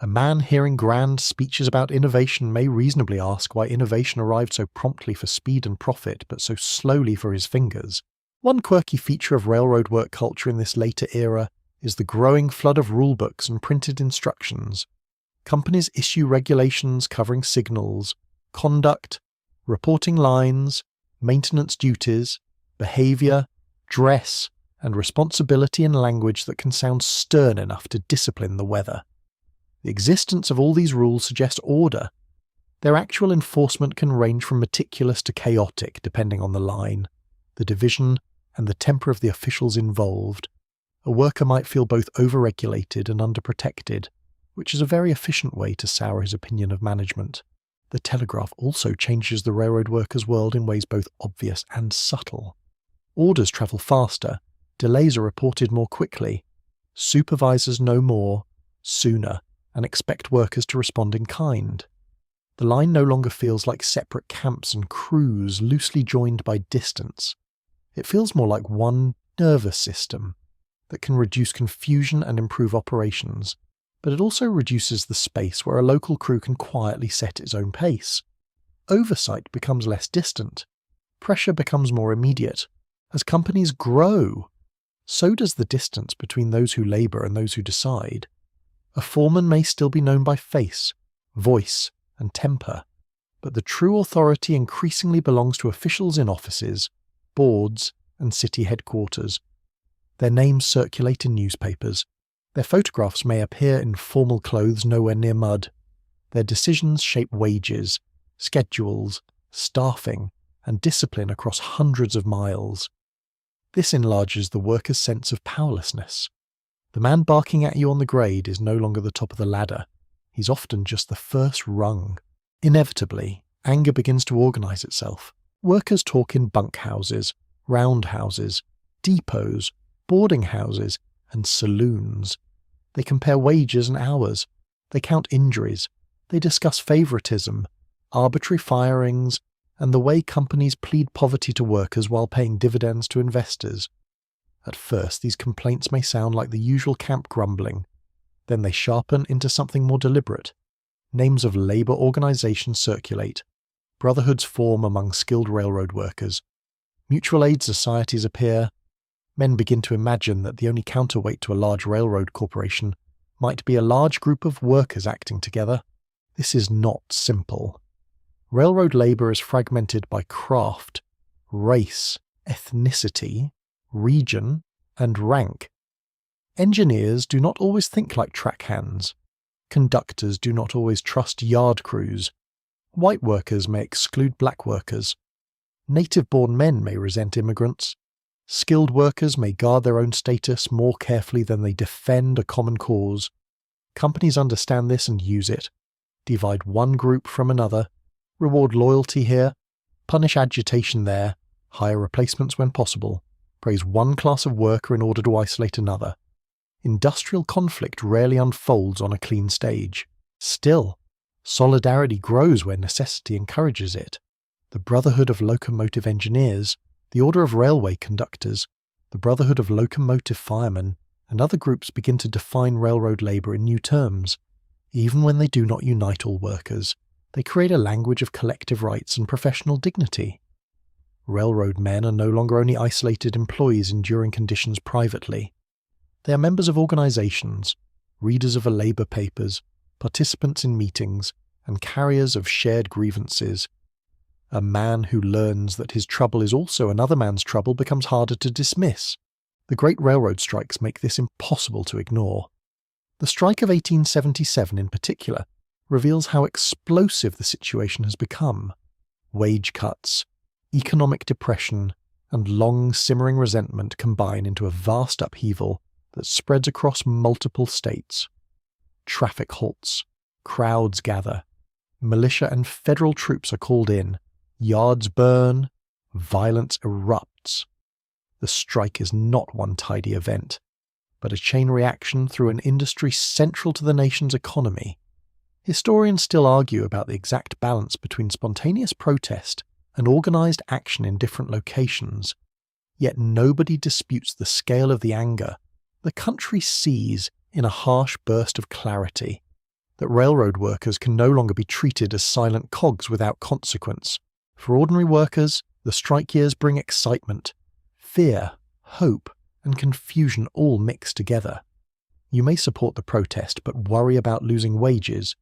A man hearing grand speeches about innovation may reasonably ask why innovation arrived so promptly for speed and profit, but so slowly for his fingers. One quirky feature of railroad work culture in this later era is the growing flood of rulebooks and printed instructions. Companies issue regulations covering signals, conduct, reporting lines, maintenance duties, behaviour, dress, and responsibility in language that can sound stern enough to discipline the weather. The existence of all these rules suggests order. Their actual enforcement can range from meticulous to chaotic depending on the line, the division, and the temper of the officials involved. A worker might feel both overregulated and underprotected, which is a very efficient way to sour his opinion of management. The telegraph also changes the railroad workers' world in ways both obvious and subtle. Orders travel faster, delays are reported more quickly, supervisors know more, sooner, and expect workers to respond in kind. The line no longer feels like separate camps and crews loosely joined by distance. It feels more like one nervous system that can reduce confusion and improve operations, but it also reduces the space where a local crew can quietly set its own pace. Oversight becomes less distant. Pressure becomes more immediate. As companies grow, so does the distance between those who labour and those who decide. A foreman may still be known by face, voice, and temper, but the true authority increasingly belongs to officials in offices, boards, and city headquarters. Their names circulate in newspapers. Their photographs may appear in formal clothes nowhere near mud. Their decisions shape wages, schedules, staffing, and discipline across hundreds of miles. This enlarges the worker's sense of powerlessness. The man barking at you on the grade is no longer the top of the ladder. He's often just the first rung. Inevitably, anger begins to organise itself. Workers talk in bunkhouses, roundhouses, depots, boarding houses, and saloons. They compare wages and hours. They count injuries. They discuss favouritism, arbitrary firings, and the way companies plead poverty to workers while paying dividends to investors. At first, these complaints may sound like the usual camp grumbling. Then they sharpen into something more deliberate. Names of labour organisations circulate. Brotherhoods form among skilled railroad workers. Mutual aid societies appear. Men begin to imagine that the only counterweight to a large railroad corporation might be a large group of workers acting together. This is not simple. Railroad labour is fragmented by craft, race, ethnicity, region, and rank. Engineers do not always think like track hands. Conductors do not always trust yard crews. White workers may exclude black workers. Native-born men may resent immigrants. Skilled workers may guard their own status more carefully than they defend a common cause. Companies understand this and use it. Divide one group from another. Reward loyalty here. Punish agitation there. Hire replacements when possible. Praise one class of worker in order to isolate another. Industrial conflict rarely unfolds on a clean stage. Still, solidarity grows where necessity encourages it. The Brotherhood of Locomotive Engineers, the Order of Railway Conductors, the Brotherhood of Locomotive Firemen, and other groups begin to define railroad labour in new terms. Even when they do not unite all workers, they create a language of collective rights and professional dignity. Railroad men are no longer only isolated employees enduring conditions privately. They are members of organisations, readers of labour papers, participants in meetings, and carriers of shared grievances. A man who learns that his trouble is also another man's trouble becomes harder to dismiss. The great railroad strikes make this impossible to ignore. The strike of 1877 in particular reveals how explosive the situation has become. Wage cuts, economic depression, and long simmering resentment combine into a vast upheaval that spreads across multiple states. Traffic halts, crowds gather, militia and federal troops are called in, yards burn, violence erupts. The strike is not one tidy event, but a chain reaction through an industry central to the nation's economy. Historians still argue about the exact balance between spontaneous protest and organised action in different locations, yet nobody disputes the scale of the anger. The country sees, in a harsh burst of clarity, that railroad workers can no longer be treated as silent cogs without consequence. For ordinary workers, the strike years bring excitement, fear, hope, and confusion all mixed together. You may support the protest but worry about losing wages.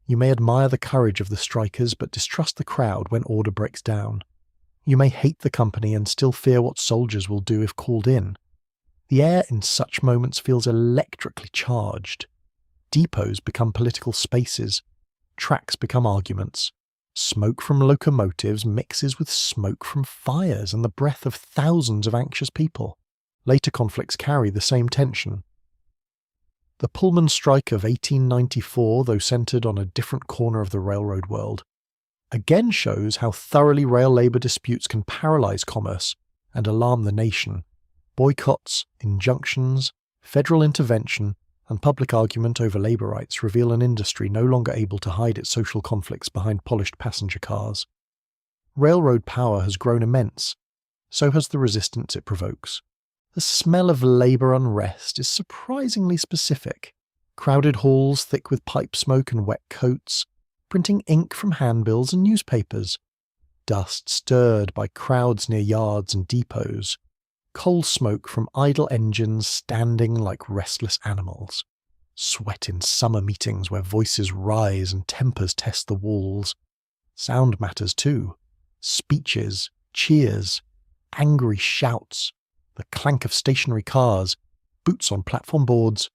You may admire the courage of the strikers but distrust the crowd when order breaks down. You may hate the company and still fear what soldiers will do if called in. The air in such moments feels electrically charged. Depots become political spaces. Tracks become arguments. Smoke from locomotives mixes with smoke from fires and the breath of thousands of anxious people. Later conflicts carry the same tension. The Pullman strike of 1894, though centred on a different corner of the railroad world, again shows how thoroughly rail labour disputes can paralyse commerce and alarm the nation. Boycotts, injunctions, federal intervention, and public argument over labour rights reveal an industry no longer able to hide its social conflicts behind polished passenger cars. Railroad power has grown immense, so has the resistance it provokes. The smell of labour unrest is surprisingly specific. Crowded halls thick with pipe smoke and wet coats, printing ink from handbills and newspapers. Dust stirred by crowds near yards and depots. Coal smoke from idle engines standing like restless animals. Sweat in summer meetings where voices rise and tempers test the walls. Sound matters too. Speeches, cheers, angry shouts, the clank of stationary cars, boots on platform boards.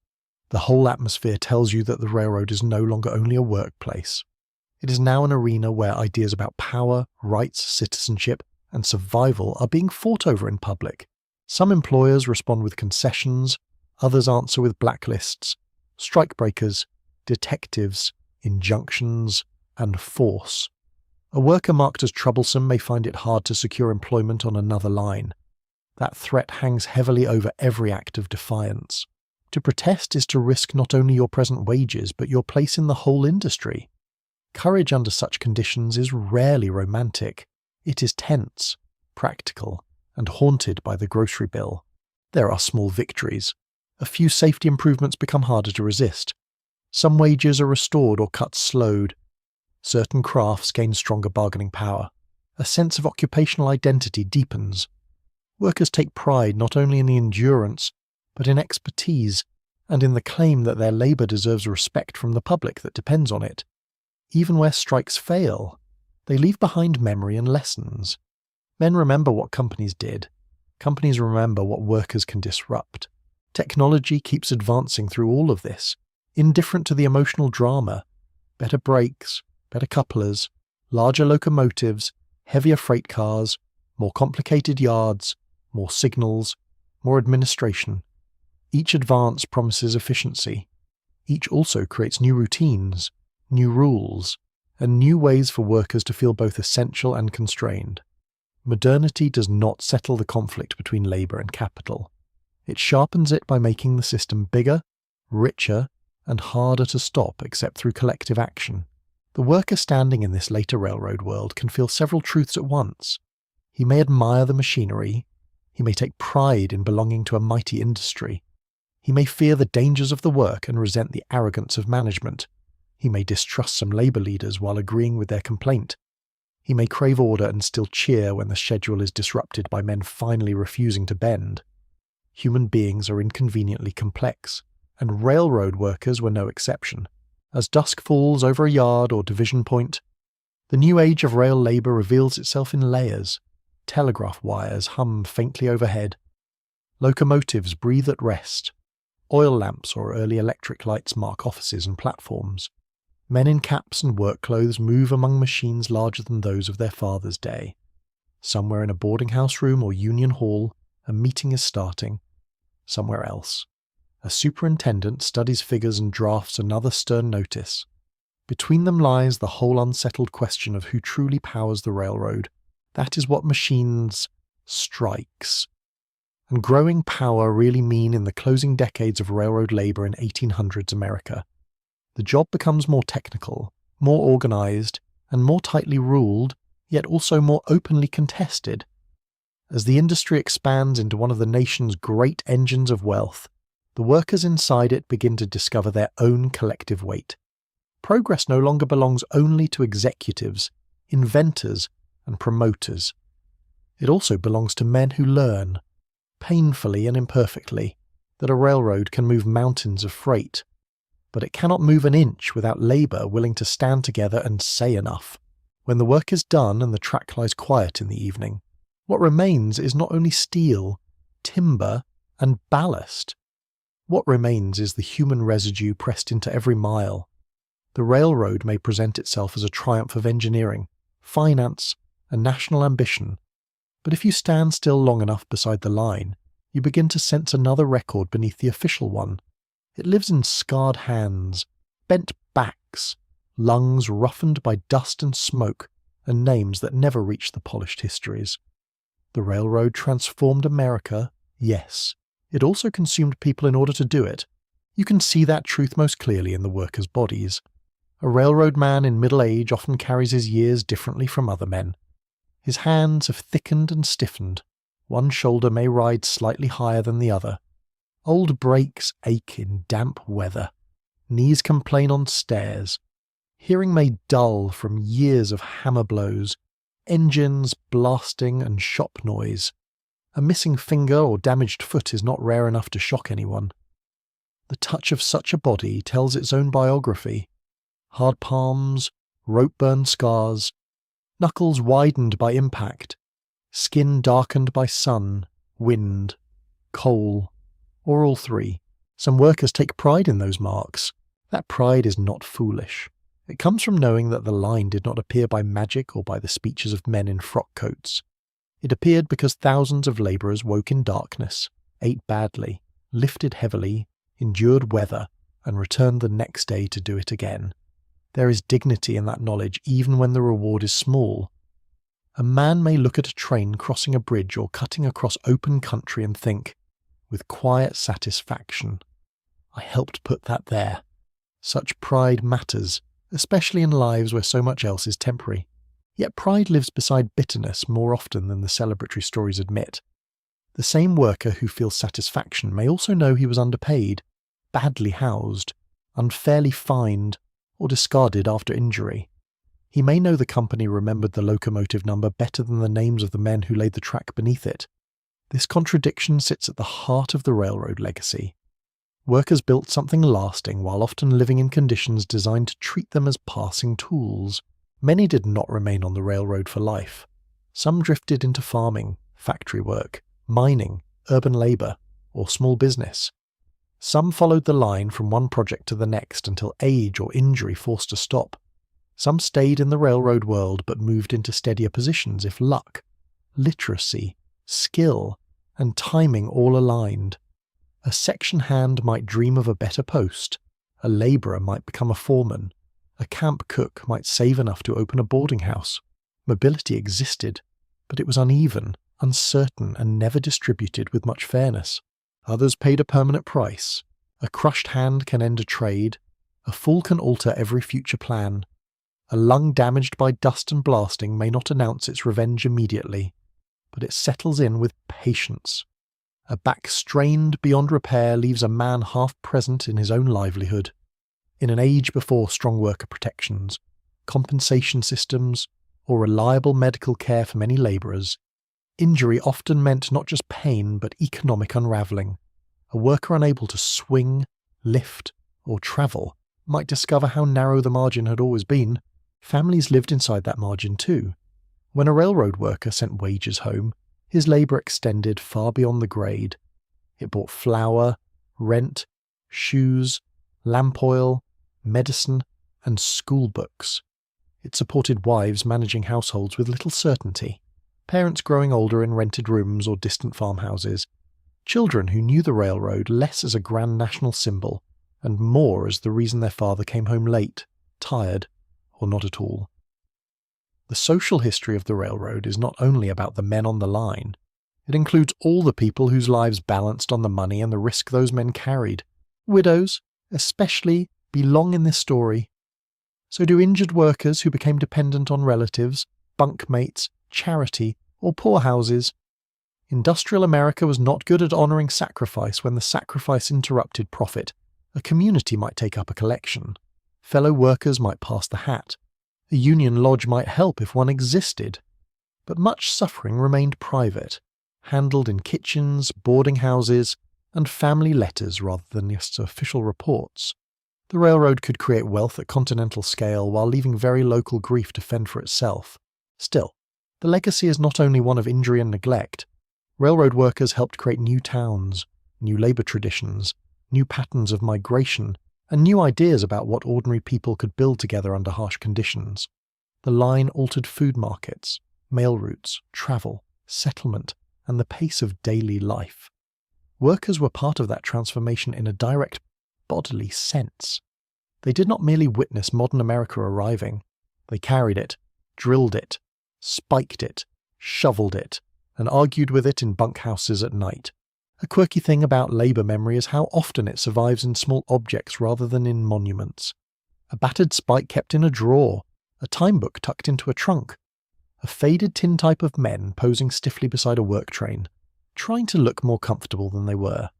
The whole atmosphere tells you that the railroad is no longer only a workplace. It is now an arena where ideas about power, rights, citizenship, and survival are being fought over in public. Some employers respond with concessions, others answer with blacklists, strikebreakers, detectives, injunctions, and force. A worker marked as troublesome may find it hard to secure employment on another line. That threat hangs heavily over every act of defiance. To protest is to risk not only your present wages but your place in the whole industry. Courage under such conditions is rarely romantic. It is tense, practical, and haunted by the grocery bill. There are small victories. A few safety improvements become harder to resist. Some wages are restored or cuts slowed. Certain crafts gain stronger bargaining power. A sense of occupational identity deepens. Workers take pride not only in the endurance, but in expertise, and in the claim that their labour deserves respect from the public that depends on it. Even where strikes fail, they leave behind memory and lessons. Men remember what companies did. Companies remember what workers can disrupt. Technology keeps advancing through all of this, indifferent to the emotional drama. Better brakes, better couplers, larger locomotives, heavier freight cars, more complicated yards, more signals, more administration. Each advance promises efficiency. Each also creates new routines, new rules, and new ways for workers to feel both essential and constrained. Modernity does not settle the conflict between labour and capital. It sharpens it by making the system bigger, richer, and harder to stop except through collective action. The worker standing in this later railroad world can feel several truths at once. He may admire the machinery. He may take pride in belonging to a mighty industry. He may fear the dangers of the work and resent the arrogance of management. He may distrust some labour leaders while agreeing with their complaint. He may crave order and still cheer when the schedule is disrupted by men finally refusing to bend. Human beings are inconveniently complex, and railroad workers were no exception. As dusk falls over a yard or division point, the new age of rail labour reveals itself in layers. Telegraph wires hum faintly overhead. Locomotives breathe at rest. Oil lamps or early electric lights mark offices and platforms. Men in caps and work clothes move among machines larger than those of their father's day. Somewhere in a boarding house room or union hall, a meeting is starting. Somewhere else, a superintendent studies figures and drafts another stern notice. Between them lies the whole unsettled question of who truly powers the railroad. That is what machines strikes. And growing power really mean in the closing decades of railroad labour in 1800s America. The job becomes more technical, more organised, and more tightly ruled, yet also more openly contested. As the industry expands into one of the nation's great engines of wealth, the workers inside it begin to discover their own collective weight. Progress no longer belongs only to executives, inventors, and promoters. It also belongs to men who learn, painfully and imperfectly, that a railroad can move mountains of freight, but it cannot move an inch without labour willing to stand together and say enough. When the work is done and the track lies quiet in the evening, what remains is not only steel, timber, and ballast. What remains is the human residue pressed into every mile. The railroad may present itself as a triumph of engineering, finance, and national ambition, but if you stand still long enough beside the line, you begin to sense another record beneath the official one. It lives in scarred hands, bent backs, lungs roughened by dust and smoke, and names that never reach the polished histories. The railroad transformed America, yes. It also consumed people in order to do it. You can see that truth most clearly in the workers' bodies. A railroad man in middle age often carries his years differently from other men. His hands have thickened and stiffened. One shoulder may ride slightly higher than the other. Old brakes ache in damp weather. Knees complain on stairs. Hearing may dull from years of hammer blows, engines, blasting, and shop noise. A missing finger or damaged foot is not rare enough to shock anyone. The touch of such a body tells its own biography. Hard palms, rope-burn scars, knuckles widened by impact, skin darkened by sun, wind, coal, or all three. Some workers take pride in those marks. That pride is not foolish. It comes from knowing that the line did not appear by magic or by the speeches of men in frock coats. It appeared because thousands of labourers woke in darkness, ate badly, lifted heavily, endured weather, and returned the next day to do it again. There is dignity in that knowledge even when the reward is small. A man may look at a train crossing a bridge or cutting across open country and think, with quiet satisfaction, I helped put that there. Such pride matters, especially in lives where so much else is temporary. Yet pride lives beside bitterness more often than the celebratory stories admit. The same worker who feels satisfaction may also know he was underpaid, badly housed, unfairly fined, or discarded after injury. He may know the company remembered the locomotive number better than the names of the men who laid the track beneath it. This contradiction sits at the heart of the railroad legacy. Workers built something lasting while often living in conditions designed to treat them as passing tools. Many did not remain on the railroad for life. Some drifted into farming, factory work, mining, urban labour, or small business. Some followed the line from one project to the next until age or injury forced a stop. Some stayed in the railroad world but moved into steadier positions if luck, literacy, skill, and timing all aligned. A section hand might dream of a better post, a labourer might become a foreman, a camp cook might save enough to open a boarding house. Mobility existed, but it was uneven, uncertain, and never distributed with much fairness. Others paid a permanent price. A crushed hand can end a trade. A fool can alter every future plan. A lung damaged by dust and blasting may not announce its revenge immediately, but it settles in with patience. A back strained beyond repair leaves a man half present in his own livelihood. In an age before strong worker protections, compensation systems, or reliable medical care for many labourers, injury often meant not just pain but economic unravelling. A worker unable to swing, lift, or travel might discover how narrow the margin had always been. Families lived inside that margin too. When a railroad worker sent wages home, his labour extended far beyond the grade. It bought flour, rent, shoes, lamp oil, medicine, and school books. It supported wives managing households with little certainty, parents growing older in rented rooms or distant farmhouses, children who knew the railroad less as a grand national symbol and more as the reason their father came home late, tired, or not at all. The social history of the railroad is not only about the men on the line. It includes all the people whose lives balanced on the money and the risk those men carried. Widows, especially, belong in this story. So do injured workers who became dependent on relatives, bunkmates, charity, or poorhouses. Industrial America was not good at honouring sacrifice when the sacrifice interrupted profit. A community might take up a collection. Fellow workers might pass the hat. A union lodge might help if one existed. But much suffering remained private, handled in kitchens, boarding houses, and family letters rather than just official reports. The railroad could create wealth at continental scale while leaving very local grief to fend for itself. Still, the legacy is not only one of injury and neglect. Railroad workers helped create new towns, new labor traditions, new patterns of migration, and new ideas about what ordinary people could build together under harsh conditions. The line altered food markets, mail routes, travel, settlement, and the pace of daily life. Workers were part of that transformation in a direct bodily sense. They did not merely witness modern America arriving. They carried it, drilled it, spiked it, shoveled it, and argued with it in bunkhouses at night. A quirky thing about labour memory is how often it survives in small objects rather than in monuments. A battered spike kept in a drawer, a time book tucked into a trunk, a faded tintype of men posing stiffly beside a work train, trying to look more comfortable than they were,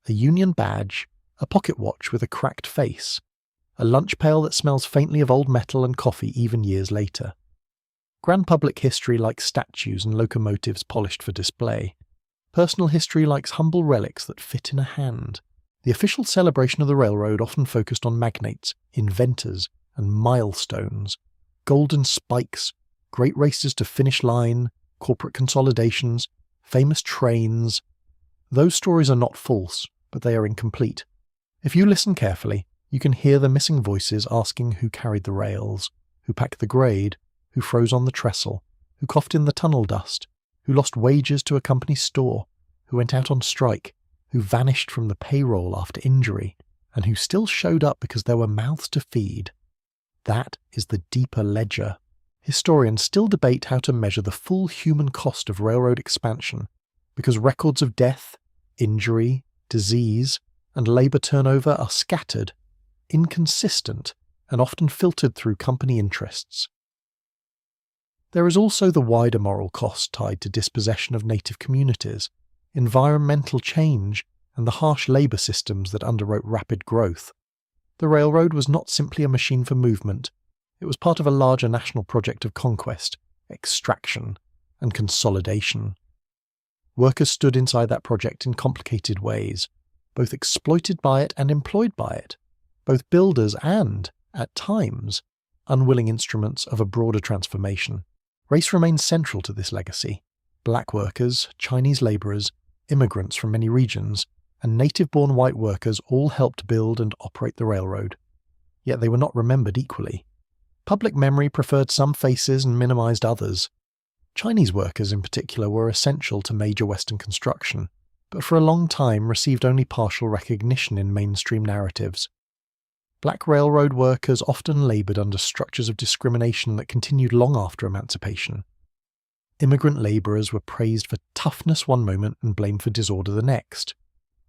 a Union badge, a pocket watch with a cracked face, a lunch pail that smells faintly of old metal and coffee even years later. Grand public history likes statues and locomotives polished for display. Personal history likes humble relics that fit in a hand. The official celebration of the railroad often focused on magnates, inventors, and milestones. Golden spikes, great races to finish line, corporate consolidations, famous trains. Those stories are not false, but they are incomplete. If you listen carefully, you can hear the missing voices asking who carried the rails, who packed the grade, who froze on the trestle, who coughed in the tunnel dust, who lost wages to a company store, who went out on strike, who vanished from the payroll after injury, and who still showed up because there were mouths to feed. That is the deeper ledger. Historians still debate how to measure the full human cost of railroad expansion, because records of death, injury, disease, and labour turnover are scattered, inconsistent, and often filtered through company interests. There is also the wider moral cost tied to dispossession of native communities, environmental change, and the harsh labour systems that underwrote rapid growth. The railroad was not simply a machine for movement, it was part of a larger national project of conquest, extraction, and consolidation. Workers stood inside that project in complicated ways, both exploited by it and employed by it, both builders and, at times, unwilling instruments of a broader transformation. Race remains central to this legacy. Black workers, Chinese labourers, immigrants from many regions, and native-born white workers all helped build and operate the railroad. Yet they were not remembered equally. Public memory preferred some faces and minimised others. Chinese workers in particular were essential to major Western construction, but for a long time received only partial recognition in mainstream narratives. Black railroad workers often laboured under structures of discrimination that continued long after emancipation. Immigrant labourers were praised for toughness one moment and blamed for disorder the next.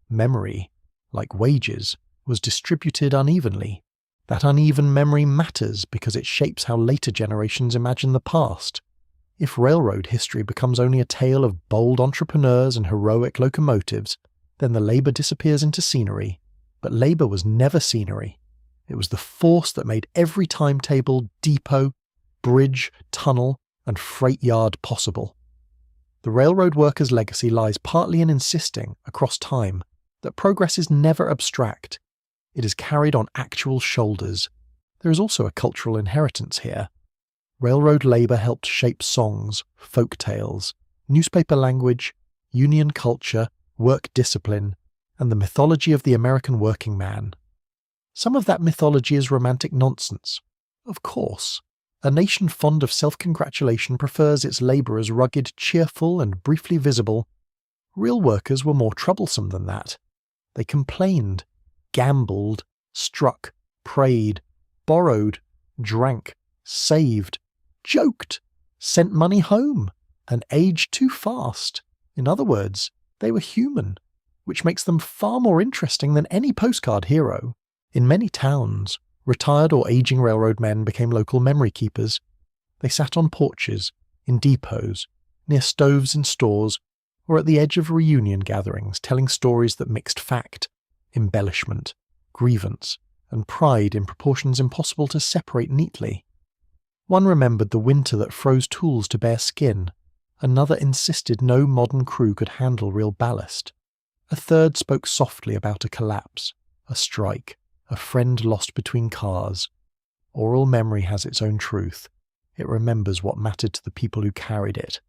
Memory, like wages, was distributed unevenly. That uneven memory matters because it shapes how later generations imagine the past. If railroad history becomes only a tale of bold entrepreneurs and heroic locomotives, then the labour disappears into scenery. But labour was never scenery. It was the force that made every timetable, depot, bridge, tunnel, and freight yard possible. The railroad workers' legacy lies partly in insisting, across time, that progress is never abstract. It is carried on actual shoulders. There is also a cultural inheritance here. Railroad labour helped shape songs, folk tales, newspaper language, union culture, work discipline, and the mythology of the American working man. Some of that mythology is romantic nonsense. Of course, a nation fond of self-congratulation prefers its labourers rugged, cheerful, and briefly visible. Real workers were more troublesome than that. They complained, gambled, struck, prayed, borrowed, drank, saved, joked, sent money home, and aged too fast. In other words, they were human, which makes them far more interesting than any postcard hero. In many towns, retired or aging railroad men became local memory keepers. They sat on porches, in depots, near stoves in stores, or at the edge of reunion gatherings telling stories that mixed fact, embellishment, grievance, and pride in proportions impossible to separate neatly. One remembered the winter that froze tools to bare skin. Another insisted no modern crew could handle real ballast. A third spoke softly about a collapse, a strike, a friend lost between cars. Oral memory has its own truth. It remembers what mattered to the people who carried it,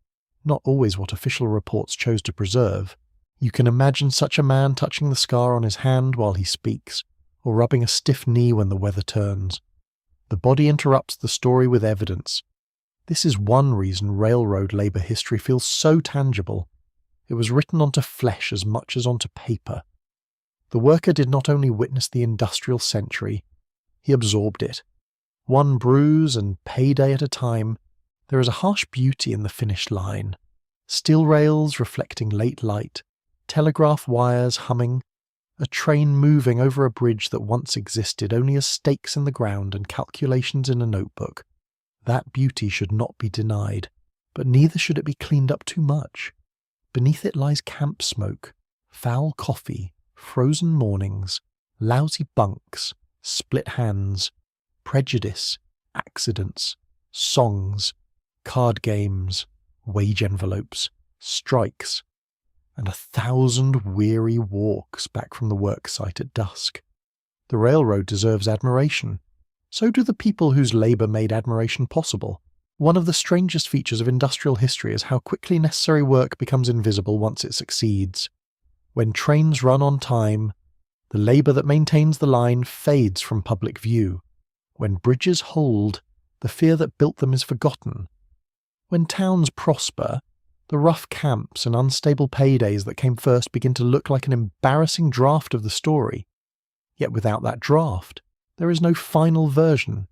not always what official reports chose to preserve. You can imagine such a man touching the scar on his hand while he speaks, or rubbing a stiff knee when the weather turns. The body interrupts the story with evidence. This is one reason railroad labour history feels so tangible. It was written onto flesh as much as onto paper. The worker did not only witness the industrial century, he absorbed it. One bruise and payday at a time, there is a harsh beauty in the finished line. Steel rails reflecting late light, telegraph wires humming, a train moving over a bridge that once existed only as stakes in the ground and calculations in a notebook. That beauty should not be denied, but neither should it be cleaned up too much. Beneath it lies camp smoke, foul coffee, frozen mornings, lousy bunks, split hands, prejudice, accidents, songs, card games, wage envelopes, strikes, and 1,000 weary walks back from the work site at dusk. The railroad deserves admiration. So do the people whose labour made admiration possible. One of the strangest features of industrial history is how quickly necessary work becomes invisible once it succeeds. When trains run on time, the labour that maintains the line fades from public view. When bridges hold, the fear that built them is forgotten. When towns prosper, the rough camps and unstable paydays that came first begin to look like an embarrassing draft of the story. Yet without that draft, there is no final version.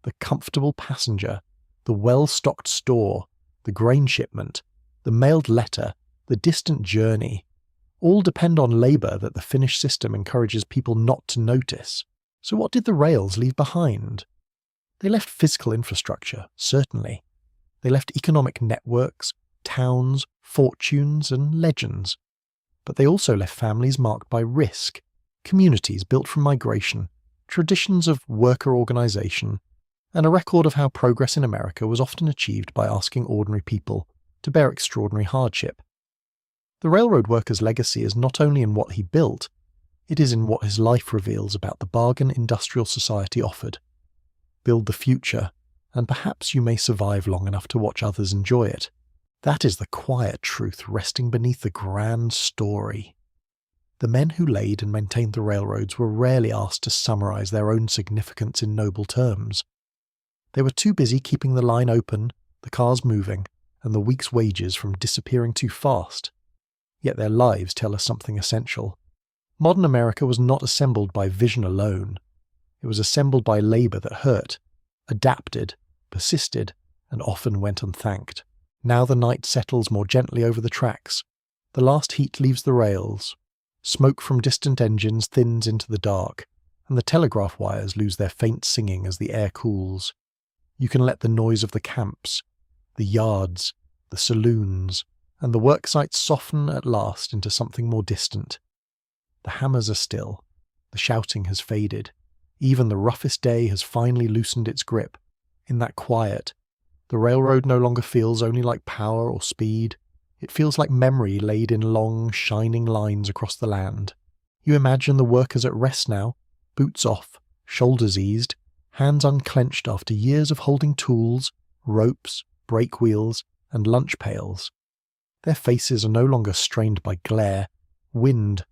The comfortable passenger, the well-stocked store, the grain shipment, the mailed letter, the distant journey, all depend on labour that the finished system encourages people not to notice. So what did the rails leave behind? They left physical infrastructure, certainly. They left economic networks, towns, fortunes, and legends. But they also left families marked by risk, communities built from migration, traditions of worker organisation, and a record of how progress in America was often achieved by asking ordinary people to bear extraordinary hardship. The railroad worker's legacy is not only in what he built, it is in what his life reveals about the bargain industrial society offered. Build the future, and perhaps you may survive long enough to watch others enjoy it. That is the quiet truth resting beneath the grand story. The men who laid and maintained the railroads were rarely asked to summarize their own significance in noble terms. They were too busy keeping the line open, the cars moving, and the week's wages from disappearing too fast. Yet their lives tell us something essential. Modern America was not assembled by vision alone. It was assembled by labour that hurt, adapted, persisted, and often went unthanked. Now the night settles more gently over the tracks. The last heat leaves the rails. Smoke from distant engines thins into the dark, and the telegraph wires lose their faint singing as the air cools. You can let the noise of the camps, the yards, the saloons, and the work sites soften at last into something more distant. The hammers are still. The shouting has faded. Even the roughest day has finally loosened its grip. In that quiet, the railroad no longer feels only like power or speed. It feels like memory laid in long, shining lines across the land. You imagine the workers at rest now, boots off, shoulders eased, hands unclenched after years of holding tools, ropes, brake wheels, and lunch pails. Their faces are no longer strained by glare, wind,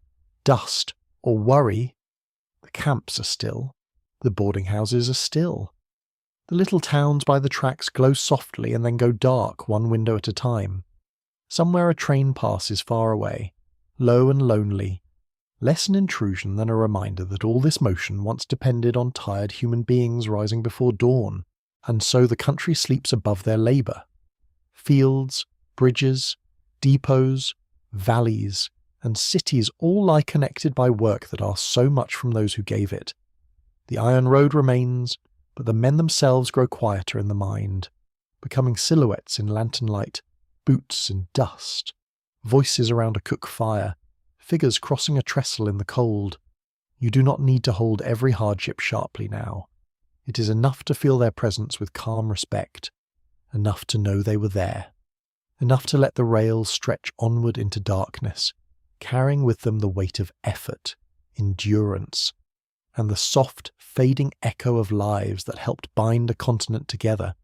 dust, or worry. The camps are still. The boarding houses are still. The little towns by the tracks glow softly and then go dark one window at a time. Somewhere a train passes far away, low and lonely, less an intrusion than a reminder that all this motion once depended on tired human beings rising before dawn, and so the country sleeps above their labour. Fields, bridges, depots, valleys, and cities all lie connected by work that asks so much from those who gave it. The iron road remains, but the men themselves grow quieter in the mind, becoming silhouettes in lantern light, boots in dust, voices around a cook fire, figures crossing a trestle in the cold. You do not need to hold every hardship sharply now. It is enough to feel their presence with calm respect, enough to know they were there, enough to let the rails stretch onward into darkness, carrying with them the weight of effort, endurance, and the soft, fading echo of lives that helped bind a continent together